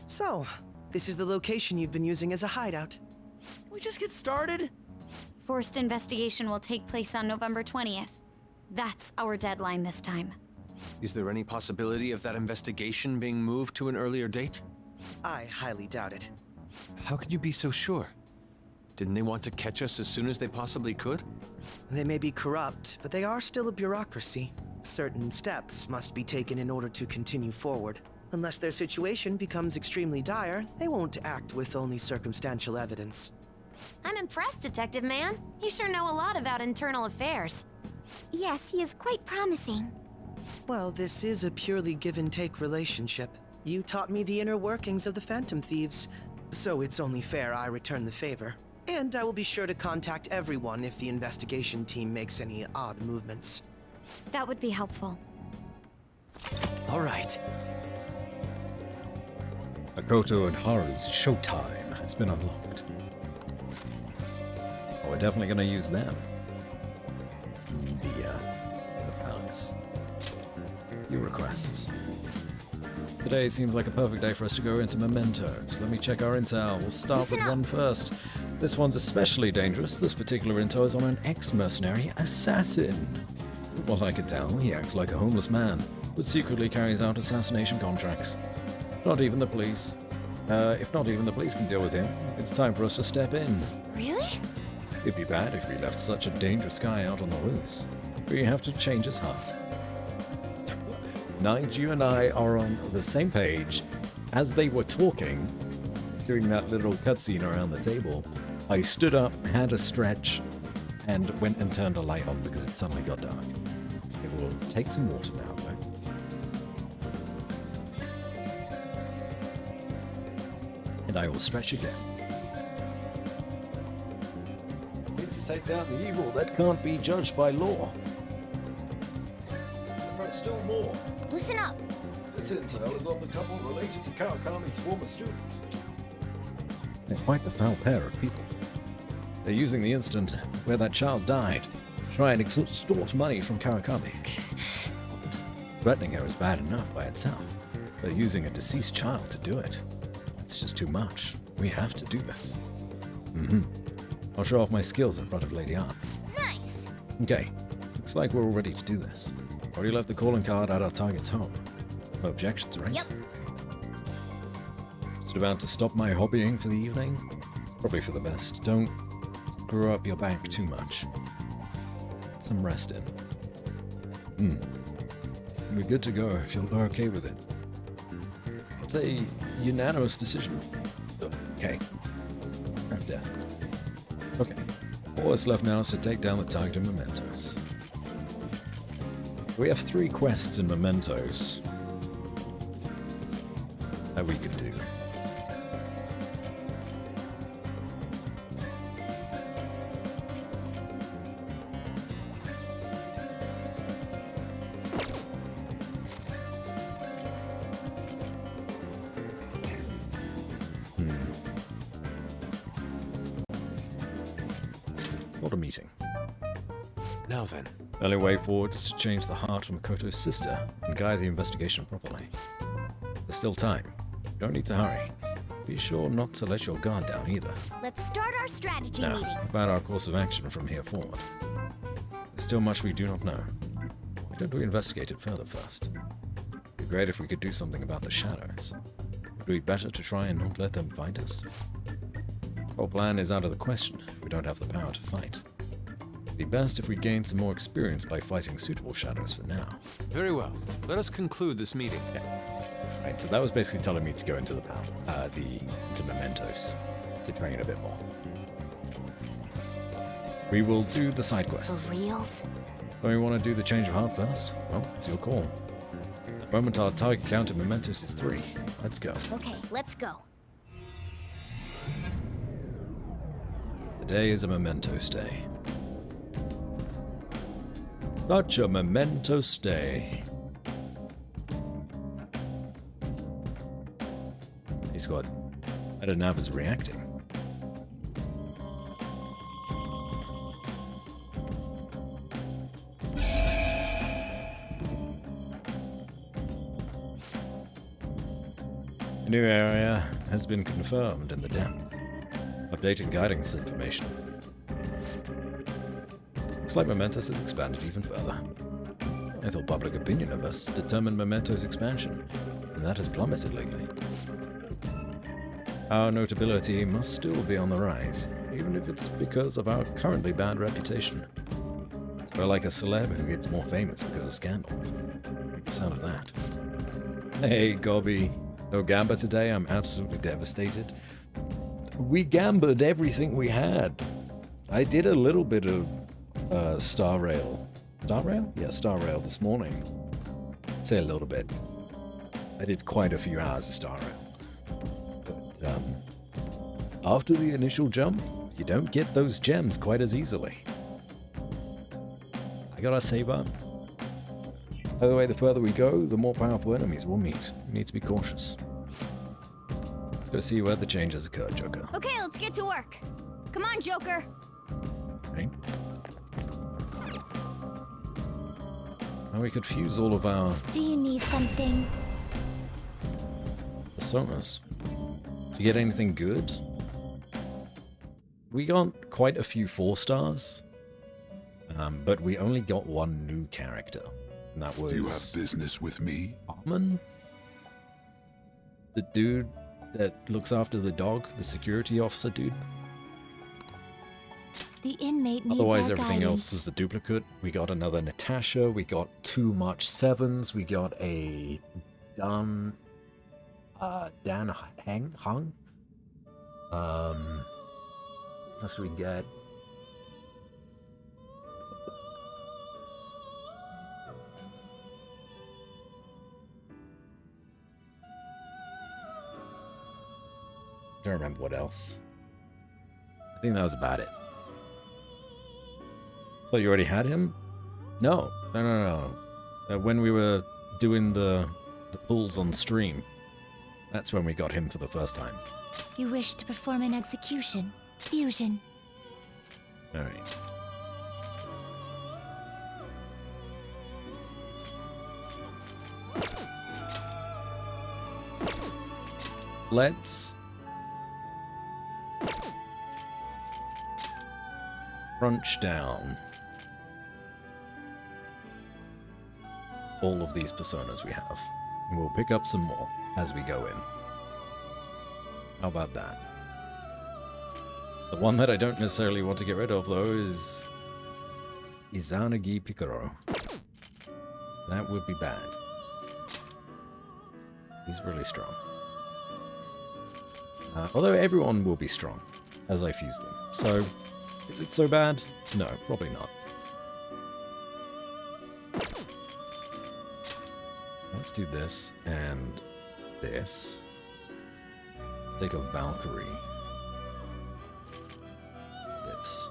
So, this is the location you've been using as a hideout. Can we just get started? Forced investigation will take place on November 20th. That's our deadline this time. Is there any possibility of that investigation being moved to an earlier date? I highly doubt it. How can you be so sure? Didn't they want to catch us as soon as they possibly could? They may be corrupt, but they are still a bureaucracy. Certain steps must be taken in order to continue forward. Unless their situation becomes extremely dire, they won't act with only circumstantial evidence. I'm impressed, Detective Man. You sure know a lot about internal affairs. Yes, he is quite promising. Well, this is a purely give-and-take relationship. You taught me the inner workings of the Phantom Thieves, so it's only fair I return the favor. And I will be sure to contact everyone if the investigation team makes any odd movements. That would be helpful. All right. Akoto and Haru's showtime has been unlocked. Oh, we're definitely going to use them. The palace. Your requests. Today seems like a perfect day for us to go into mementos. Let me check our intel. We'll start with one first. This one's especially dangerous. This particular intel is on an ex-mercenary assassin. From what I can tell, he acts like a homeless man, but secretly carries out assassination contracts. Not even the police. If not even the police can deal with him, it's time for us to step in. Really? It'd be bad if we left such a dangerous guy out on the loose. We have to change his heart. Naiju and I are on the same page. As they were talking, during that little cutscene around the table, I stood up, had a stretch, and went and turned a light on because it suddenly got dark. It will take some water now, though. And I will stretch again. Need to take down the evil that can't be judged by law. But still more. Listen up. This intel is on the couple related to Kawakami's former student. They're quite the foul pair of people. They're using the incident where that child died to try and extort money from Kawakami. Threatening her is bad enough by itself, but using a deceased child to do it, it's just too much. We have to do this. I'll show off my skills in front of Lady Arm. Nice. Okay, looks like we're all ready to do this. Already left the calling card at our target's home. No objections, right? Yep. Just about to stop my hobbying for the evening? It's probably for the best. Don't screw up your back too much. Get some rest in. We're good to go if you're okay with it. It's a unanimous decision. Okay. Right there. Okay. All that's left now is to take down the target in mementos. We have 3 quests in mementos that we could do. Not a meeting. Now then. The only way forward is to change the heart of Makoto's sister and guide the investigation properly. There's still time. You don't need to hurry. Be sure not to let your guard down either. Let's start our strategy Now, meeting. about our course of action from here forward. There's still much we do not know. Why don't we investigate it further first? It'd be great if we could do something about the shadows. Would it be better to try and not let them find us? This whole plan is out of the question if we don't have the power to fight. It'd be best if we gain some more experience by fighting suitable shadows for now. Very well. Let us conclude this meeting. Right, so that was basically telling me to go into into Mementos to train a bit more. We will do the side quests. For reals? Don't we want to do the change of heart first? Well, it's your call. At the moment, our target count in Mementos is 3. Let's go. Okay, let's go. Today is a Mementos day. Such a Mementos day. Hey, squad. I don't know if it's reacting. A new area has been confirmed in the depths. Updated guidance information. Looks like Mementos has expanded even further. I thought public opinion of us determined Mementos' expansion, and that has plummeted lately. Our notability must still be on the rise, even if it's because of our currently bad reputation. It's more like a celeb who gets more famous because of scandals. The sound of that. Hey, Gobby. No gamba today, I'm absolutely devastated. We gambled everything we had. I did a little bit of Star Rail. Star Rail? Yeah, Star Rail this morning. I'd say a little bit. I did quite a few hours of Star Rail. But after the initial jump, you don't get those gems quite as easily. I gotta save up. By the way, the further we go, the more powerful enemies we'll meet. We need to be cautious. Let's go see where the changes occur, Joker. Okay, let's get to work. Come on, Joker. Okay. Now we could fuse all of our Do you need something? personas. To get anything good? We got quite a few 4 stars, but we only got one new character. And that was... Do you have business with me? Armin? The dude that looks after the dog, the security officer dude. The inmate needs Otherwise, our everything guidance. else was a duplicate. We got another Natasha. We got 2 March 7s. We got a Dan Hung. What else do we get? Don't remember what else. I think that was about it. Thought you already had him? No. When we were doing the pulls on stream, that's when we got him for the first time. You wish to perform an execution. Fusion. Alright. Let's crunch down all of these personas we have. And we'll pick up some more as we go in. How about that? The one that I don't necessarily want to get rid of, though, is Izanagi Picaro. That would be bad. He's really strong. Although everyone will be strong as I fuse them. So, is it so bad? No, probably not. Let's do this and this. Take a Valkyrie. This.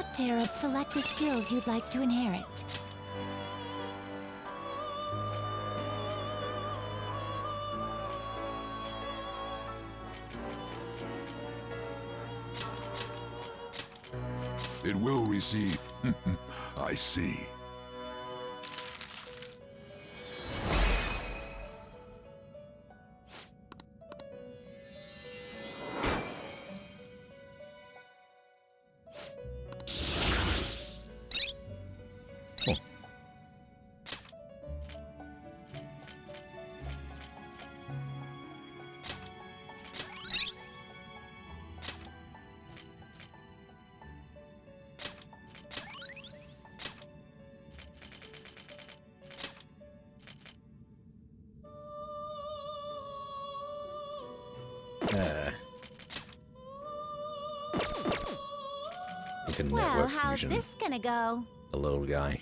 not terrible. Select the skills you'd like to inherit. It will receive. I see. Cool. Well, how's this gonna go? The little guy.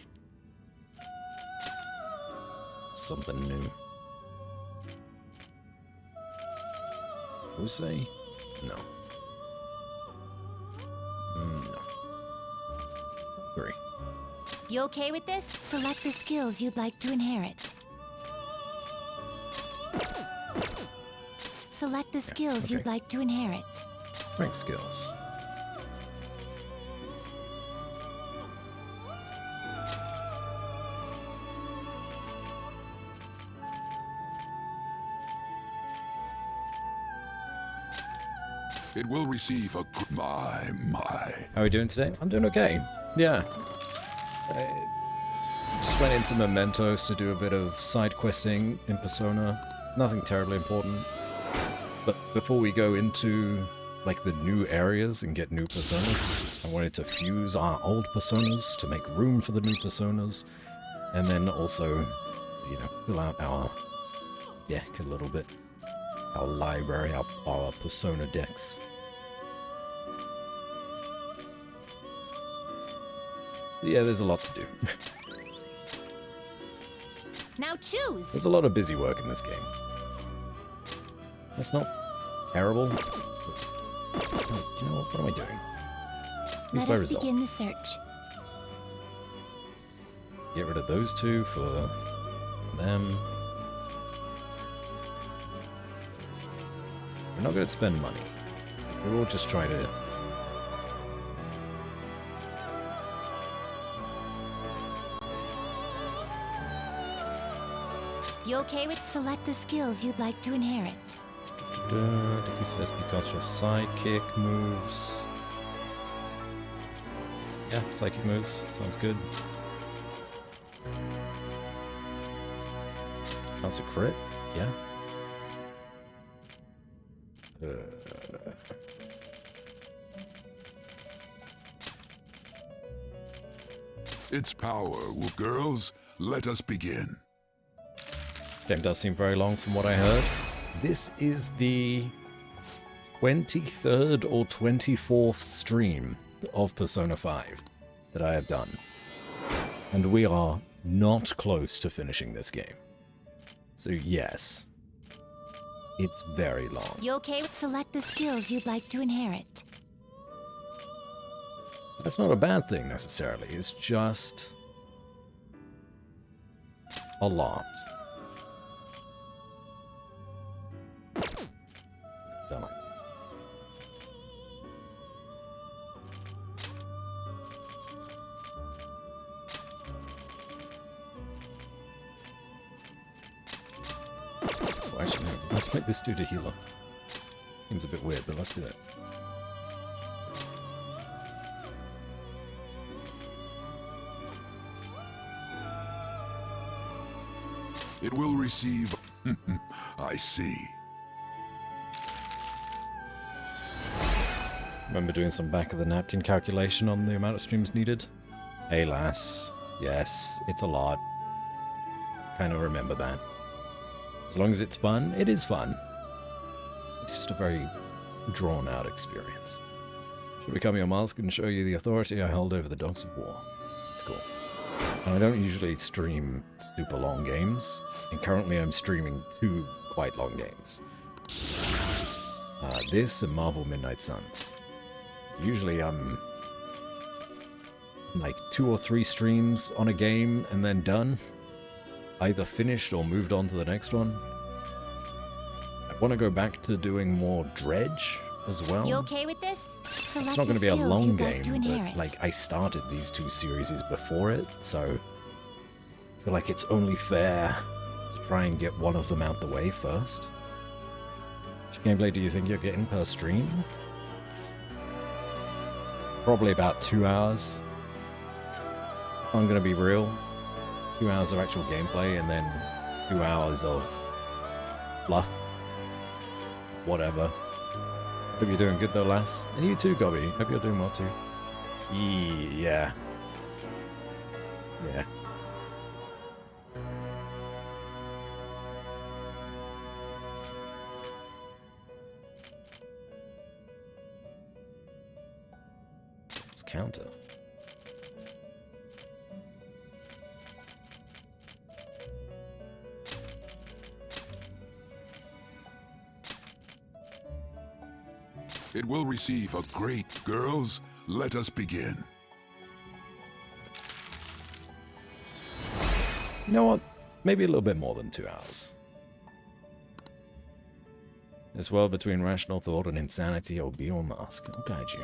Something new. Who say? No. No. Agree. You okay with this? Select the skills you'd like to inherit. Select the skills you'd like to inherit. Strength skills. It will receive a my. How are we doing today? I'm doing okay. Yeah. Just went into Mementos to do a bit of side questing in Persona. Nothing terribly important. But before we go into like the new areas and get new personas, I wanted to fuse our old personas to make room for the new personas, and then also, you know, fill out our deck a little bit. Our library, our persona decks. So yeah, there's a lot to do. Now choose. There's a lot of busy work in this game. That's not terrible. But, you know what am I doing? Use my result. Begin the search. Get rid of those two for them. We're not going to spend money. We will just try to... You okay with select the skills you'd like to inherit? Decrease SP cost for sidekick moves. Yeah, psychic moves. Sounds good. That's a crit? Yeah. Its power, girls. Let us begin. This game does seem very long from what I heard. This is the 23rd or 24th stream of Persona 5 that I have done. And we are not close to finishing this game. So yes, it's very long. You okay with select the skills you'd like to inherit? That's not a bad thing necessarily, it's just a lot. Don't like it. Oh, actually, no. Let's make this dude a healer. Seems a bit weird, but let's do it. It will receive... I see. Remember doing some back-of-the-napkin calculation on the amount of streams needed? Hey, lass. Yes, it's a lot. Kind of remember that. As long as it's fun, it is fun. It's just a very drawn-out experience. Should become your mask and show you the authority I hold over the dogs of war. It's cool. And I don't usually stream super long games, and currently I'm streaming 2 quite long games. This and Marvel Midnight Suns. Usually I'm like 2 or 3 streams on a game and then done. Either finished or moved on to the next one. I want to go back to doing more Dredge as well. You okay with this? It's not going to be a long game, but like I started these 2 series before it, so I feel like it's only fair to try and get one of them out the way first. Which gameplay do you think you're getting per stream? Probably about 2 hours. If I'm going to be real. 2 hours of actual gameplay and then 2 hours of fluff. Whatever. Hope you're doing good though, lass. And you too, Gobby. Hope you're doing well too. Yeah. Yeah. Let's counter. It will receive a great, girls. Let us begin. You know what? Maybe a little bit more than 2 hours. This world between rational thought and insanity or beyond mask. I'll guide you.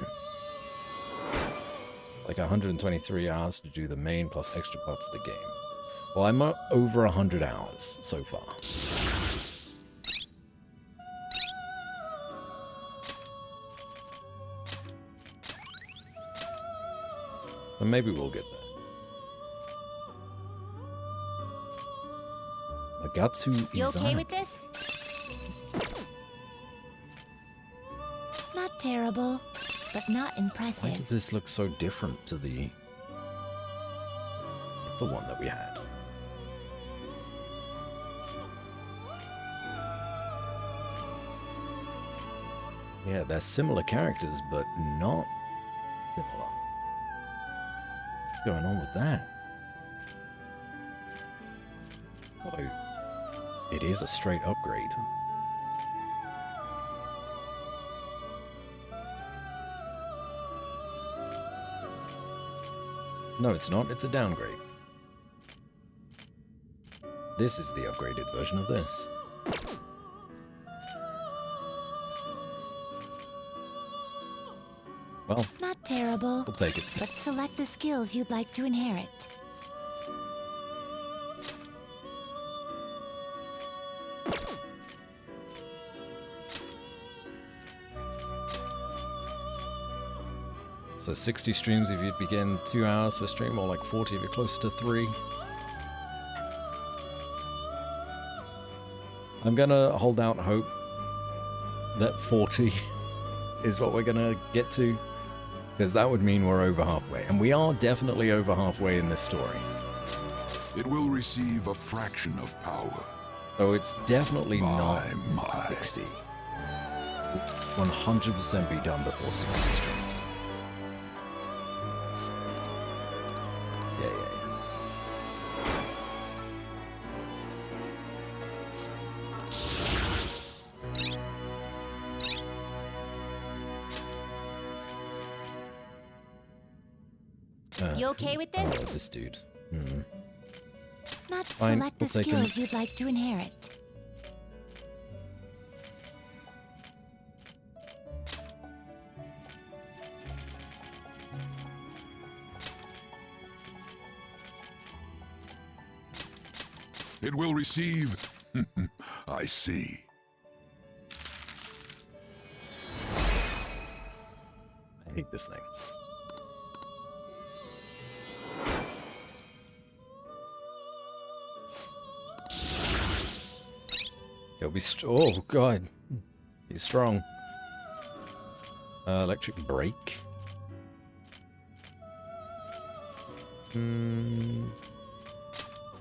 It's like 123 hours to do the main plus extra parts of the game. Well, I'm over 100 hours so far. So maybe we'll get there. Nagatsu Izanagi. You okay with this? Not terrible, but not Why impressive. does this look so different to the one that we had? Yeah, they're similar characters, but not similar. What's going on with that? Although, it is a straight upgrade. No, it's not. It's a downgrade. This is the upgraded version of this. Well, Not terrible, we'll take it. but select the skills you'd like to inherit. So 60 streams if you'd begin 2 hours for stream, or like 40 if you're close to 3. I'm gonna hold out hope that 40 is what we're gonna get to, because that would mean we're over halfway, and we are definitely over halfway in this story. It will receive a fraction of power. So it's definitely not 60. 100% be done before 60 streams. Yeah. You okay with this? Oh, this dude. Not Fine, select we'll the take him. skills you'd like to inherit. It will receive... I see. I hate this thing. He'll be oh god. He's strong. Electric brake.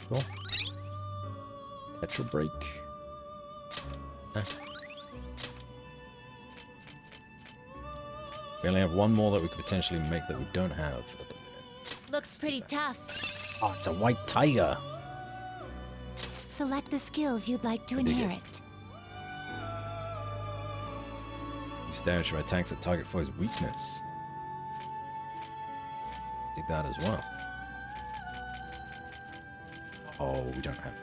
Cool. Tetra brake. We only have one more that we could potentially make that we don't have at the minute. Looks pretty tough. Oh, it's a white tiger. Select the skills you'd like to I dig it. inherit. You establish your attacks that target foe's weakness. dig that as well. Oh, we don't have...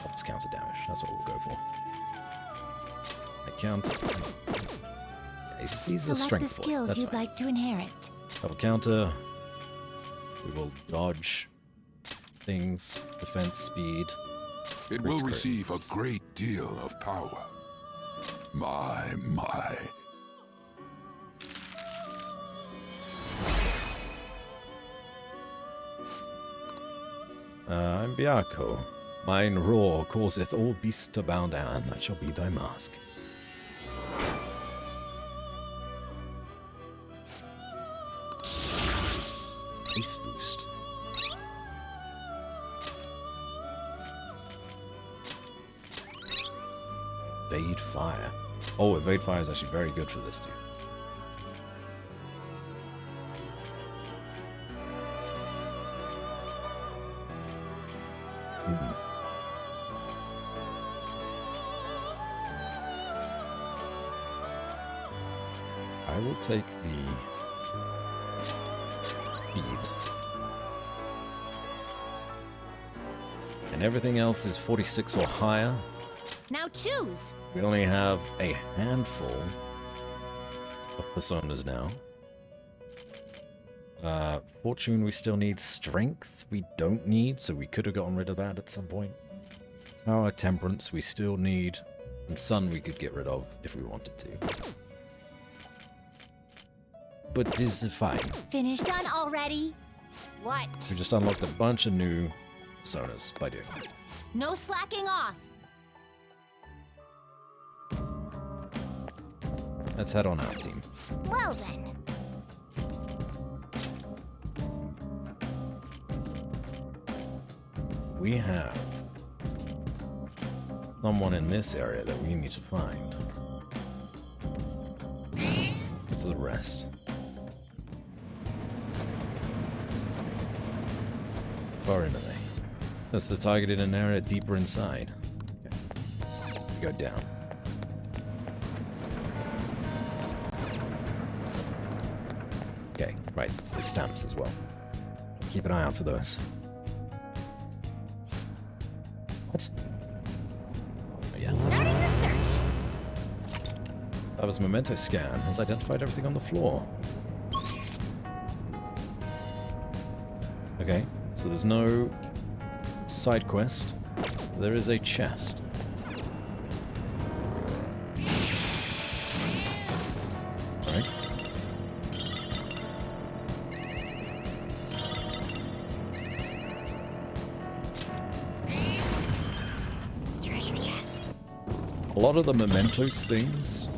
Let's counter damage. That's what we'll go for. I count... Yeah, he's a strength boy. skills That's you'd fine. like to inherit. Double counter. We will dodge things, defense, speed. It will receive a great deal of power. My. I'm Biako. Mine roar causeth all beasts to bow down. I shall be thy mask. Ace boost. Evade fire. Oh, evade fire is actually very good for this dude. I will take the speed. And everything else is 46 or higher. Now choose. We only have a handful of personas now. Fortune we still need. Strength we don't need, so we could have gotten rid of that at some point. Power, temperance we still need. And sun we could get rid of if we wanted to. But this is fine. Finished? Done already? What? We just unlocked a bunch of new personas by doing that. No slacking off. Let's head on out, team. Well then. We have someone in this area that we need to find. Let's get to the rest. Far into they. That's the target in an area deeper inside. Okay. We go down. Okay, right. The stamps as well. Keep an eye out for those. What? Oh, yeah. Starting the search. That was Memento Scan. Has identified everything on the floor. Okay, so there's no side quest. There is a chest. Right. Treasure chest. A lot of the Mementos things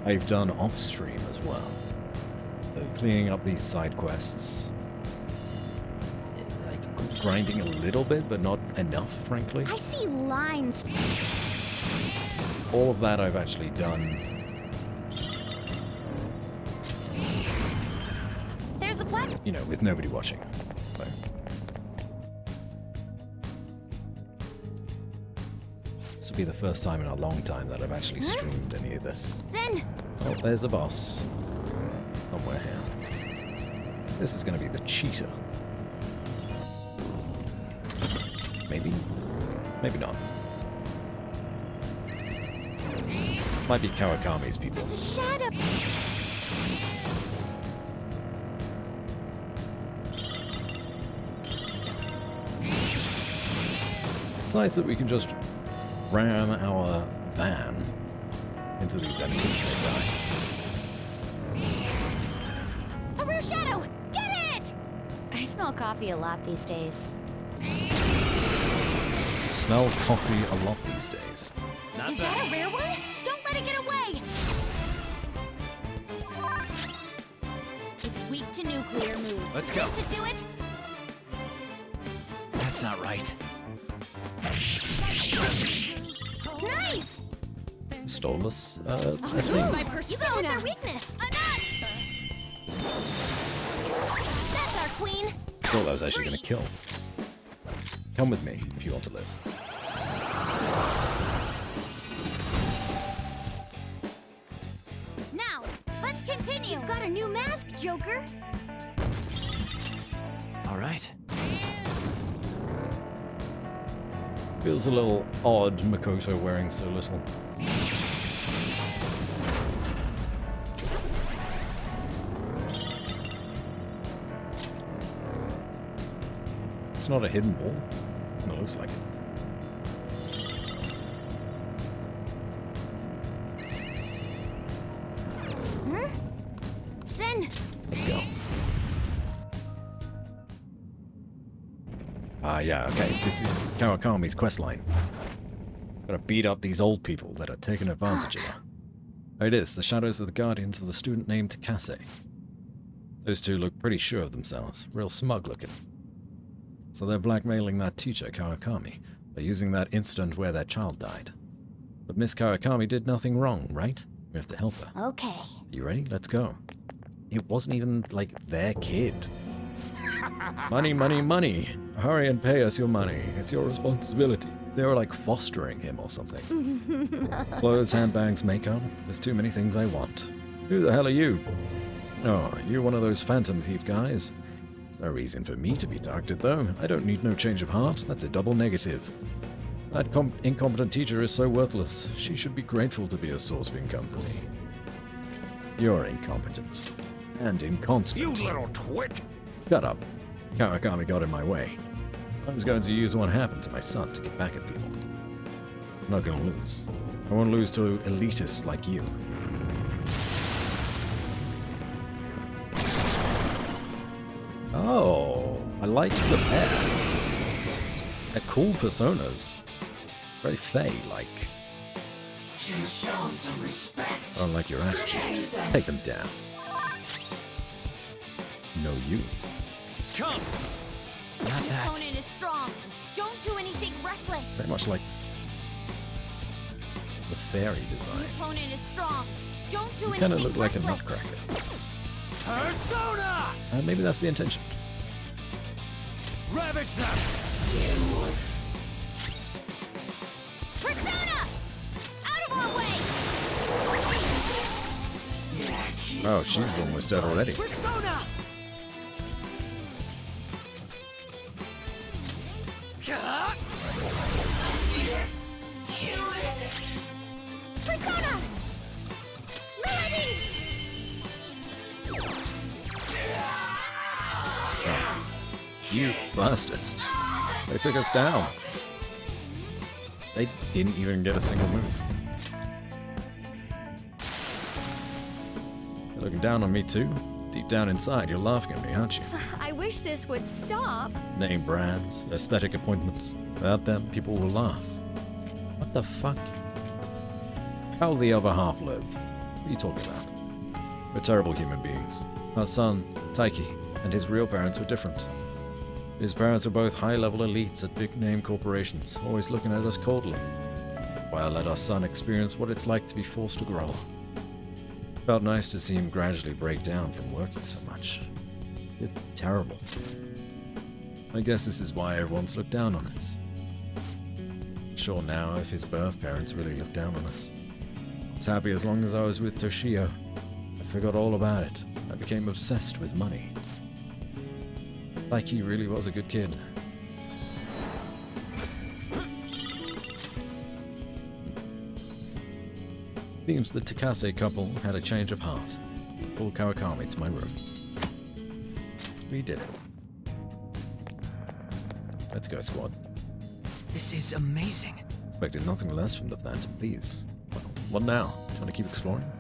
I've done off stream as well. So cleaning up these side quests. Like grinding a little bit, but not enough, frankly. I see lines. All of that I've actually done. There's a black. You know, with nobody watching. So. This will be the first time in a long time that I've actually streamed any of this. Then. Oh, there's a boss. Somewhere here. This is going to be the cheetah. Maybe? Maybe not. This might be Kawakami's people. It's a shadow. It's nice that we can just ram our van into these enemies and they die. A rear shadow! Get it! I smell coffee a lot these days. Smell coffee a lot these days. Is that a rare one? Don't let it get away! It's weak to nuclear moves. Let's go. This should do it. That's not right. Nice! Stole us, I Use think. my persona. You can hit their weakness. That's our queen. I thought that was actually going to kill. Come with me if you want to live. Now, let's continue. You've got a new mask, Joker. All right. Feels a little odd, Makoto wearing so little. It's not a hidden wall. It looks like it. Zen! Let's go. Yeah, okay. This is Kawakami's questline. Gotta beat up these old people that are taking advantage of her. Oh, it is. The shadows of the guardians of the student named Takase. Those two look pretty sure of themselves. Real smug looking. So they're blackmailing that teacher, Kawakami, by using that incident where their child died. But Miss Kawakami did nothing wrong, right? We have to help her. Okay. Are you ready? Let's go. It wasn't even, like, their kid. Money, money, money. Hurry and pay us your money. It's your responsibility. They were like fostering him or something. Clothes, handbags, makeup. There's too many things I want. Who the hell are you? Oh, you're one of those phantom thief guys. There's no reason for me to be targeted, though. I don't need no change of heart. That's a double negative. That incompetent teacher is so worthless. She should be grateful to be a source of income for me. You're incompetent. And incontinent. You little twit! Shut up. Kawakami got in my way. I was going to use what happened to my son to get back at people. I'm not gonna lose. I won't lose to elitists like you. Oh, I like the pair. They're cool personas. Very Faye-like. I don't like your attitude. Take them down. No, you. Come! Not that. Opponent is strong. Don't do anything reckless. Very much like the fairy design. Opponent is strong. Don't do anything Kind of look like a reckless. nutcracker. Persona! Maybe that's the intention. Ravage them! Persona! Out of our way! Oh, she's almost dead already. Persona! Persona! Melody! You bastards. They took us down. They didn't even get a single move. You're looking down on me too? Deep down inside, you're laughing at me, aren't you? I wish this would stop. Name brands, aesthetic appointments. Without them, people will laugh. What the fuck? How'll the other half live? What are you talking about? We're terrible human beings. Our son, Taiki, and his real parents were different. His parents were both high-level elites at big-name corporations, always looking at us coldly. That's why I let our son experience what it's like to be forced to grow. Felt nice to see him gradually break down from working so much. It's terrible. I guess this is why everyone's looked down on us. Sure now if his birth parents really looked down on us. I was happy as long as I was with Toshio. I forgot all about it. I became obsessed with money. Taiki really was a good kid. Seems the Takase couple had a change of heart. Pulled Kawakami to my room. We did it. Let's go, squad. This is amazing. Expected nothing less from the Phantom Thieves. Well, what now? Want to keep exploring?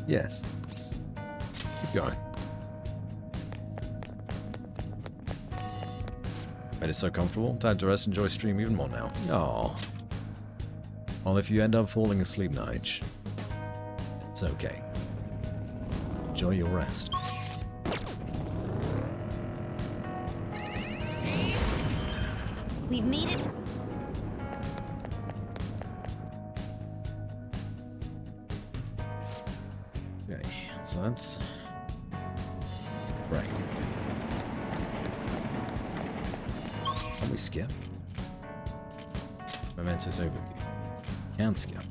Yes. Let's keep going. Made it so comfortable. Time to rest and enjoy stream even more now. Aww. Well, if you end up falling asleep, Nige, it's okay. Enjoy your rest. We've made it. Okay, so that's right. Can we skip? Mementos overview. Can skip.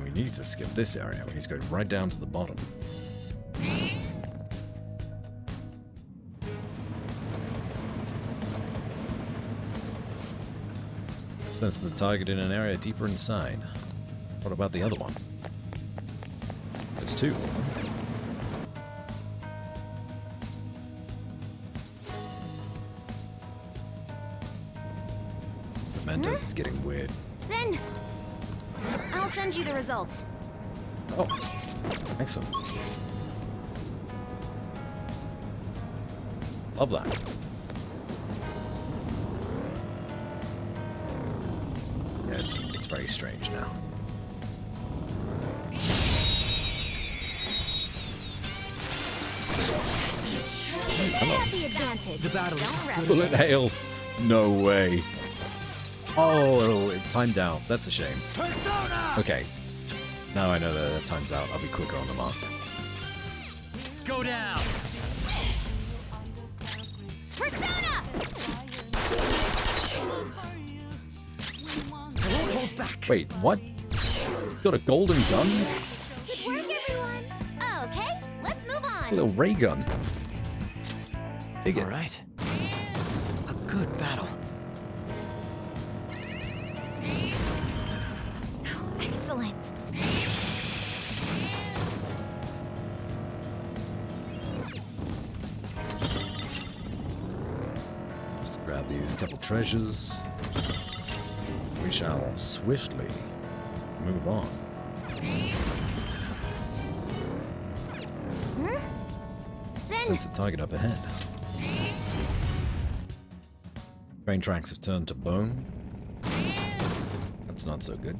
We need to skip this area. We need to go right down to the bottom. Sense the target in an area deeper inside. What about the other one? There's two. The Mentos is getting weird. Then, I'll send you the results. Oh, excellent. Love that. Yeah, it's very strange now. The advantage. The battle is Bullet hail. No way. Oh, it timed out. That's a shame. Okay. Now I know that time's out. I'll be quicker on the mark. Go down! Persona! I won't hold back. Wait, what? It's got a golden gun? Good work, everyone. Okay, let's move on. It's a little ray gun. Dig it. All right. A good battle. Excellent. Just grab these couple treasures. We shall swiftly move on. Sense the target up ahead. Train tracks have turned to bone. That's not so good.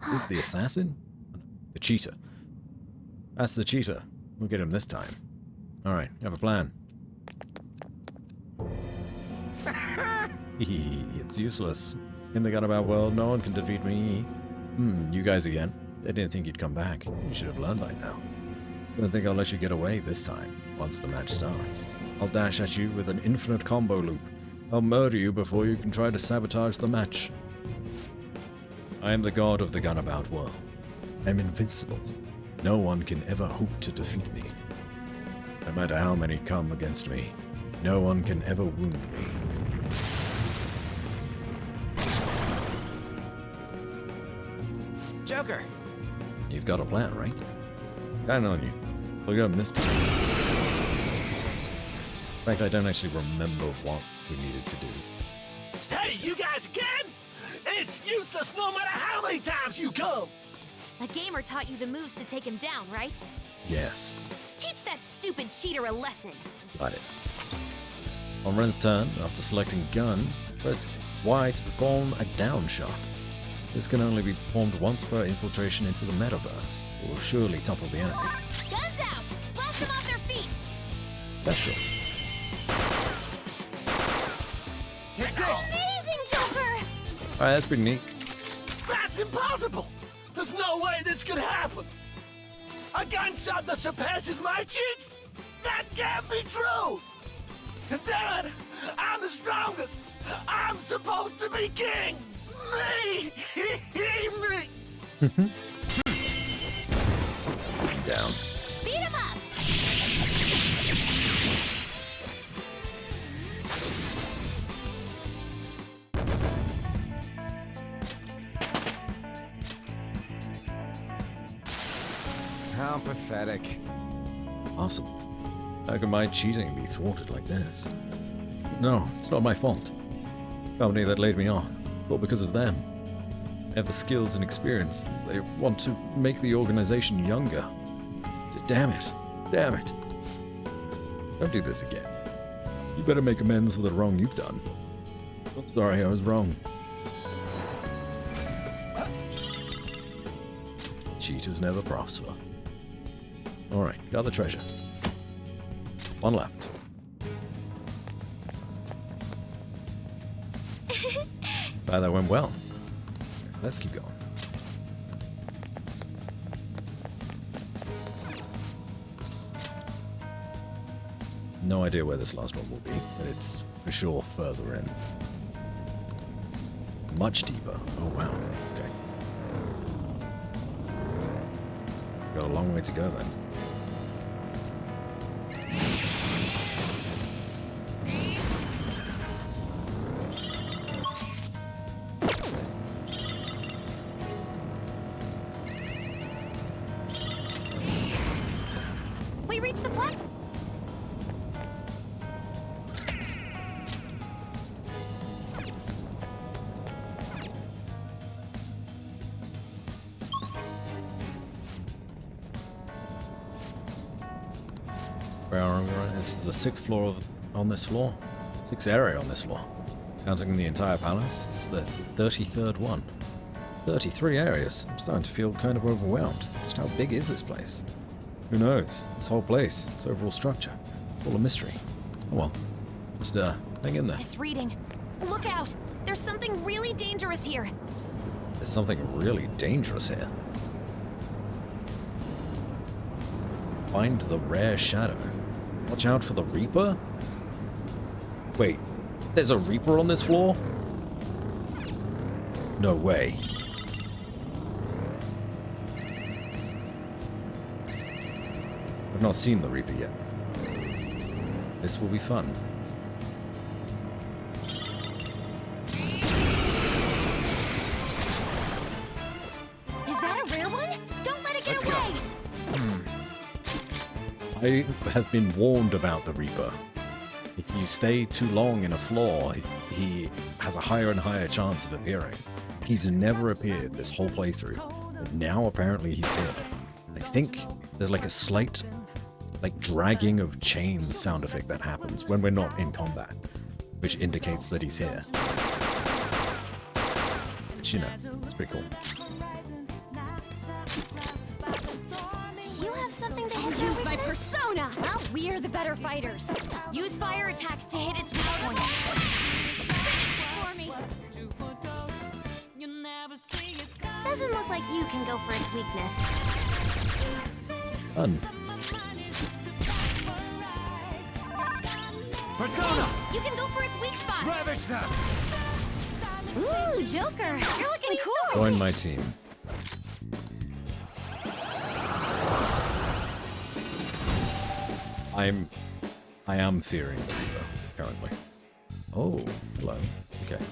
Is this the assassin? The cheetah. That's the cheetah. We'll get him this time. Alright, have a plan. It's useless. In the Gunabout world, no one can defeat me. You guys again. They didn't think you'd come back. You should have learned by now. Don't think I'll let you get away this time, once the match starts. I'll dash at you with an infinite combo loop. I'll murder you before you can try to sabotage the match. I am the god of the Gunabout world. I'm invincible. No one can ever hope to defeat me. No matter how many come against me, no one can ever wound me. Joker! You've got a plan, right? Counting on you. We'll go this time. In fact, I don't actually remember what we needed to do. Hey, you guys again? It's useless no matter how many times you come! The gamer taught you the moves to take him down, right? Yes. Teach that stupid cheater a lesson. Got it. On Ren's turn, after selecting gun, press Y to perform a down shot. This can only be performed once per infiltration into the metaverse. It will surely topple the enemy. Guns out! Blast them off their feet! Special. Take this! Amazing, Joker! Alright, that's pretty neat. That's impossible! There's no way this could happen! A gunshot that surpasses my cheats? That can't be true! Damn it! I'm the strongest! I'm supposed to be king! Me! Me! Down. Beat him up! How pathetic. Awesome. How can my cheating be thwarted like this? No, it's not my fault. The company that laid me off. It's all because of them. They have the skills and experience. They want to make the organization younger. Damn it. Damn it. Don't do this again. You better make amends for the wrong you've done. I'm sorry, I was wrong. Cheaters never prosper. Alright, got the treasure. One left. That went well. Let's keep going. No idea where this last one will be, but it's for sure further in. Much deeper. Oh, wow. Okay. Got a long way to go then. We reached the platform. Where are we? This is the 6th floor on this floor. 6th area on this floor. Counting the entire palace, it's the 33rd one. 33 areas. I'm starting to feel kind of overwhelmed. Just how big is this place? Who knows? This whole place, its overall structure. It's all a mystery. Oh well. Just hang in there. Misreading. Look out! There's something really dangerous here. There's something really dangerous here. Find the rare shadow. Watch out for the Reaper? Wait, there's a Reaper on this floor? No way. I've not seen the Reaper yet. This will be fun. Is that a rare one? Don't let it get away! I have been warned about the Reaper. If you stay too long in a floor, he has a higher and higher chance of appearing. He's never appeared this whole playthrough, but now apparently he's here. I think there's like a slight, like dragging of chains sound effect that happens when we're not in combat, which indicates that he's here. But you know, it's pretty cool. You have something to hit use my persona! Well, we're the better fighters. Use fire attacks to hit its weak point. For me. Doesn't look like you can go for its weakness. Fun. Persona! You can go for its weak spot. Ravage them! Ooh, Joker, you're looking cool. Join my team. I am fearing the Reaper, currently. Oh, hello. Okay.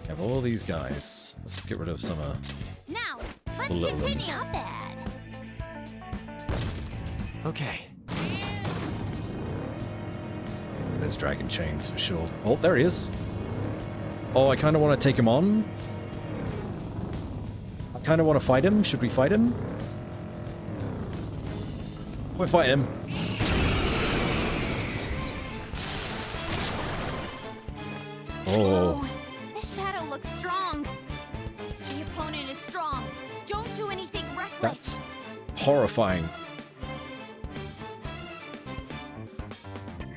Have all these guys. Let's get rid of some Now, let's little continue ones. up that. Okay. There's dragon chains for sure. Oh, there he is. Oh, I kind of want to take him on. I kind of want to fight him. Should we fight him? We'll fight him. Oh. This shadow looks strong. The opponent is strong. Don't do anything reckless. That's horrifying.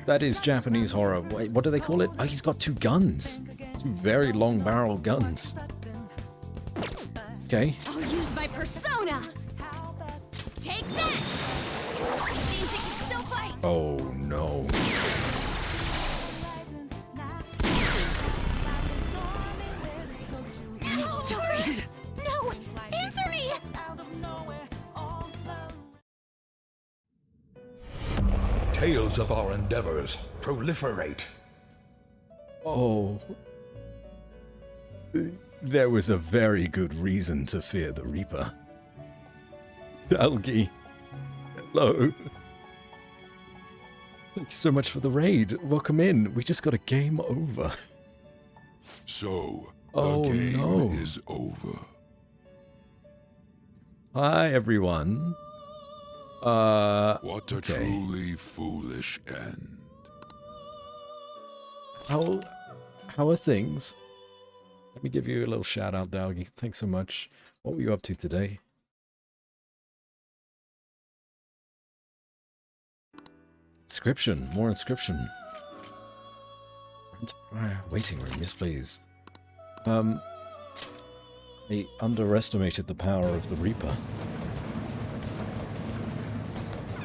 That is Japanese horror. Wait, what do they call it? Oh, he's got two guns. Two very long barrel guns. Okay. I'll use my persona. Take that. It seems it can still fight. Oh no. No! Answer me! Tales of our endeavors proliferate. Oh. There was a very good reason to fear the Reaper. Algie. Hello. Thanks so much for the raid. Welcome in. We just got a game over. So, Oh, the game no. is over. Hi, everyone. What a okay. truly foolish end. How are things? Let me give you a little shout out, Dalgi. Thanks so much. What were you up to today? Inscription. More inscription. Waiting room. Yes, please. I underestimated the power of the Reaper.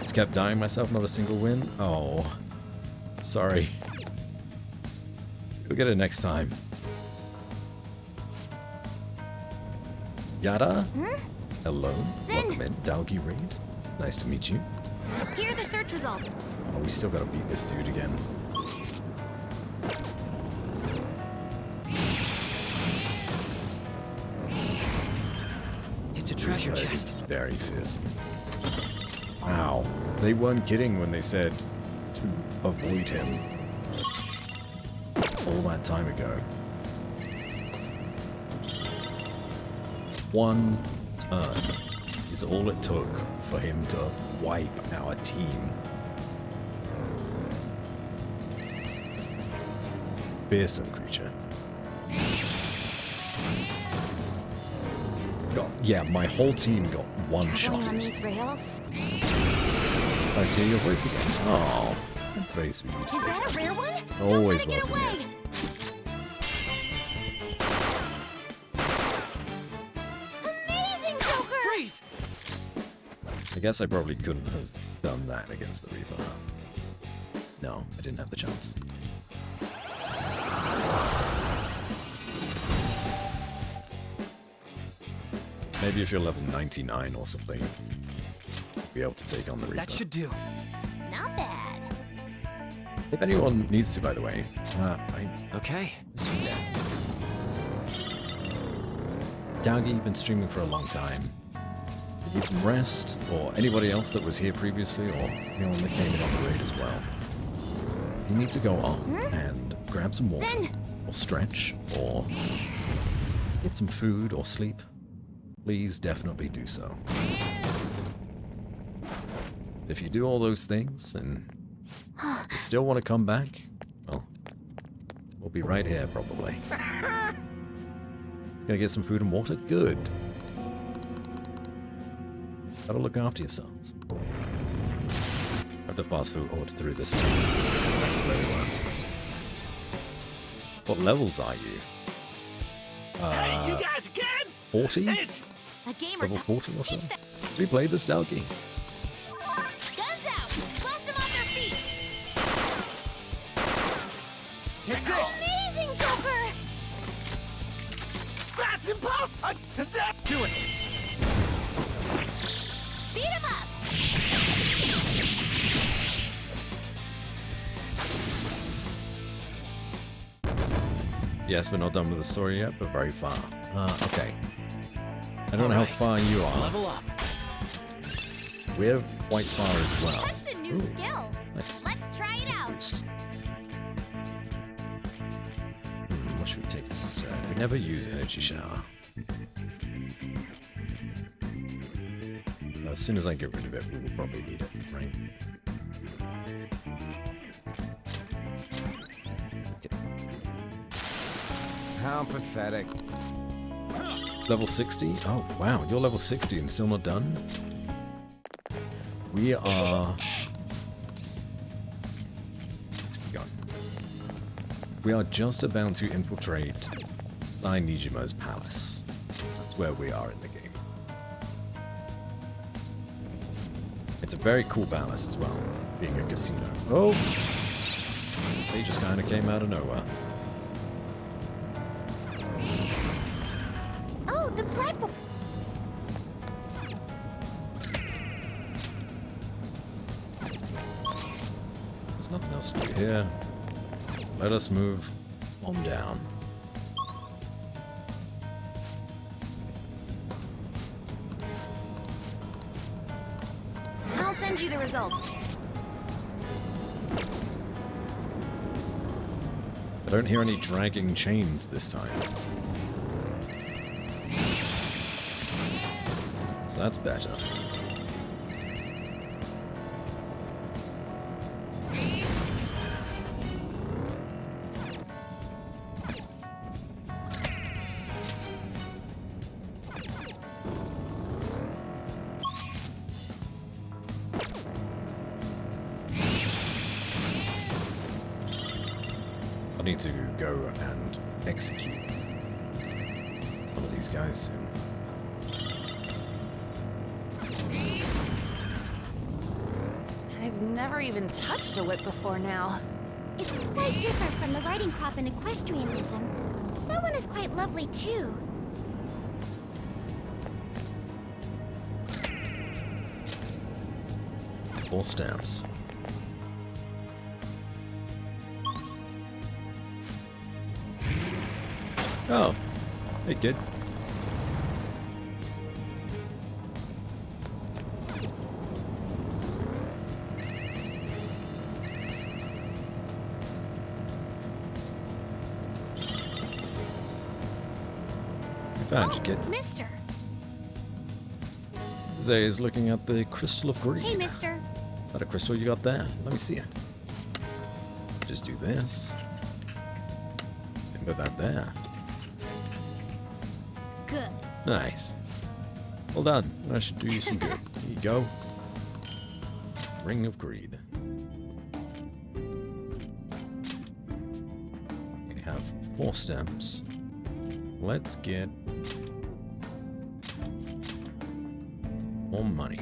Just kept dying myself, not a single win. Oh. Sorry. You'll get it next time. Yada? Hmm? Hello. Welcome in, Doggy Raid. Nice to meet you. Here are the search results. Oh, we still gotta beat this dude again. It's a treasure He's chest. very fierce. Wow. They weren't kidding when they said to avoid him. All that time ago. One turn is all it took for him to wipe our team. Fearsome creature. Yeah, my whole team got one shot. On these rails? Nice to hear your voice again. Oh, that's very sweet to Is say. that a rare one? Always Don't let it welcome. get away. Amazing, Joker! Freeze! I guess I probably couldn't have done that against the Reaper. No, I didn't have the chance. Maybe if you're level 99 or something, you'll be able to take on the Reaper. That should do. Not bad. If anyone needs to, by the way, Okay. Dowgy, you've been streaming for a long time. If you need some rest, or anybody else that was here previously, or anyone that came in on the raid as well, you need to go on and grab some water, or stretch, or get some food, or sleep. Please definitely do so. If you do all those things, and you still want to come back, well, we'll be right here, probably. Gonna get some food and water? Good. Gotta look after yourselves. I have to fast forward through this. That's very well. What levels are you? Hey, you guys again? 40? It's a gamer. Level 40 or so? We played this Dalky. Guns out! Blast them off their feet! Take this! Amazing, Joker! That's impossible! Do it! Beat him up! Yes, we're not done with the story yet, but very far. Okay. I don't know how far you are. Level up. We're quite far as well. That's a new skill. Nice. Let's try it out. Boost. What should we take this? We never use energy shower. As soon as I get rid of it, we will probably need it, right? How pathetic. Level 60? Oh, wow. You're level 60 and still not done? We are... Let's keep going. We are just about to infiltrate Nijima's palace. That's where we are in the game. It's a very cool palace as well, being a casino. Oh! They just kind of came out of nowhere. Oh, the platform! There's nothing else to do here. Let us move on down. I'll send you the results. I don't hear any dragging chains this time. So that's better. I need to go and execute some of these guys soon. I've never even touched a whip before now. It's quite different from the riding crop in equestrianism. That one is quite lovely too. 4 stamps. Oh, hey kid. Found you, kid. Mister. Zay is looking at the Crystal of Greed. Hey, mister. Is that a crystal you got there? Let me see it. Just do this. And put that there. Good. Nice. Well done. That should do you some good. Here you go. Ring of Greed. We have 4 stamps. Let's get more money.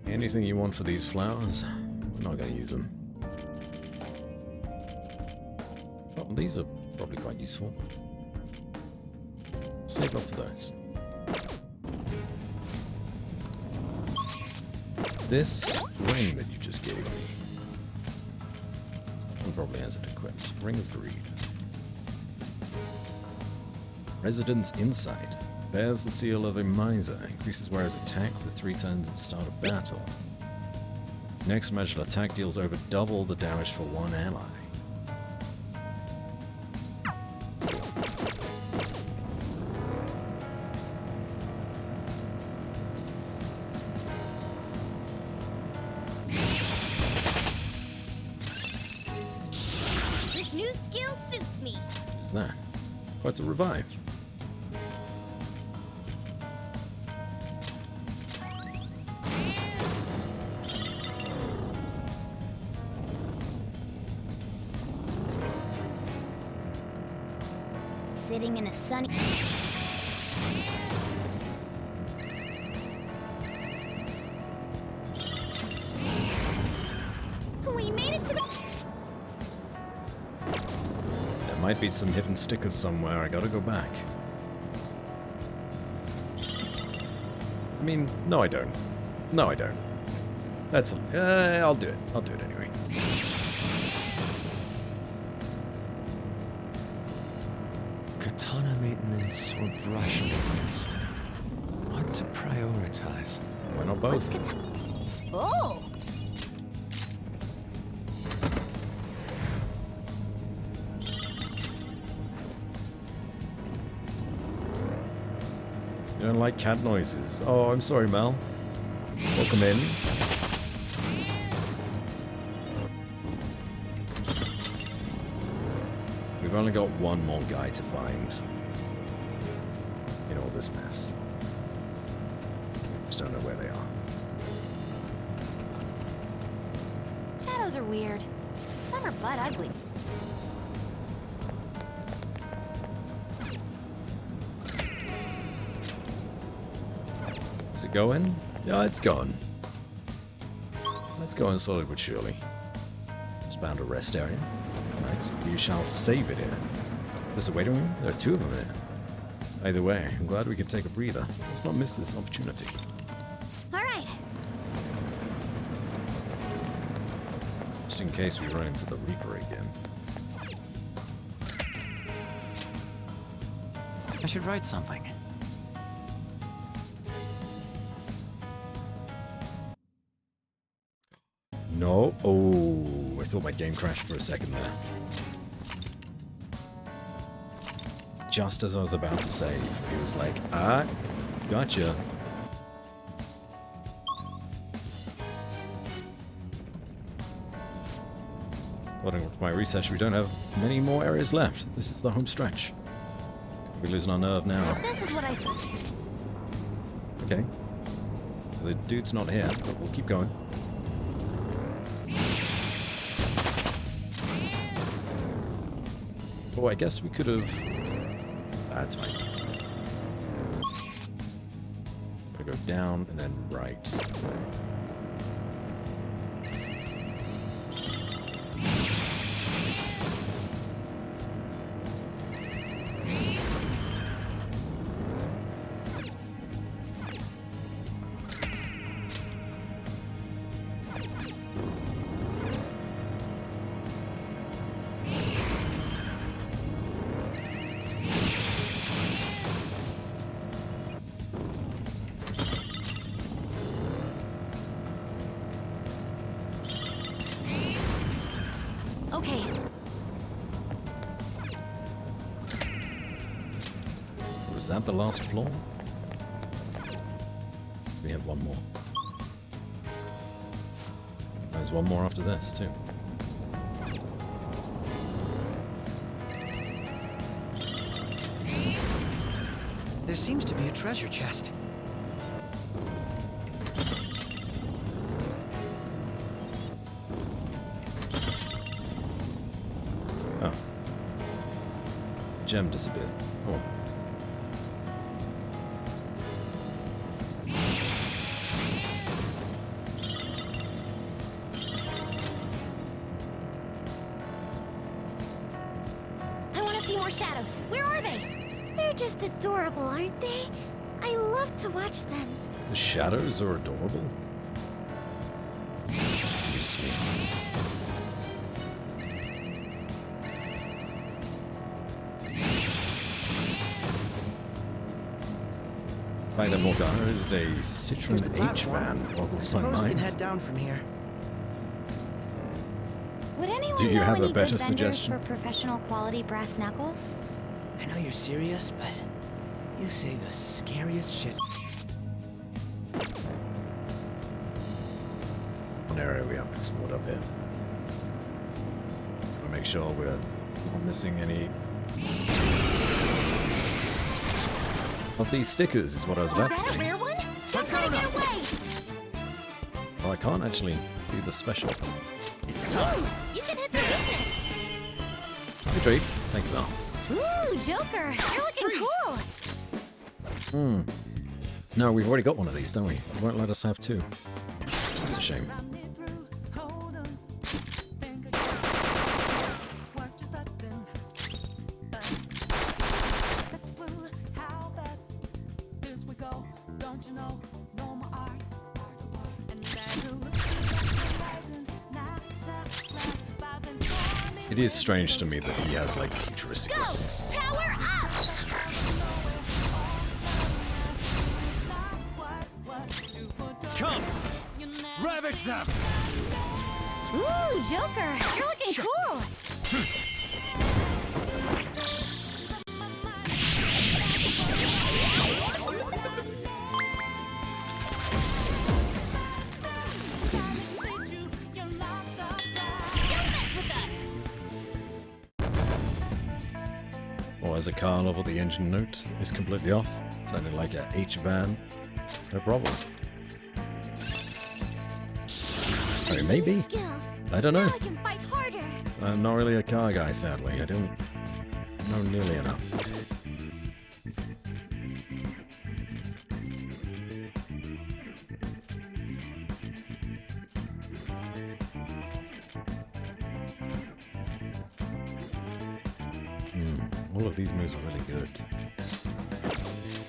Anything you want for these flowers? We're not going to use them. Oh, these are probably quite useful. Save up for those. This ring that you just gave me. Someone probably has it equipped. Ring of Greed. Residence Insight. Bears the seal of a miser. Increases wearer's attack for 3 turns at start of battle. Next magical attack deals over double the damage for 1 ally. This new skill suits me. What is that? Oh, it's a revive. Sitting in a sunny... We made it to the... There might be some hidden stickers somewhere. I gotta go back. I mean, no I don't. No I don't. That's... I'll do it. I'll do it anyway. Katana maintenance or brush maintenance? What to prioritize? Why not both? Oh! You don't like cat noises. Oh, I'm sorry, Mel. Welcome in. We've only got one more guy to find in all this mess. Just don't know where they are. Shadows are weird. Some are butt ugly. Is it going? Yeah, it's gone. Let's go in slowly but surely. Just found a rest area. Nice. You shall save it here. Is this a waiting room? There are 2 of them here. Either way, I'm glad we could take a breather. Let's not miss this opportunity. Alright. Just in case we run into the Reaper again. I should write something. No. Oh, I thought my game crashed for a second there. Just as I was about to save, he was like, ah, gotcha. According to my research, we don't have many more areas left. This is the home stretch. We're losing our nerve now. This is what I said. Okay. The dude's not here, but we'll keep going. Oh, I guess we could have... That's fine. Gotta go down and then right. Was that the last floor? We have one more. There's one more after this, too. There seems to be a treasure chest. Oh. Gem disappeared. Oh. I want to see more shadows. Where are they? They're just adorable, aren't they? I love to watch them. The shadows are adorable? Excuse me. The fact that Morgana is a Citroen H van boggles my Suppose we can mind. head down from here. Would anyone Do you know have a any better good vendors suggestion? for professional quality brass knuckles? I know you're serious, but you say the scariest shit. One area we haven't explored up here. I'll make sure we're not missing any of these stickers, is what I was about to Is that a say. rare one? Get out of their way! Well, I can't actually do the special. It's time. You can hit the weakness. Good trade. Thanks, Val. Ooh, Joker, you're looking cool. Hmm. No, we've already got one of these, don't we? It won't let us have two. That's a shame. It is strange to me that he has, like, futuristic weapons. Power up! Come! Ravage them! Ooh, Joker, you're looking cool. Or as a car level, the engine note is completely off. Sounded like a H-van. No problem. So maybe. I don't know. Now I can fight harder. I'm not really a car guy, sadly. I don't know nearly enough. All of these moves are really good.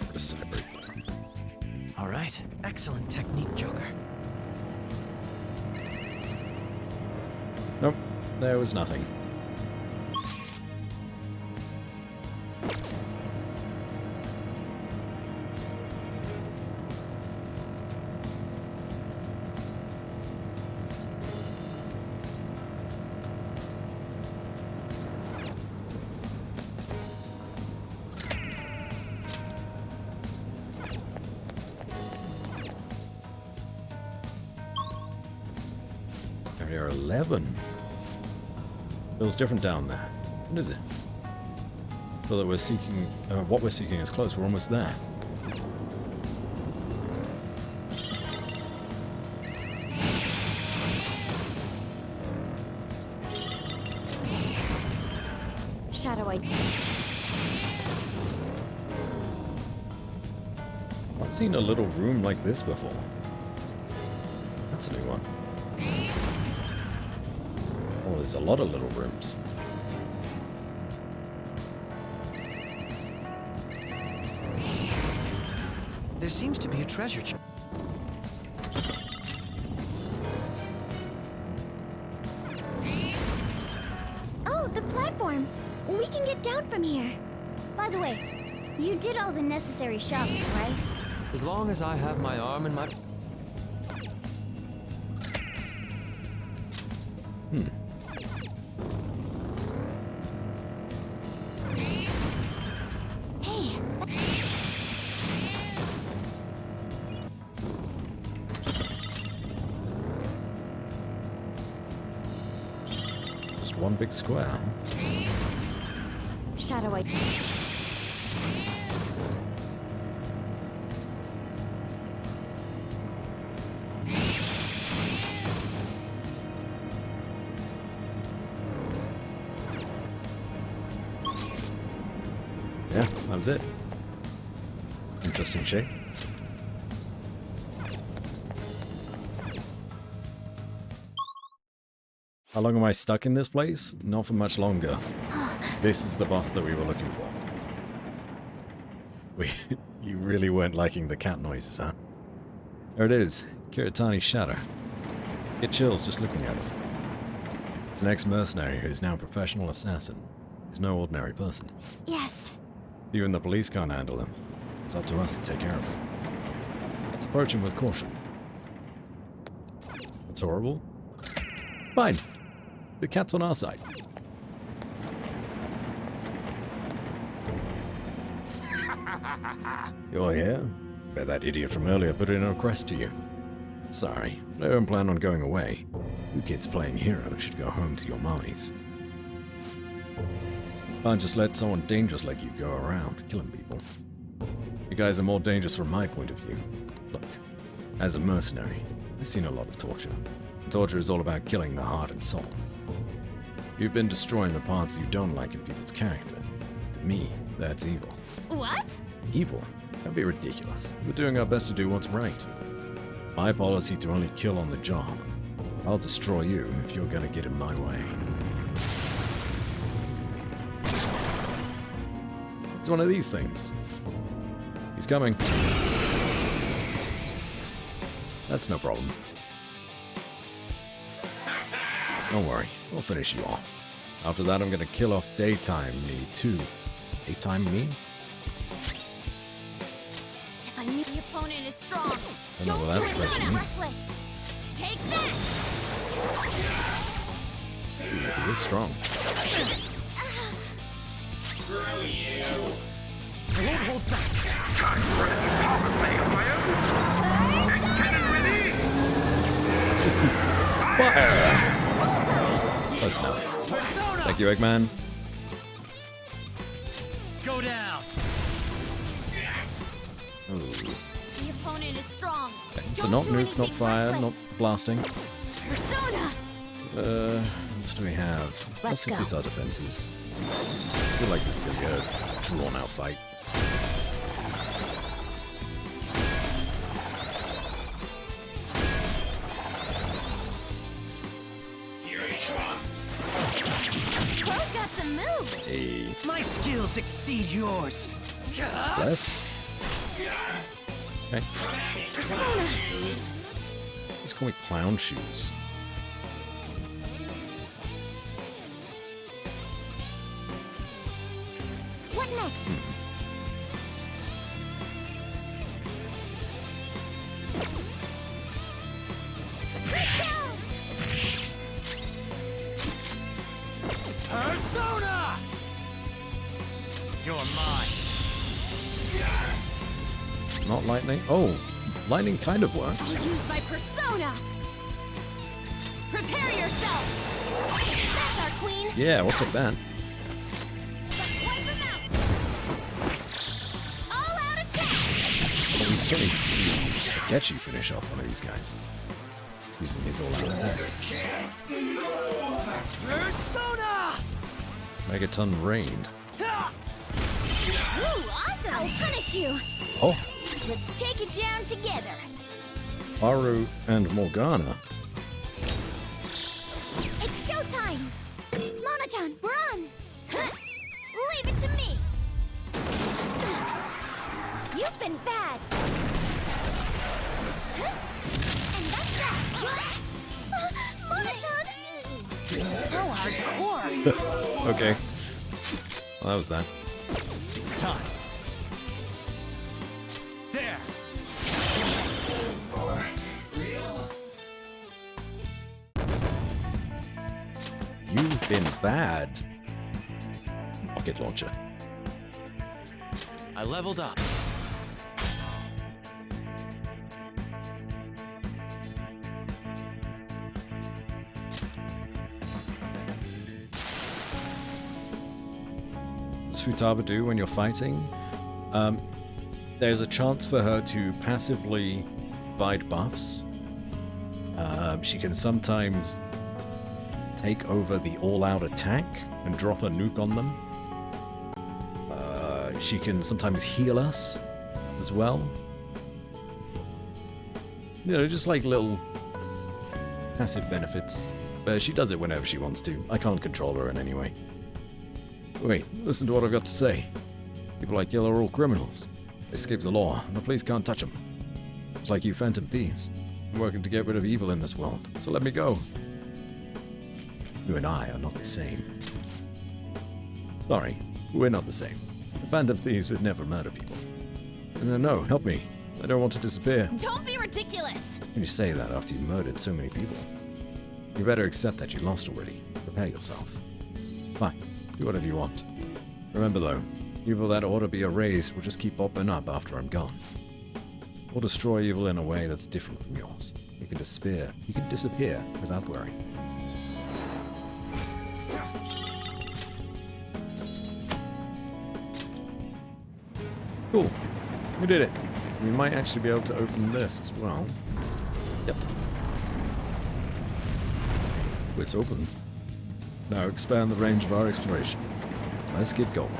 What a celebrate. All right. Excellent technique, Joker. Nope, there was nothing. Area 11. Feels different down there. What is it? Feel that we're seeking. What we're seeking is close. We're almost there. Shadow ID. I've seen a little room like this before. That's a new one. Oh, there's a lot of little rooms. There seems to be a treasure chest. Oh, the platform. We can get down from here. By the way, you did all the necessary shopping, right? As long as I have my arm and my... Hey, one big square. Shadow Eye. Yeah, that was it. Interesting shape. How long am I stuck in this place? Not for much longer. This is the boss that we were looking for. You really weren't liking the cat noises, huh? There it is, Kiritani's shadow. Get chills just looking at it. He's an ex-mercenary who's now a professional assassin. He's no ordinary person. Yes. Even the police can't handle him. It's up to us to take care of him. Let's approach him with caution. That's horrible. It's fine. The cat's on our side. You're here? Bet that idiot from earlier put in a request to you. Sorry, but I don't plan on going away. You kids playing hero should go home to your mommies. Can't just let someone dangerous like you go around killing people. You guys are more dangerous from my point of view. Look, as a mercenary, I've seen a lot of torture. Torture is all about killing the heart and soul. You've been destroying the parts you don't like in people's character. To me, that's evil. What? Evil? That'd be ridiculous. We're doing our best to do what's right. It's my policy to only kill on the job. I'll destroy you if you're gonna get in my way. It's one of these things. He's coming. That's no problem. Don't worry, we'll finish you off. After that, I'm gonna kill off daytime me too. Daytime me? If I knew the opponent is strong, I don't know what that's supposed to mean. restless. Take that. He is strong. Screw you! I won't hold back. Time for a power play, fire! Cannon ready! Fire! Close enough. Thank you, Eggman. Go down. Ooh. The opponent is strong. So not nuke, not fire, not blasting. Persona. What do we have? Let's increase our defenses. I feel like this is gonna be a drawn-out fight. Here he comes! Crow's got some moves. Hey. My skills exceed yours. Less? Okay. Persona. Let's call me clown shoes. What next? Persona! You're mine. Not lightning. Oh, lightning kind of works. I'll use my persona. Prepare yourself. That's our queen. Yeah, what's with that? All out attack. Well, we still need to see Getchy finish off one of these guys. Using his all-out attack. Persona! Megaton rained. Ooh, awesome. I'll punish you. Oh, Let's take it down together. Haru and Morgana. It's showtime. Mona-chan, we're on. Leave it to me. You've been bad. And that's that. Mona-chan. So hardcore. Okay. Well, that was that. It's time. There. You've been bad. Rocket launcher. I leveled up. Futaba do when you're fighting? There's a chance for her to passively provide buffs. She can sometimes take over the all-out attack and drop a nuke on them. She can sometimes heal us as well. You know, just like little passive benefits. But she does it whenever she wants to. I can't control her in any way. Wait, listen to what I've got to say. People like Yellow are all criminals. They escape the law, and the police can't touch them. It's like you phantom thieves. I'm working to get rid of evil in this world, so let me go. You and I are not the same. Sorry, we're not the same. The phantom thieves would never murder people. No, help me. I don't want to disappear. Don't be ridiculous! You say that after you murdered so many people. You better accept that you lost already. Prepare yourself. Fine, do whatever you want. Remember though, evil that ought to be erased will just keep popping up after I'm gone. Or destroy evil in a way that's different from yours. You can disappear without worry. Cool. We did it. We might actually be able to open this as well. Yep. It's open. Now expand the range of our exploration. Let's get going.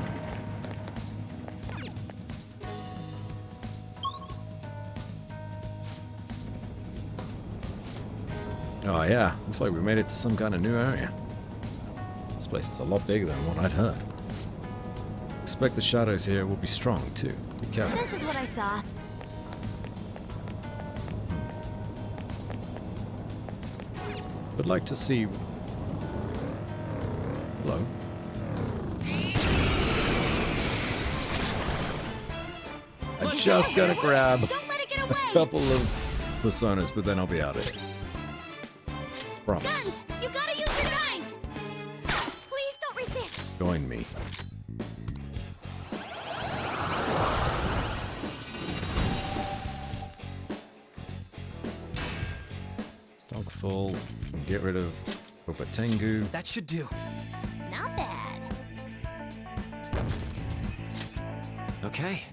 Oh yeah, looks like we made it to some kind of new area. This place is a lot bigger than what I'd heard. Expect the shadows here will be strong too. Be careful. This is what I saw. Would like to see. Hello. I just gotta grab a couple of personas, but then I'll be out of here. Promise. Guns! You gotta use your guns! Please don't resist! Join me. Stock full. Get rid of Opatengu. That should do. Not bad. Okay.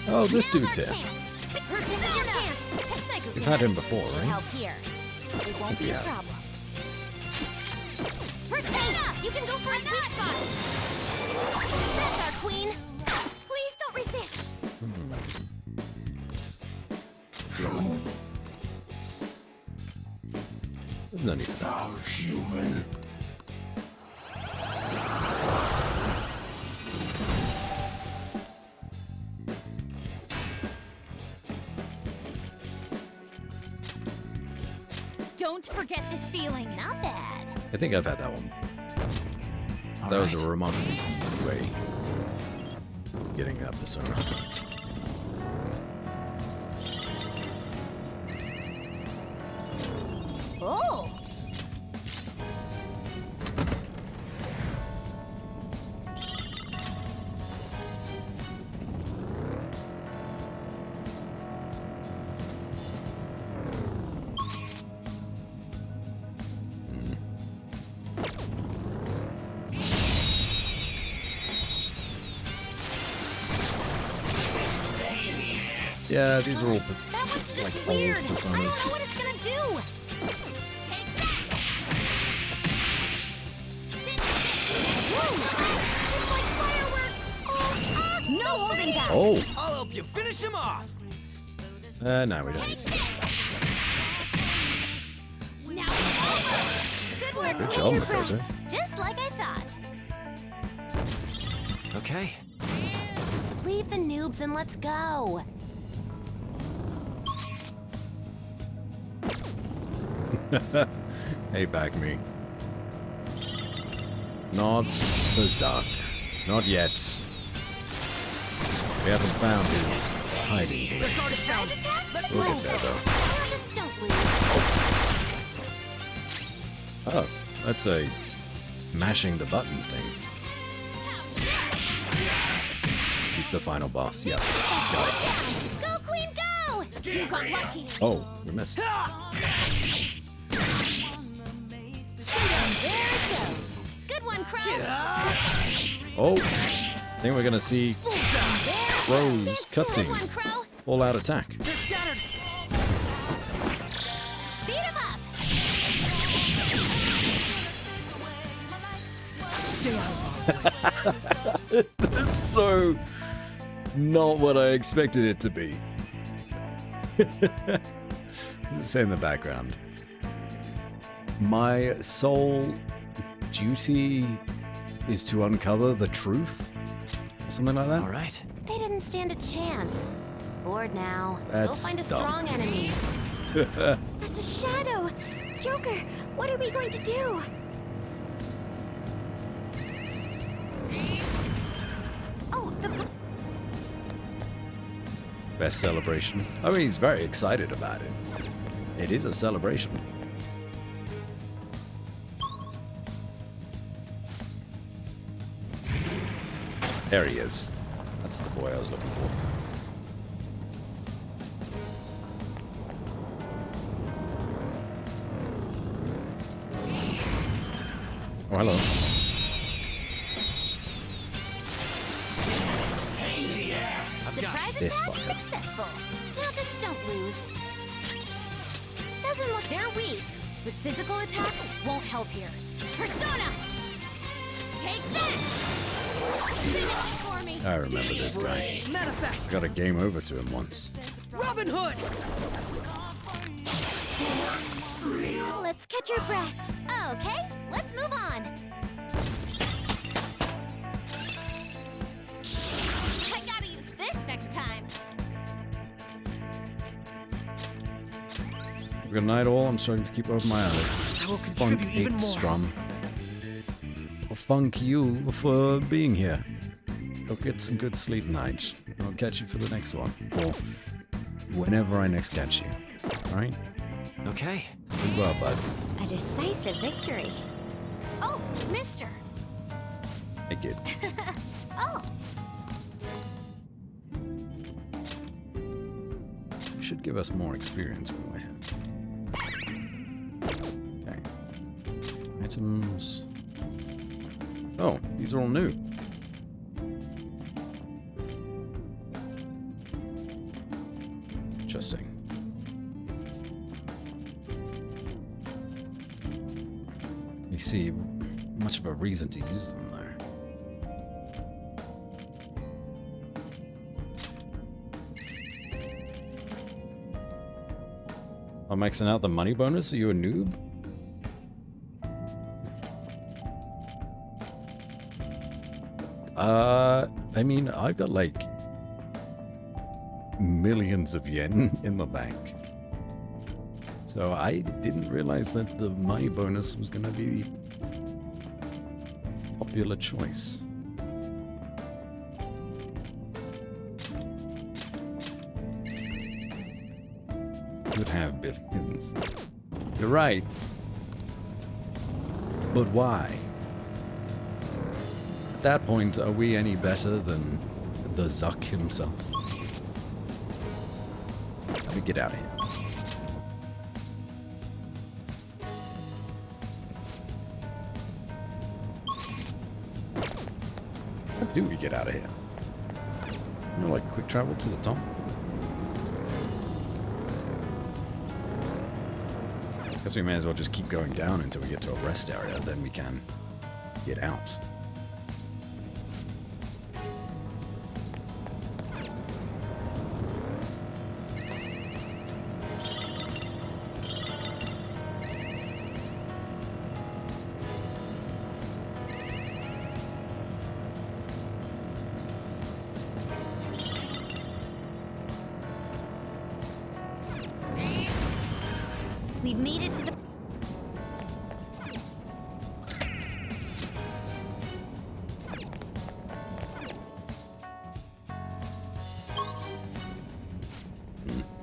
Oh, this dude's here. This is your chance. You've had him before, Should right? help here. It won't be a problem. First aid! You can go for a weak spot. That's our queen. Please don't resist. There's no need for that. Human. Don't forget this feeling. Not bad. I think I've had that one. That was a remarkably easy way of getting that persona. Oh. Yeah, these are all like old I don't know personas. what it's gonna do. Take that. Whoa! It's like fireworks. No holding back. Oh. I'll help you finish him off. No, we don't need to. Now it's over. Good work, Good job, Major Makoto. Brown. Just like I thought. Okay. Leave the noobs and let's go. Hey, back me. Not Berserk. Not yet. We haven't found his hiding place. We'll get there, though. Just don't lose. Oh, that's a mashing the button thing. he's the final boss. Yeah. Got it. Go, Queen, go! You got lucky. Oh, we missed. There it goes. Good one, Crow. Oh, I think we're gonna see Crow's cutscene. All out attack. Beat him up. That's so not what I expected it to be. Does it say in the background? My sole duty is to uncover the truth? Or something like that? All right. They didn't stand a chance. Bored now. That's Go find a dumb. strong enemy. That's a shadow. Joker, what are we going to do? Oh, the... Best celebration. I mean, he's very excited about it. It is a celebration. There he is. That's the boy I was looking for. Oh, hello. Surprise this attack fucker. successful. Now just don't lose. Doesn't look they're weak. With physical attacks, won't help here. Persona! Take that! Finish for me. I remember this guy. Manifest! Got a game over to him once. Robin Hood! Let's catch your breath. Okay, let's move on. I gotta use this next time. Good night, all. I'm starting to keep open my eyelids. I will contribute even more. Strum. Well, thank you for being here. Go get some good sleep tonight. I'll catch you for the next one. Or whenever I next catch you. Alright? Okay. Good well, bud. A decisive victory. Oh, mister. Hey, kid. Oh, You should give us more experience when we're here. Okay. Items. Oh, these are all new. Interesting. You see much of a reason to use them there. I'm maxing out the money bonus? Are you a noob? I mean, I've got like millions of yen in the bank. So I didn't realize that the money bonus was gonna be a popular choice. Could have billions. You're right. But why? At that point, are we any better than the Zuck himself? Let me get out of here. How do we get out of here? You know, like quick travel to the top? Guess we may as well just keep going down until we get to a rest area, then we can get out. we've made it to the...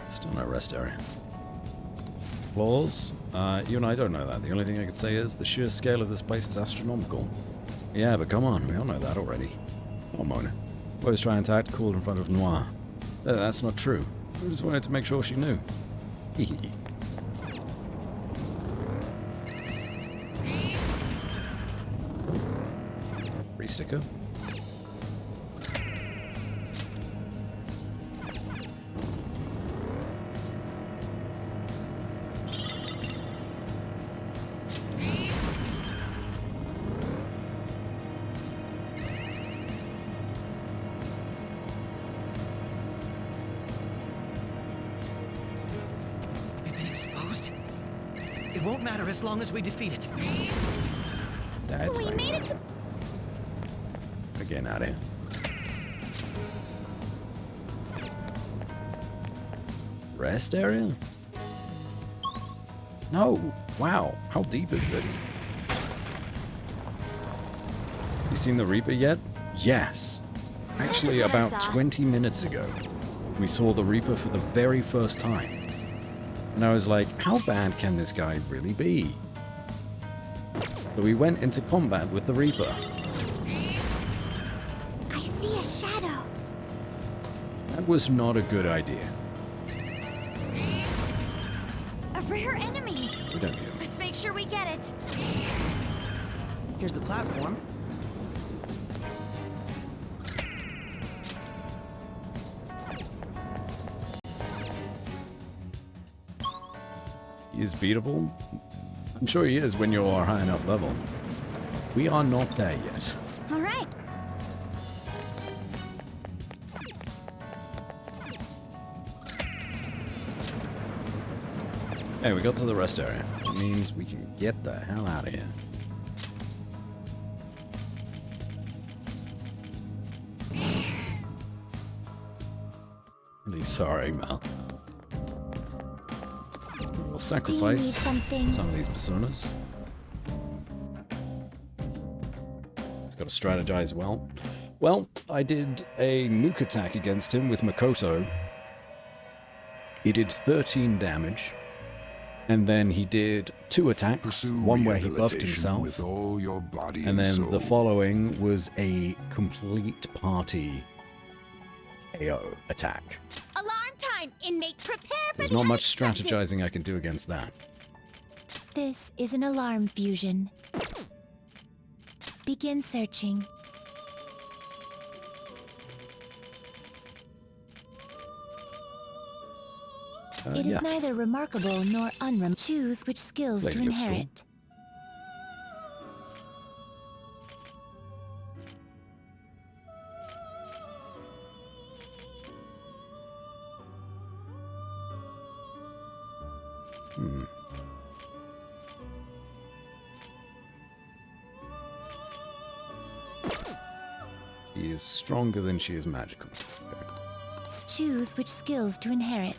Still no rest area. Flaws? You and I don't know that. The only thing I could say is the sheer scale of this place is astronomical. Yeah, but come on, we all know that already. Come on, Mona. Always try and tactical in front of Noir. That's not true. I just wanted to make sure she knew. Free sticker. It won't matter as long as we defeat it. That's we fine. made it to... We're getting out of here. Rest area? No! Wow, how deep is this? You seen the Reaper yet? Yes. Actually, This is what I about saw. 20 minutes ago, we saw the Reaper for the very first time. And I was like, how bad can this guy really be? So we went into combat with the Reaper. I see a shadow. That was not a good idea. A rare enemy. We don't need him. Let's make sure we get it. Here's the platform. He is beatable? I'm sure he is when you're a high enough level. We are not there yet. All right. Hey, we got to the rest area. That means we can get the hell out of here. Really sorry, Mal. We'll sacrifice something? some of these personas. He's got to strategize well. Well, I did a nuke attack against him with Makoto. It did 13 damage. And then he did 2 attacks, Pursue one where he buffed rehabilitation himself, with all your body and then soul. the following was a complete party KO attack. Alarm time! Inmate, prepare for There's the not much unexpected. strategizing I can do against that. This is an alarm fusion. Begin searching. It is Yeah. neither remarkable nor unremarkable. Choose which skills This to lady looks cool. inherit. Hmm. She is stronger than she is magical. Okay. Choose which skills to inherit.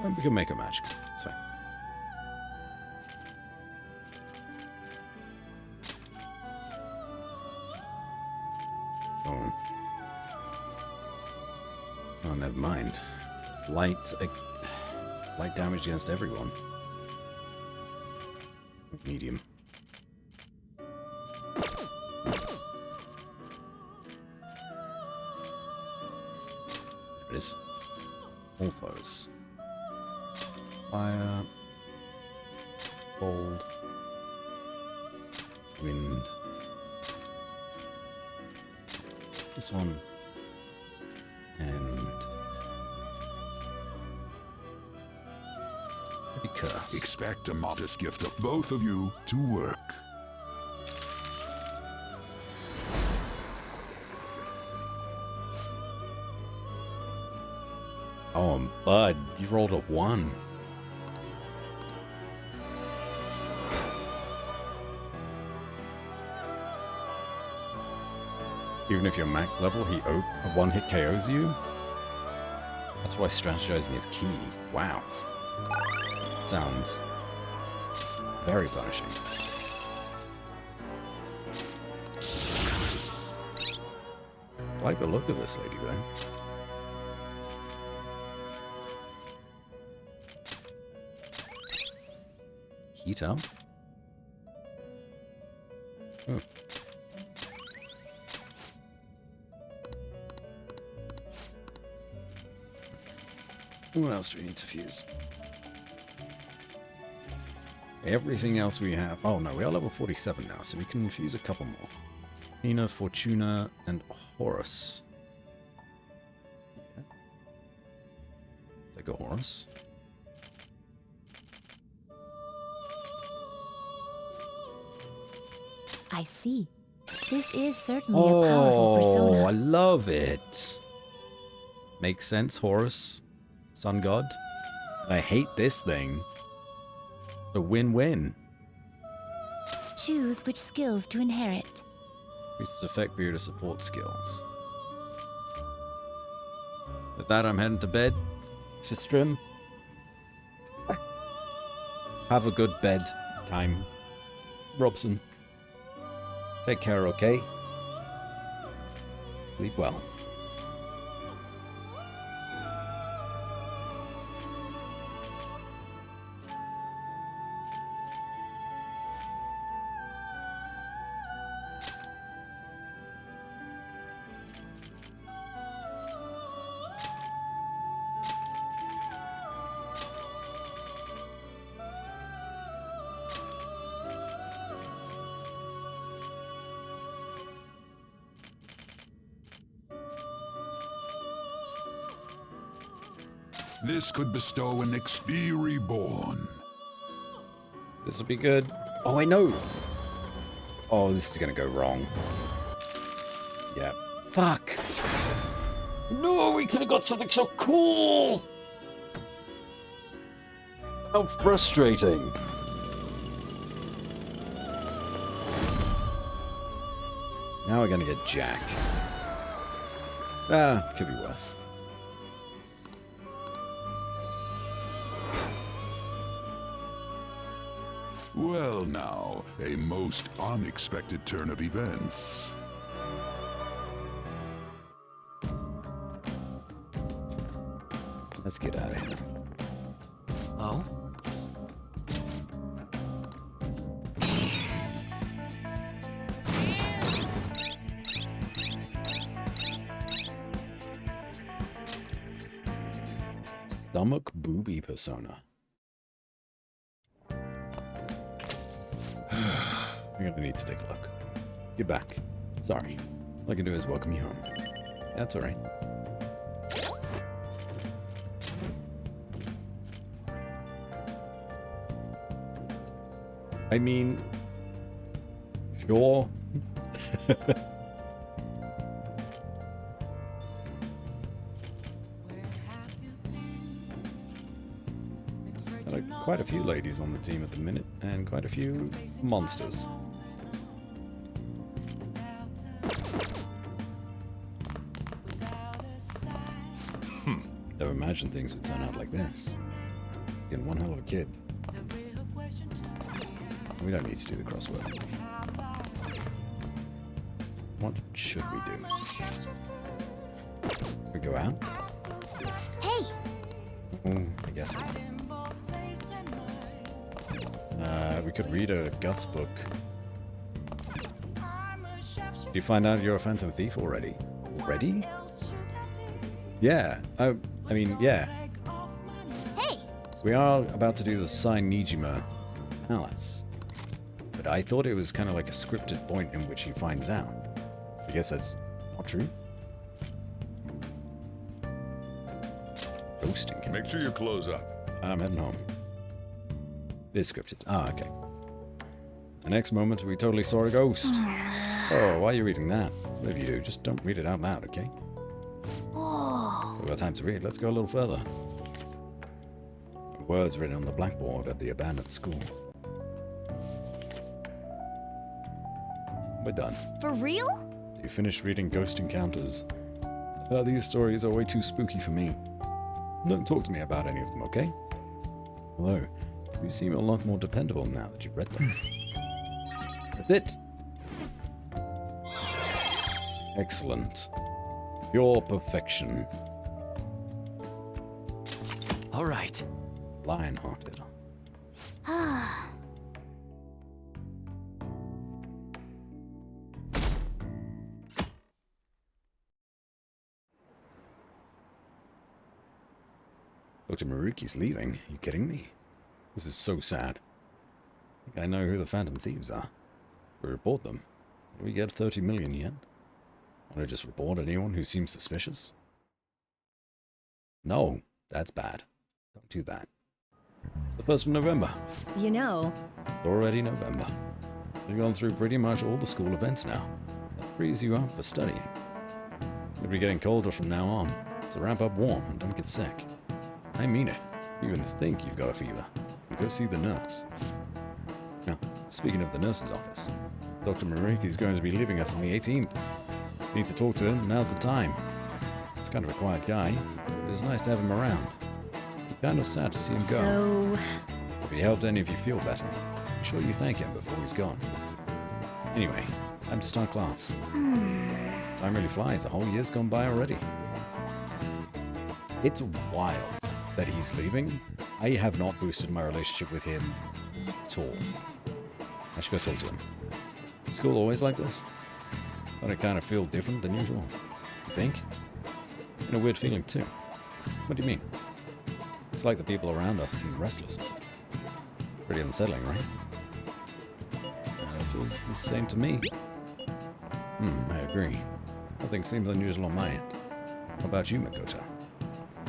Well, we can make her magical. It's fine. Oh. Oh, never mind. Light damage against everyone. Medium. There it is. All foes. Fire. Cold. Wind. This one. And maybe curse. Expect a modest gift of both of you to work. Oh, bud, you rolled a 1. Even if you're max level, he a one-hit KOs you? That's why strategizing is key. Wow. Sounds very punishing. I like the look of this lady, though. Heat up. Oh. What else do we need to fuse? Everything else we have. Oh no, we are level 47 now, so we can fuse a couple more. Athena, Fortuna, and Horus. Yeah. Take a Horus. I see. This is certainly a powerful persona. Oh, I love it. Makes sense, Horus. Sun God. And I hate this thing. It's a win-win. Choose which skills to inherit. Increases effect period of support skills. With that, I'm heading to bed. Sistrum. Have a good bed time. Robson. Take care, okay? Sleep well. This could bestow an XP reborn. This will be good. Oh, I know. Oh, this is gonna go wrong. Yeah. Fuck. No, we could have got something so cool. How frustrating. Now we're gonna get Jack. Ah, could be worse. Well now, a most unexpected turn of events. Let's get out of here. Oh? Stomach booby persona. You're gonna need to take a look. Get back. Sorry. All I can do is welcome you home. That's alright. I mean, sure. Quite a few ladies on the team at the minute, and quite a few monsters. Never imagined things would turn out like this. Again, one hell of a kid. We don't need to do the crossword. What should we do? We go out? Hey! I guess so. We could read a Guts book. Did you find out you're a Phantom Thief already? Already? Yeah. I mean, yeah. Hey! We are about to do the Sai Nijima Palace. But I thought it was kind of like a scripted point in which he finds out. I guess that's not true. Ghosting. Make sure you close up. I'm heading home. It is scripted. Ah, okay. The next moment, we totally saw a ghost. Oh, why are you reading that? Whatever you do, just don't read it out loud, okay? Oh. We've got time to read. Let's go a little further. Words written on the blackboard at the abandoned school. We're done. For real? You finished reading Ghost Encounters. These stories are way too spooky for me. Don't talk to me about any of them, okay? Hello. You seem a lot more dependable now that you've read them. That's it. Excellent. Pure perfection. All right. Lion-hearted. Dr. Maruki's leaving. Are you kidding me? This is so sad. I think I know who the Phantom Thieves are. We report them. Do we get 30 million yen? Want to just report anyone who seems suspicious? No, that's bad. Don't do that. It's the 1st of November. You know... It's already November. We've gone through pretty much all the school events now. That frees you up for studying. It'll be getting colder from now on, so wrap up warm and don't get sick. I mean it. Even think you've got a fever. Go see the nurse. Now, speaking of the nurse's office, Dr. Mariki's going to be leaving us on the 18th. Need to talk to him, now's the time. He's kind of a quiet guy, but it was nice to have him around. I'm kind of sad to see him go. So... If he helped any of you feel better, be sure you thank him before he's gone. Anyway, time to start class. Time really flies, a whole year's gone by already. It's wild that he's leaving. I have not boosted my relationship with him at all. I should go talk to him. Is school always like this? Don't it kind of feel different than usual? You think? And a weird feeling too. What do you mean? It's like the people around us seem restless or something. Pretty unsettling, right? It feels the same to me. I agree. Nothing seems unusual on my end. How about you, Makoto?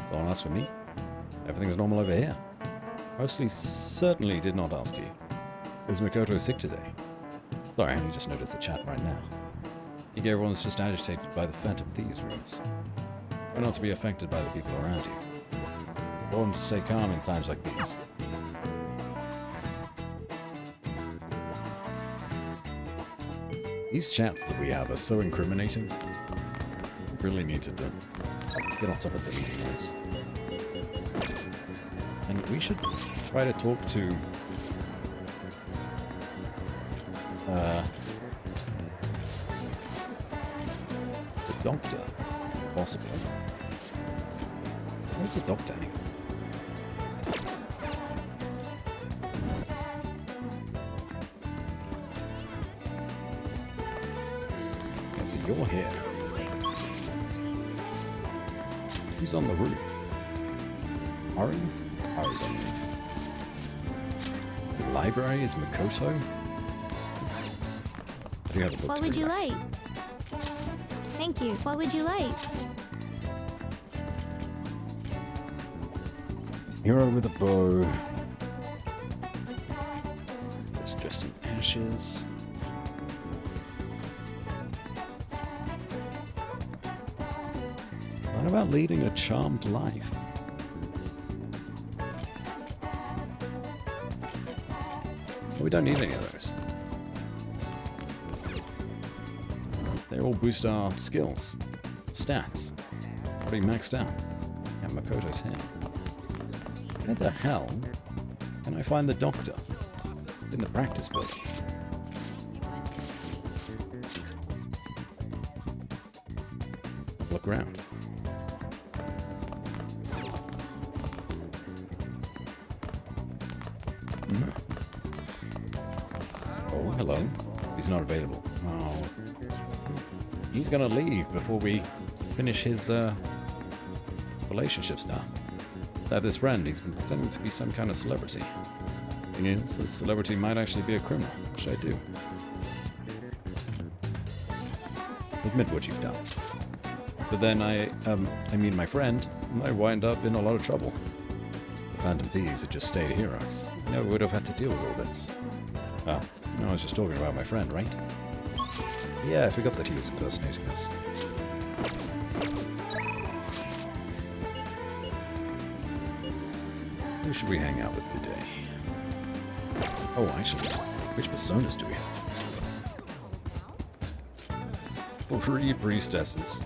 Don't ask for me. Everything's normal over here. Mostly certainly did not ask you. Is Makoto sick today? Sorry, I only just noticed the chat right now. I think everyone's just agitated by the Phantom Thieves rumors. Try not to be affected by the people around you. It's important to stay calm in times like these. These chats that we have are so incriminating. We really need to get on top of deleting these. And we should try to talk to the doctor, if possible. Where's the doctor? Okay, so you're here. Who's on the roof? Ari? Ari's on the roof. The library is Makoto? What would you like? Thank you. What would you like? Hero with a bow. Just dressed in ashes. What about leading a charmed life? We don't need any of those. They all boost our skills, stats. Already maxed out. And Makoto's here. Where the hell can I find the doctor? In the practice building. Look around. No. Oh, hello. He's not available. Oh. He's gonna leave before we finish his relationship stuff. I have this friend, he's been pretending to be some kind of celebrity. Thing is, this celebrity might actually be a criminal. What should I do? Admit what you've done. But then I mean my friend, might wind up in a lot of trouble. The Phantom Thieves had just stayed heroes. I never would have had to deal with all this. Ah, I was just talking about my friend, right? Yeah, I forgot that he was impersonating us. Who should we hang out with today? Oh, actually, which personas do we have? 3 priestesses.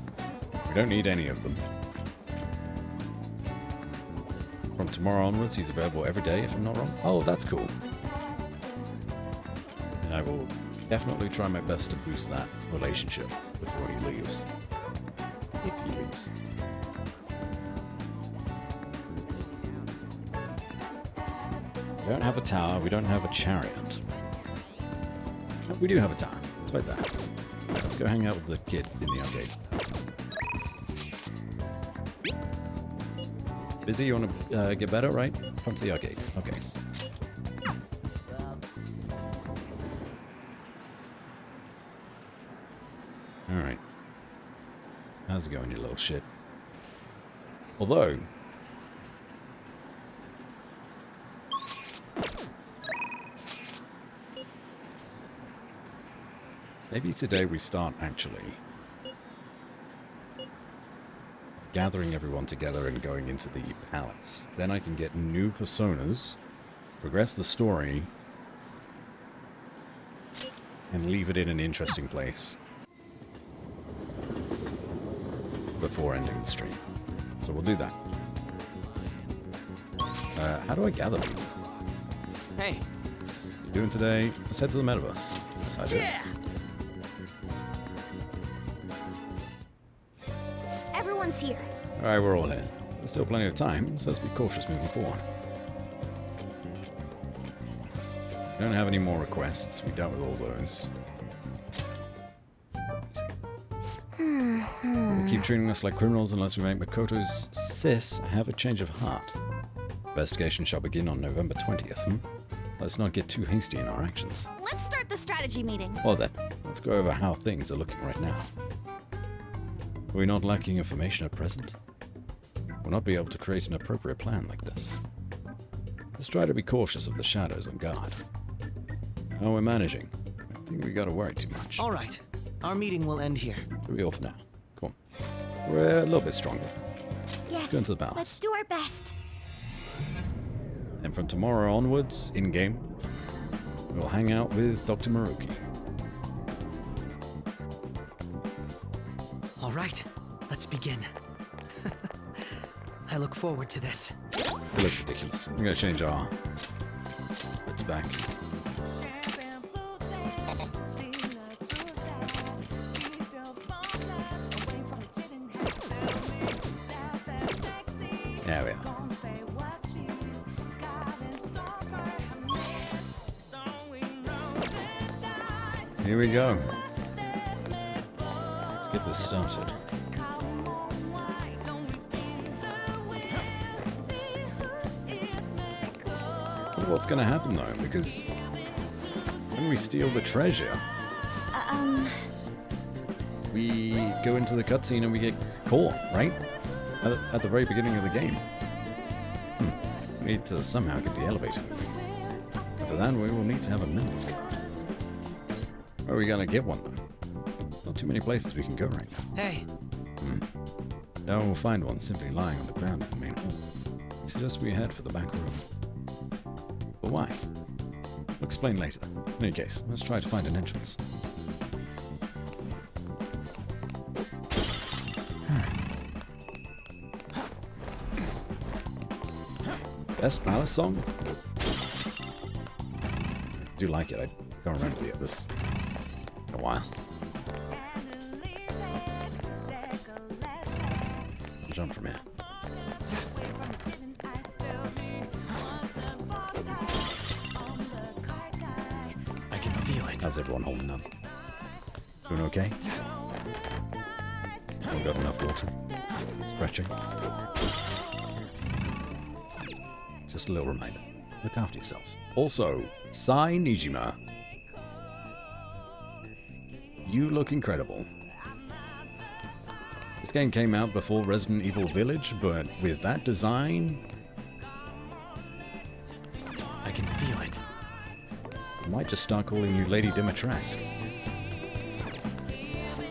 We don't need any of them. From tomorrow onwards, he's available every day, if I'm not wrong. Oh, that's cool. And I will definitely try my best to boost that relationship before he leaves. If he leaves. We don't have a tower, we don't have a chariot. No, we do have a tower. It's right there. Let's go hang out with the kid in the arcade. Busy, you want to get better, right? Come to the arcade. Okay. Alright. How's it going, you little shit? Although... maybe today we start, actually, gathering everyone together and going into the palace. Then I can get new personas, progress the story, and leave it in an interesting place before ending the stream. So we'll do that. How do I gather people? Hey. What you doing today? Let's head to the metaverse. That's how I do it. Everyone's here. Alright, we're all here. There's still plenty of time, so let's be cautious moving forward. We don't have any more requests. We dealt with all those. We'll keep treating us like criminals unless we make Makoto's sis have a change of heart. Investigation shall begin on November 20th. Let's not get too hasty in our actions. Let's start the strategy meeting. Well then, let's go over how things are looking right now. Are we not lacking information at present? We'll not be able to create an appropriate plan like this. Let's try to be cautious of the shadows on guard. How we're managing. I don't think we gotta worry too much. Alright. Our meeting will end here. Do we all for now? Cool. We're a little bit stronger. Yes, Let's go into the palace. let's do our best. And from tomorrow onwards, in-game, we'll hang out with Dr. Maruki. All right, let's begin. I look forward to this. They look ridiculous. I'm gonna change our bits back. There we are. Here we go. Let's get this started. I wonder what's going to happen though, because when we steal the treasure, we go into the cutscene and we get caught, right? At the very beginning of the game. We need to somehow get the elevator moving. For that, we will need to have a memories card. Where are we gonna get one though? Not too many places we can go right now. Hey. No one will find one simply lying on the ground in the main hall. I suggest we head for the back room. But why? I'll explain later. In any case, let's try to find an entrance. Best palace song? I do like it. I don't remember the others in a while. I'll jump from here. I can feel it. How's everyone holding up? Doing okay? Haven't got enough water. Stretching. Just a little reminder. Look after yourselves. Also, Sai Nijima. You look incredible. This game came out before Resident Evil Village, but with that design... I can feel it. I might just start calling you Lady Dimitrescu.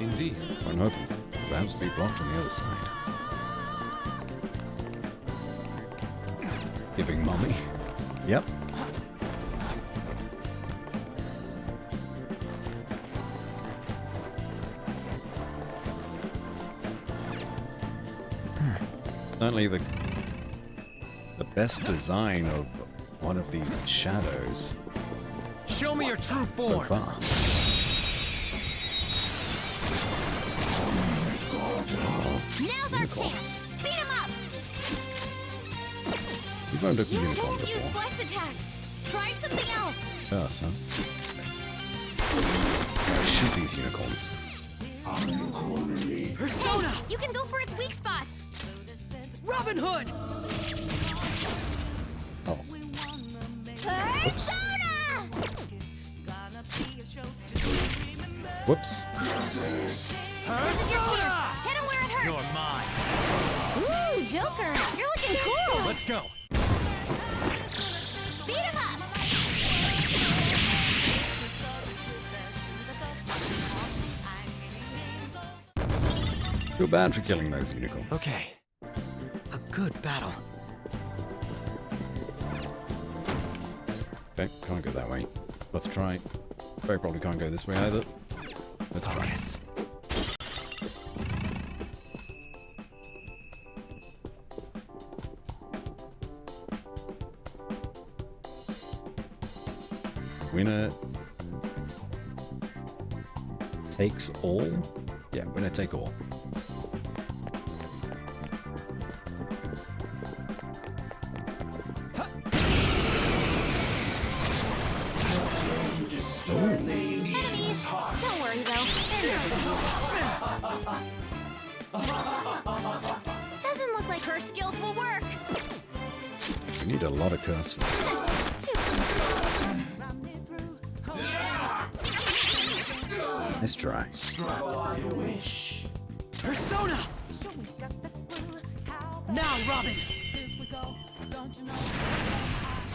Indeed. I'm hoping. Perhaps be blocked on the other side. It's giving mommy. Yep. Certainly the best design of one of these shadows. Show me your true So form. far. Now's our chance. Beat him up. You've owned up a You unicorn won't use before. bless attacks. Try something else. Us, huh? Shoot these unicorns. Persona! You can go for its weak spot. Robin Hood! Oh. Whoops. Whoops. This is your chance. Hit him where it hurts. You're mine. Ooh, Joker, you're looking cool. Let's go. Beat him up. Feel bad for killing those unicorns. Okay. A good battle. Okay, can't go that way. Let's try. Very probably can't go this way either. Let's try. Winner takes all? Yeah, winner take all. Enemies. Don't worry though. Doesn't look like her skills will work. We need a lot of curse for this. Let's try. Persona! Now, Robin!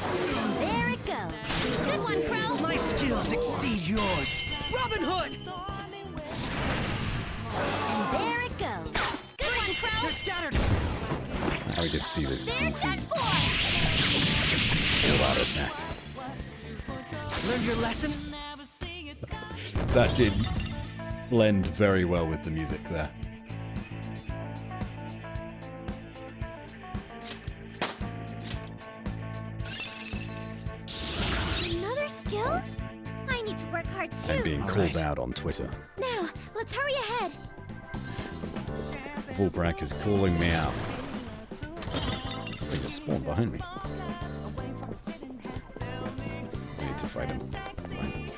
And there it goes. Good one, Crow. My skills exceed yours. Robin Hood! And there it goes. Good one, Crow. They're scattered. Now we get to see this There's that goofy boy. robot attack. Learned your lesson? That did blend very well with the music there. Another skill? I need to work hard too. And being called out on Twitter. Now, let's hurry ahead. Fullbrack is calling me out. They just spawned behind me. I need to fight him. It's fine.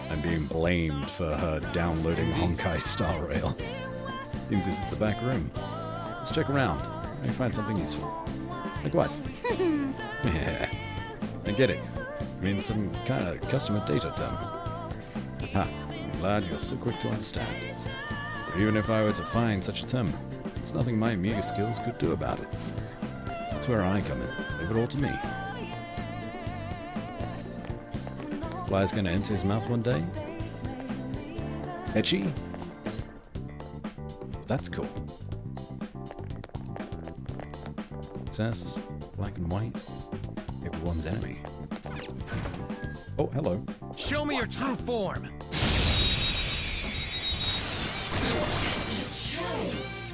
I'm being blamed for her downloading Honkai Star Rail. Seems this is the back room. Let's check around. Maybe find something useful. Like what? Yeah. I get it. I mean some kind of customer data term. Ha. I'm glad you're so quick to understand. But even if I were to find such a term, there's nothing my Amiga skills could do about it. That's where I come in. Leave it all to me. Fly's gonna enter his mouth one day? Etchy? That's cool. Success, black and white, everyone's enemy. Oh, hello. Show me your true form.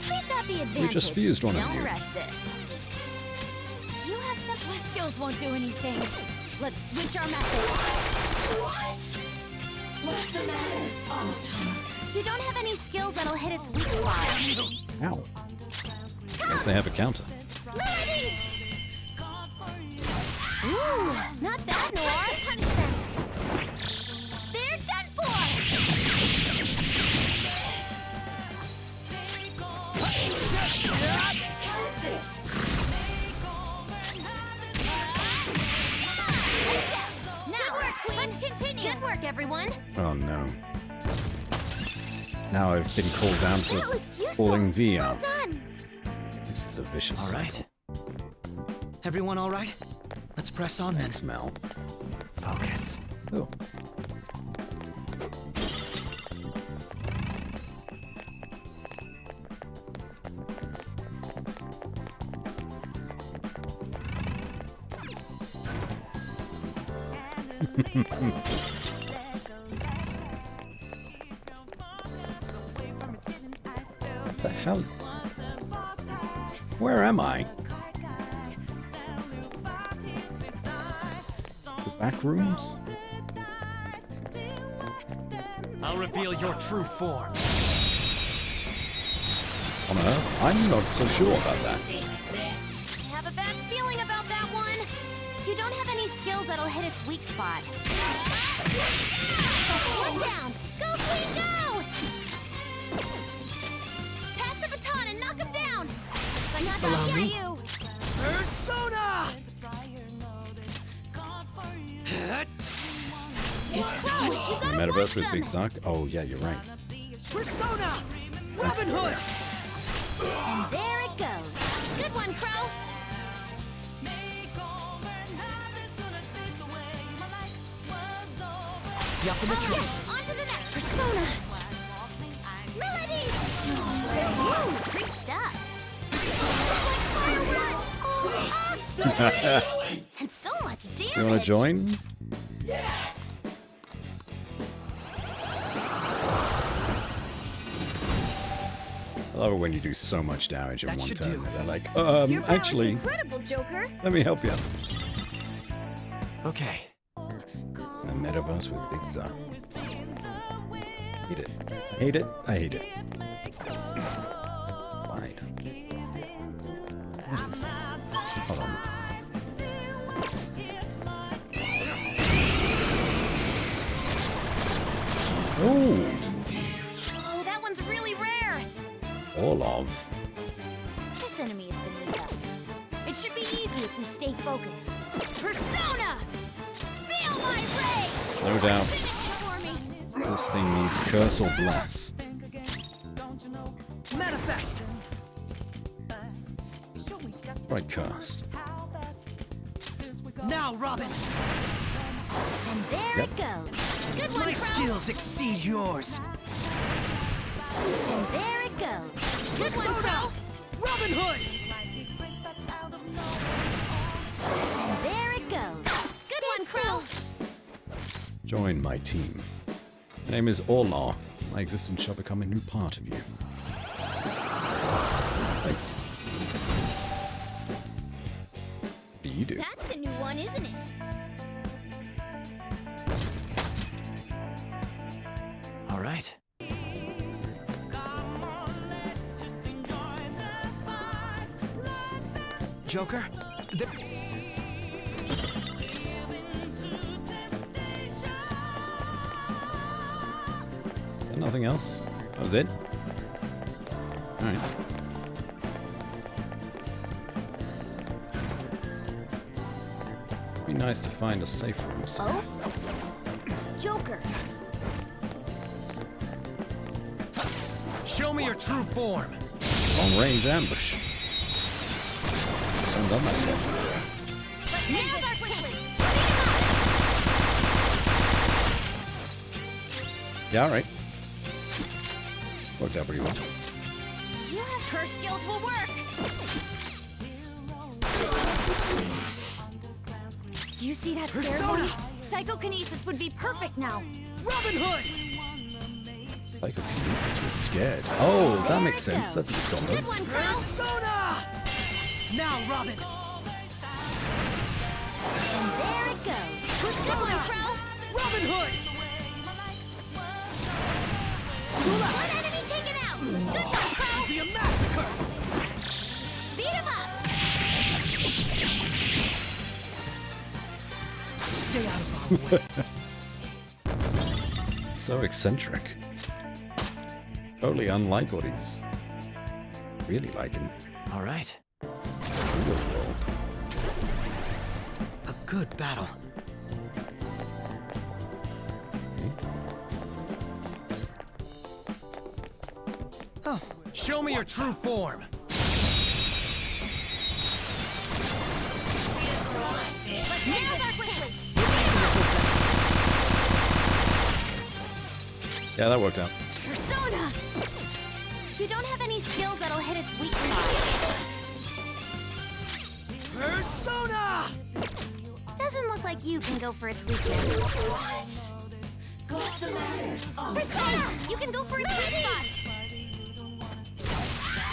We've got the advantage. We just fused one of Don't you. rush this. You have some My skills won't do anything. Let's switch our methods. What? What's the matter, Automa? You don't have any skills that'll hit its weak spot. Ow. Guess they have a counter. Melody! Ooh, not that, Noir. Punish them. They're done for! Now, let's continue. Good work, everyone. Oh no. Now I've been called down for That looks useful. calling V Well out. done. This is a vicious All right. cycle. Everyone all right? Let's press on then. Thanks, Mel. Focus. Oh. What the hell? Where am I? The back rooms? I'll reveal your true form. On Earth? I'm not so sure about that. I have a bad feeling about that one. You don't have any skills that'll hit its weak spot. One down. Go, Queen, go! Allow me. You. Persona! Crush, you gotta Metaverse watch with them. Big Zuck? Oh, yeah, you're right. Persona! Robin Hood! And there it goes. Good one, Crow. Yup in the tree. Yes, on to the next. Persona. Melodies. Woo, free stuff. And so much damage. You want to join? I love it when you do so much damage in That one should turn. do. They're like, Your power's actually, incredible, Joker. let me help you. Okay. A metaverse with Big Zuck. Hate it. I hate it. I hate it. Slide. What is this? Hold on. Oh, Oh, that one's really rare. Olaf. This enemy is beneath us. It should be easy if we stay focused. Persona! Feel my ray! No doubt. For me. This thing needs curse or bless. Manifest! Right, cursed. Now, Robin! And there it goes. Good one, My Crow. skills exceed yours. And there it goes. Good one, Crow. Robin Hood! And there it goes. Good one, Crow. Join my team. My name is Orlaw. My existence shall become a new part of you. Thanks. What do you do? That's a new one, isn't it? All right. Joker? Is there nothing else? That was it? Alright. Be nice to find a safe room. Oh? Joker. Show me your true form. Long range ambush. Haven't done that yet. Nails are quickly. Yeah, alright. Worked out pretty well. You have her skills will work. Do you see that stairway? Psychokinesis would be perfect now. Robin Hood! Psychokinesis was scared. Oh, that makes sense. That's a good combo. Good one, Crow. Persona! Now, Robin! And there it goes. Good one, Crow. Robin Hood! One enemy taken out. Good one, Crow. Be a massacre! Beat him up. Stay out of our way. So eccentric. Totally unlike what he's really liking. All right. Real world. A good battle. Oh. Show me your true form. Nails are quickly. Yeah, that worked out. Persona. You don't have any skills that'll hit its weak spot. Persona! Doesn't look like you can go for its weakness. What's the matter? Persona! You can go for its weak spot!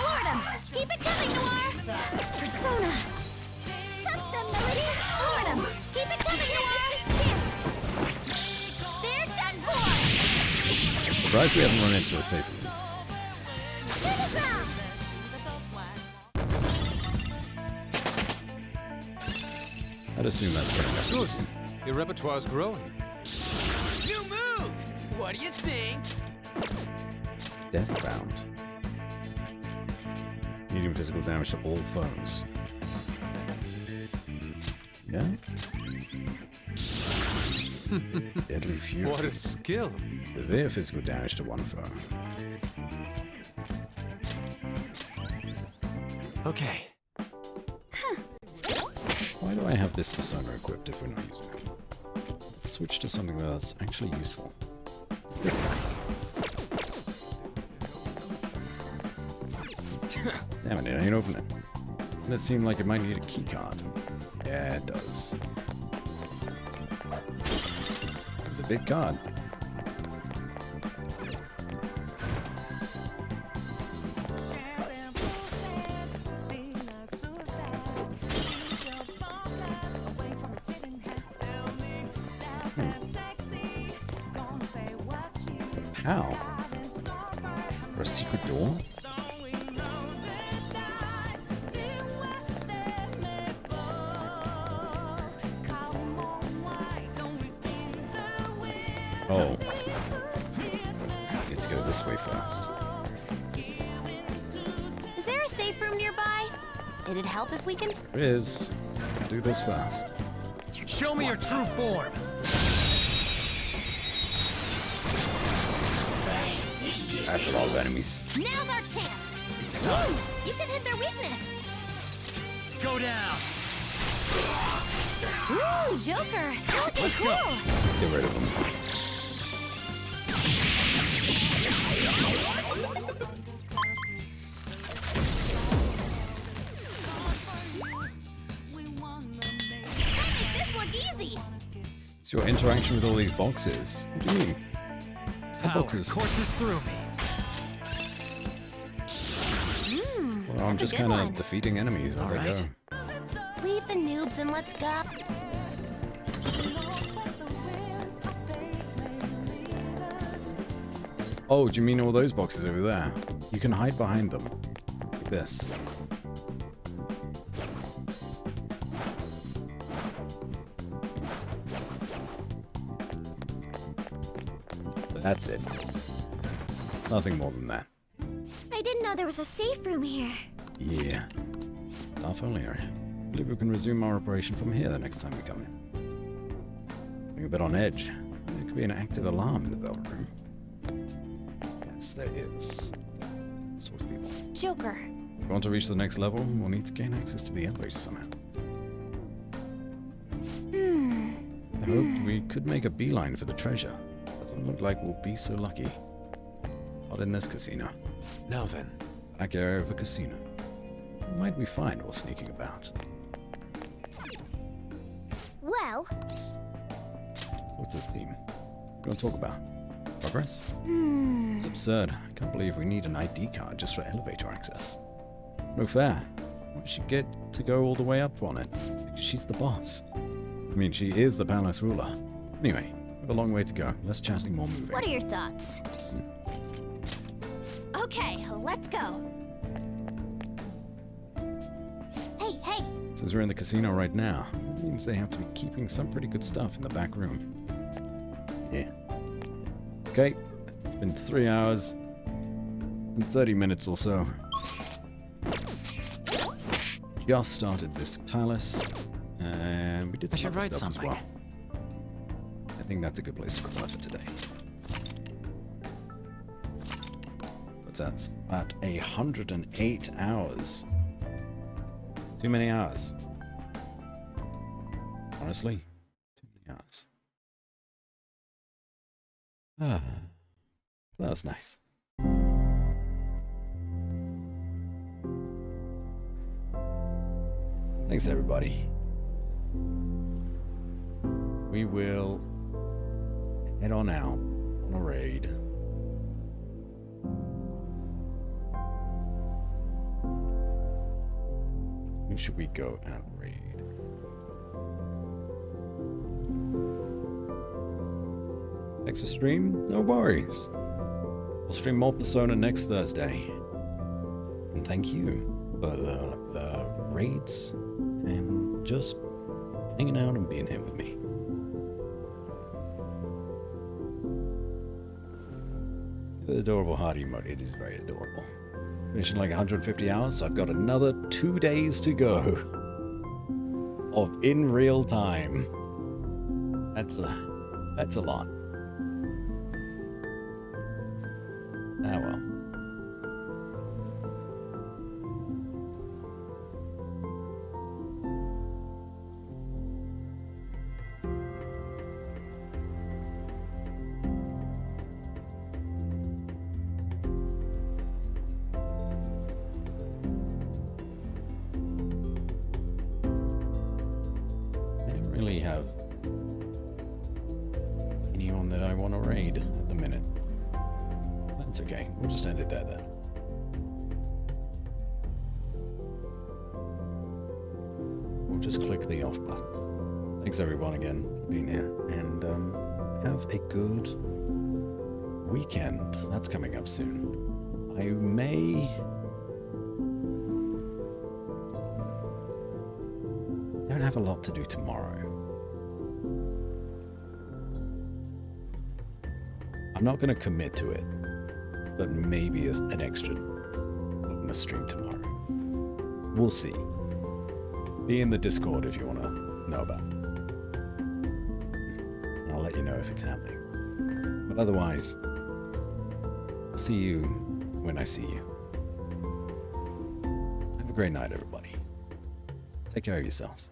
Lord him! Keep it coming, Noir! Persona! Tuck them, Melody! Lord him! Keep it coming, Noir! Chance! They're done for! Surprised we haven't run into a safe room. I'd assume that's going to happen. Good. Your repertoire's growing. New move! What do you think? Deathbound. Medium physical damage to all foes. Yeah? Deadly Fury. What a skill! Severe physical damage to one foe. Okay. Why do I have this persona equipped if we're not using it? Let's switch to something that's actually useful. This guy. Damn it ain't opening. Doesn't it seem like it might need a keycard? Yeah, it does. It's a big card. How? For a secret door? Oh. Need to go this way first. Is there a safe room nearby? It'd help if we can... There is. I'll do this first. Show me your true form. That's a lot of enemies. Now's our chance. Woo! You can hit their weakness. Go down. Ooh, Joker. Looking Let's cool. go. Get rid of them. This look easy. So your interaction with all these boxes. What do you mean? What boxes? Courses through me. Well, I'm just kind of defeating enemies as I go. Leave the noobs and let's go. Oh, do you mean all those boxes over there? You can hide behind them. Like this. That's it. Nothing more than that. I didn't know there was a safe room here. Yeah. Staff only area. I believe we can resume our operation from here the next time we come in. Being a bit on edge. There could be an active alarm in the Velvet Room. Yes, there is. Let's talk to people. Joker. If we want to reach the next level, we'll need to gain access to the elevator somehow. I hoped we could make a beeline for the treasure. Doesn't look like we'll be so lucky. Not in this casino. Now then. Back area of a casino. What might we find while sneaking about? Well... What's the team? What do you want to talk about? Progress? It's absurd. I can't believe we need an ID card just for elevator access. It's no fair. Why does she get to go all the way up on it? Because she's the boss. I mean, she is the palace ruler. Anyway, we have a long way to go. Less chatting, more moving. What are your thoughts? Okay, let's go. Hey, hey! Since we're in the casino right now, it means they have to be keeping some pretty good stuff in the back room. Yeah. Okay, it's been 3 hours and 30 minutes or so. Just started this palace, and we did some other stuff as well. I think that's a good place to call it for today. What's that? At 108 hours. Too many hours. Honestly, too many hours. Ah, that was nice. Thanks, everybody. We will head on out on a raid. Who should we go and raid? Extra stream? No worries. We'll stream more Persona next Thursday. And thank you for the raids and just hanging out and being here with me. The adorable heart emote, it is very adorable. Finish in like 150 hours, so I've got another 2 days to go of in real time. That's a lot. Ah well. Have anyone that I want to raid at the minute. That's okay. We'll just end it there then. We'll just click the off button. Thanks everyone again for being here, and have a good weekend. That's coming up soon. I don't have a lot to do tomorrow. I'm not going to commit to it, but maybe an extra stream tomorrow. We'll see. Be in the Discord if you want to know about it. I'll let you know if it's happening. But otherwise, I'll see you when I see you. Have a great night, everybody. Take care of yourselves.